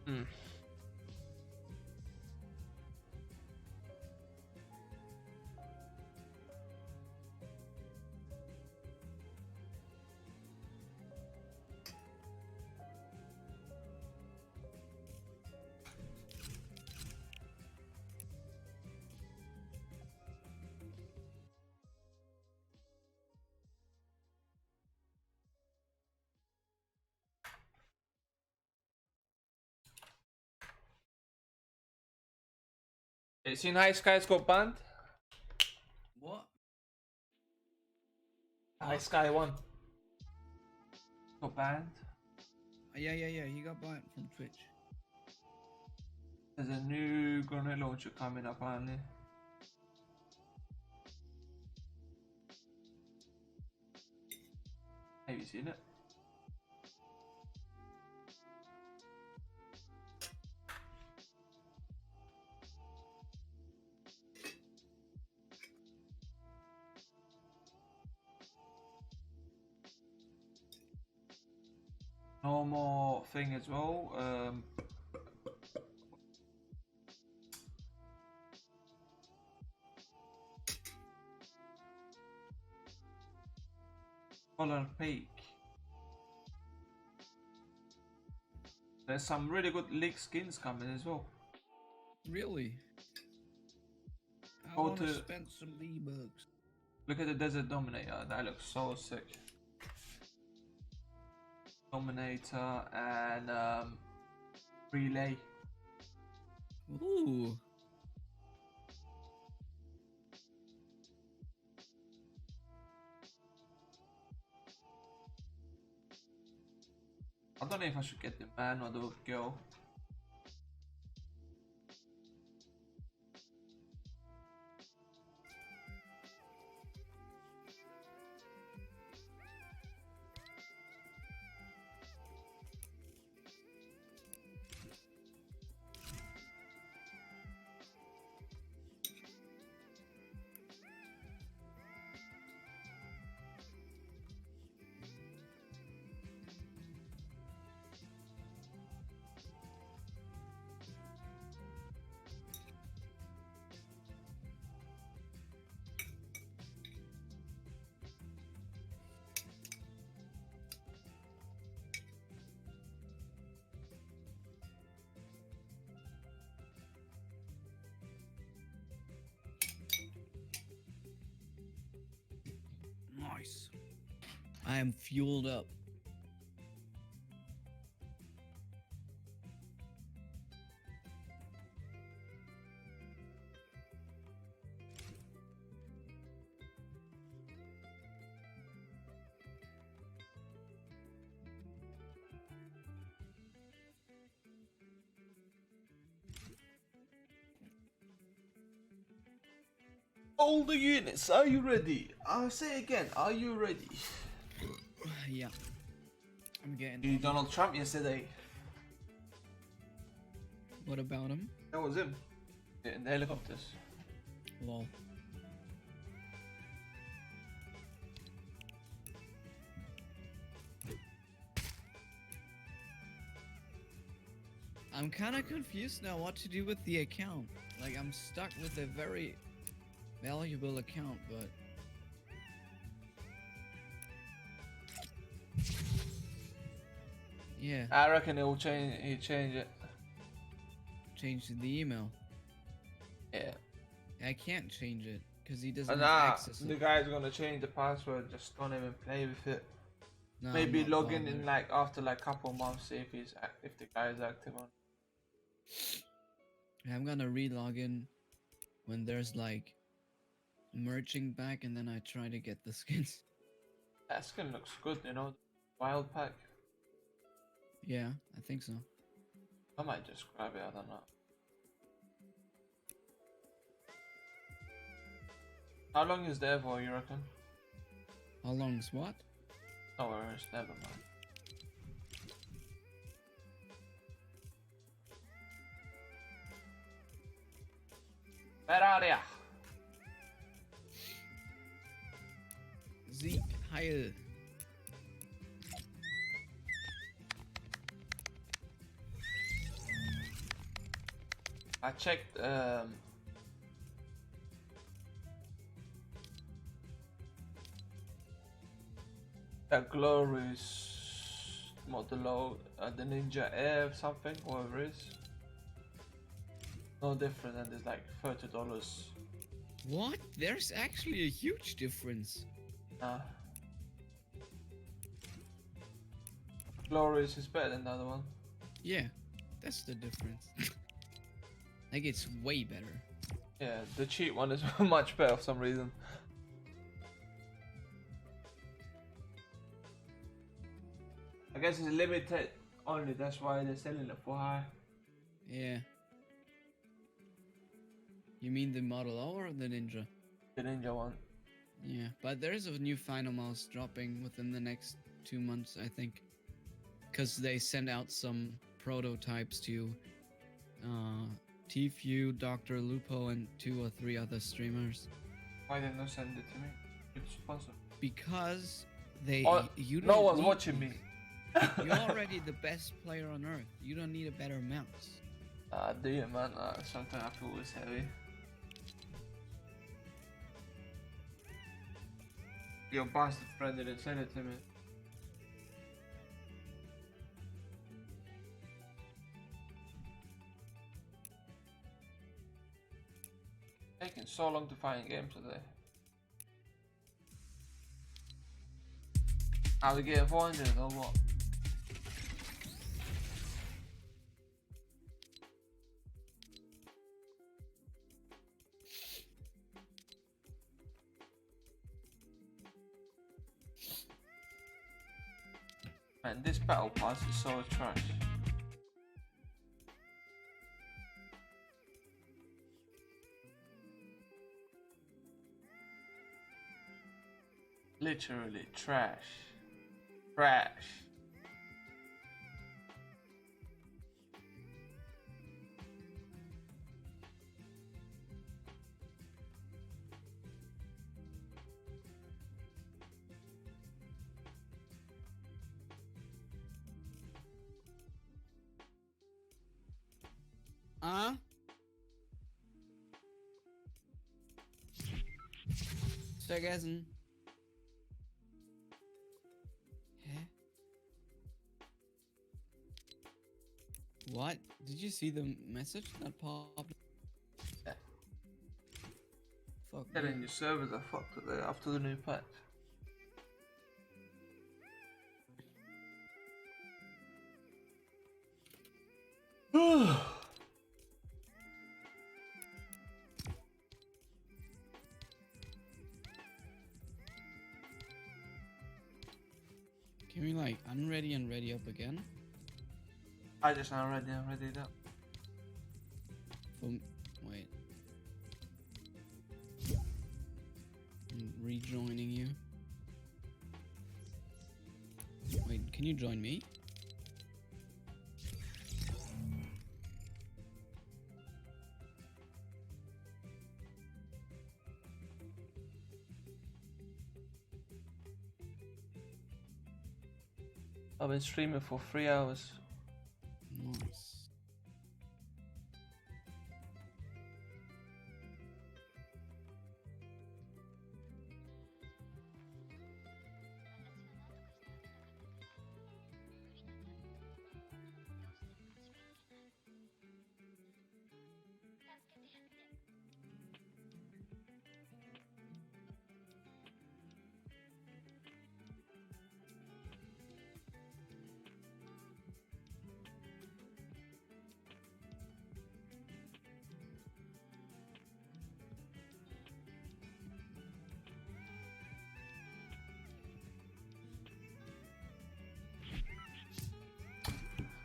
Hmm. You seen High Skies got banned? What? High Sky 1 got banned. Yeah, he got banned from Twitch. There's a new grenade launcher coming up apparently. Have you seen it? No more thing as well. Color Peak. There's some really good league skins coming as well. Really? I Go want to to- spend some V-Bucks. Look at the Desert Dominator. That looks so sick. Dominator and Relay. Ooh. I don't know if I should get the man or the girl. Nice. I am fueled up. All the units, are you ready? I'll say again, are you ready? Yeah. I'm getting. You Donald Trump yesterday. What about him? That was him. In the helicopters. Lol. I'm kind of confused now what to do with the account. Like, I'm stuck with a very valuable account, but... Yeah. I reckon he'll change it. Change the email. Yeah. I can't change it because he doesn't have Nah, access. the guy's gonna change the password. Just don't even play with it. No, Maybe I'm not log in bothered. like after like couple months, see if if the guy is active on. I'm gonna re-log in when there's like merging back, and then I try to get the skins. That skin looks good, you know. Wild pack. Yeah, I think so. I might just grab it. I don't know. How long is there for, you reckon? How long is what? No worries, never mind. Ferrari. Zeke, heil. I checked that Glory's Modulo, the Ninja Air something, whatever it is. No different, and it's like $30. What? There's actually a huge difference. Glorious is better than the other one. Yeah, that's the difference. Like it's way better. Yeah, the cheap one is much better for some reason. I guess it's limited only, that's why they're selling it for high. Yeah. You mean the Model O or the Ninja? The Ninja one. Yeah, but there is a new final mouse dropping within the next 2 months, I think. Because they send out some prototypes to Tfue, Dr. Lupo, and 2 or 3 other streamers. Why didn't they send it to me? It's sponsor. Because they... you no don't one's need watching me. You're already the best player on earth. You don't need a better mouse. Do you, man? Sometimes I feel it's heavy. Your bastard friend didn't send it to me. Taking so long to find games today. Are we getting 400 or what? Man, this battle pass is so trash. Literally trash. Trash. Vergessen. Hä? What? Did you see the message that popped? Yeah. Fuck. Telling your servers are fucked today after the new patch. Can we like unready and ready up again? I just unready and ready up. Wait. I'm rejoining you. Wait, can you join me? I've been streaming for 3 hours. Nice.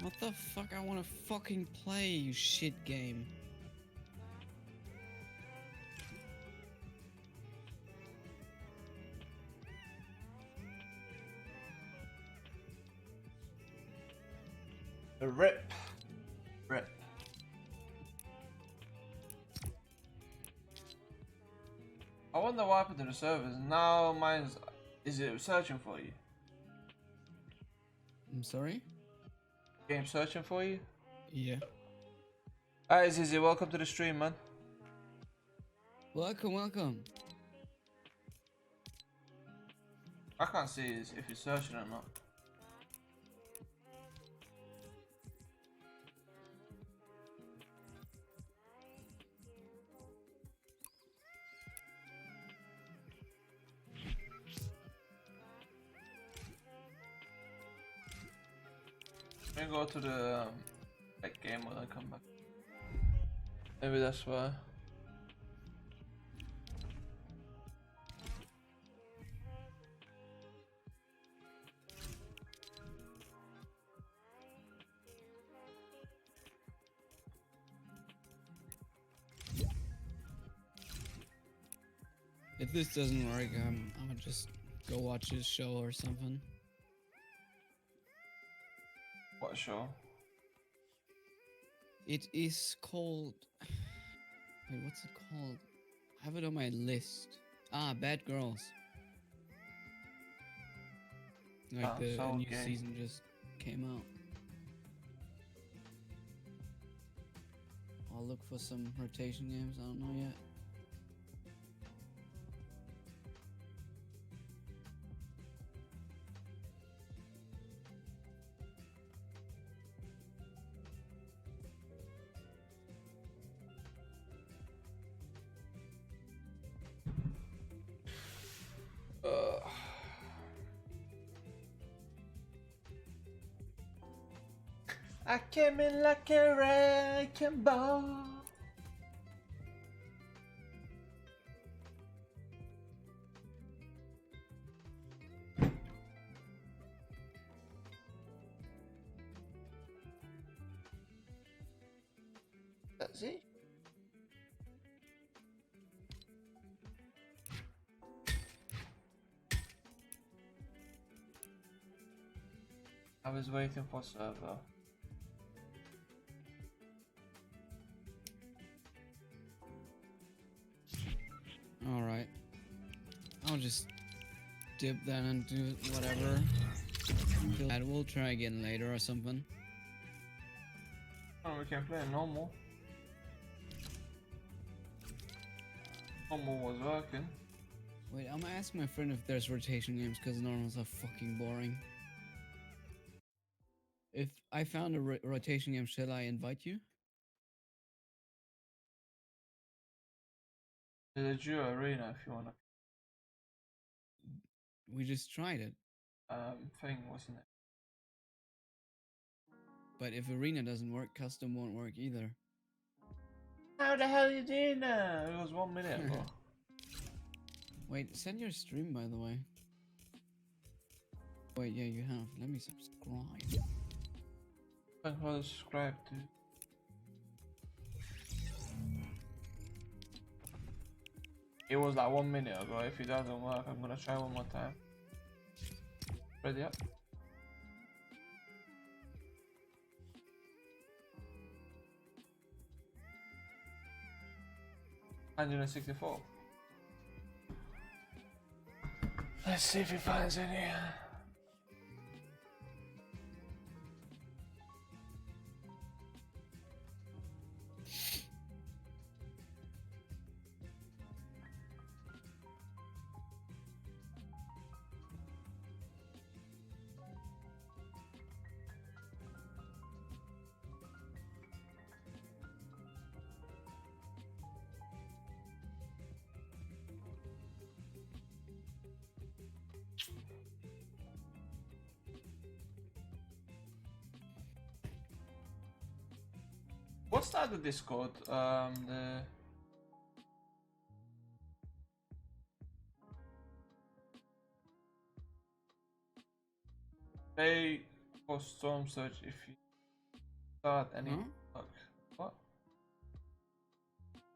What the fuck? I wanna fucking play, you shit game. Rip. Rip. I wonder what happened to the servers. Now mine's... Is it searching for you? I'm sorry? Game searching for you? Yeah. Hi, Zizi, welcome to the stream, man. Welcome, welcome. I can't see if you're searching or not. Let me go to the like game mode and come back. Maybe that's why. If this doesn't work, I'm gonna just go watch his show or something. What show? It is called. Wait, what's it called? I have it on my list. Ah, Bad Girls. Like the so new gay. season just came out. I'll look for some rotation games. I don't know yet. I came in like a wrecking ball. That's it. I was waiting for server. Alright. I'll just dip then and do whatever. We'll try again later or something. Oh, we can play normal. Normal was working. Wait, I'm gonna ask my friend if there's rotation games because normals are fucking boring. If I found a rotation game, shall I invite you? There's a duo arena if you wanna. We just tried it. Thing wasn't it? But if arena doesn't work, custom won't work either. How the hell you doing now? It was 1 minute ago. Wait, send your stream by the way. Wait, yeah, you have. Let me subscribe. Thank you for the subscribe, dude. It was like 1 minute ago. If it doesn't work, I'm gonna try one more time. Ready up? $164. Let's see if he finds any. What's that the Discord? The pay for storm surge if you start any bug. What?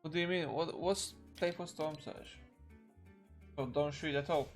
What do you mean? What's play for storm surge? So don't shoot at all.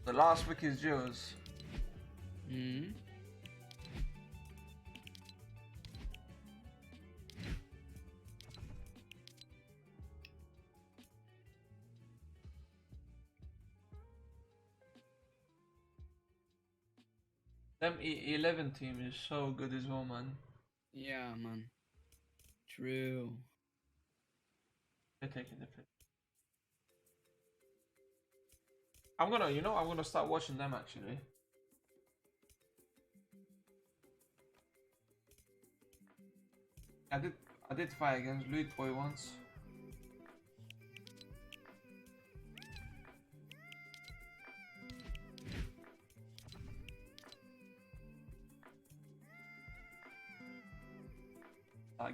The last week is yours. Hmm. Them E11 team is so good as well, man. Yeah, man. True. They're taking the pick. I'm gonna start watching them actually. I did fight against Loot Boy once.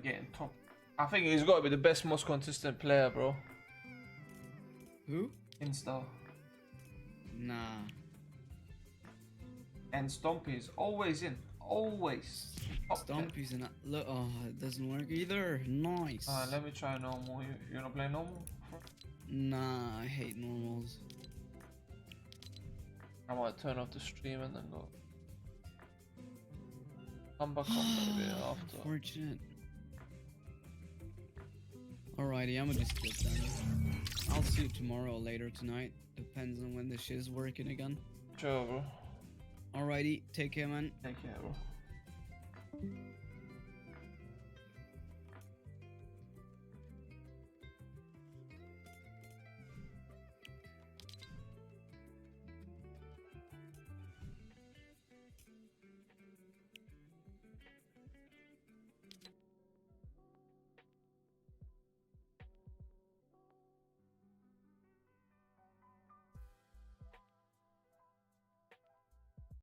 Getting top. I think he's got to be the best, most consistent player, bro. Who? Insta. Nah. And Stompy's always in. Always. Stompy's in. Look, oh, it doesn't work either. Nice. Let me try normal. You wanna play normal? Nah, I hate normals. I might turn off the stream and then go. Come back on maybe after. Unfortunate. Alrighty, I'm gonna just get done. I'll see you tomorrow or later tonight. Depends on when the shit is working again. Sure, bro. Alrighty, take care, man. Take care, bro.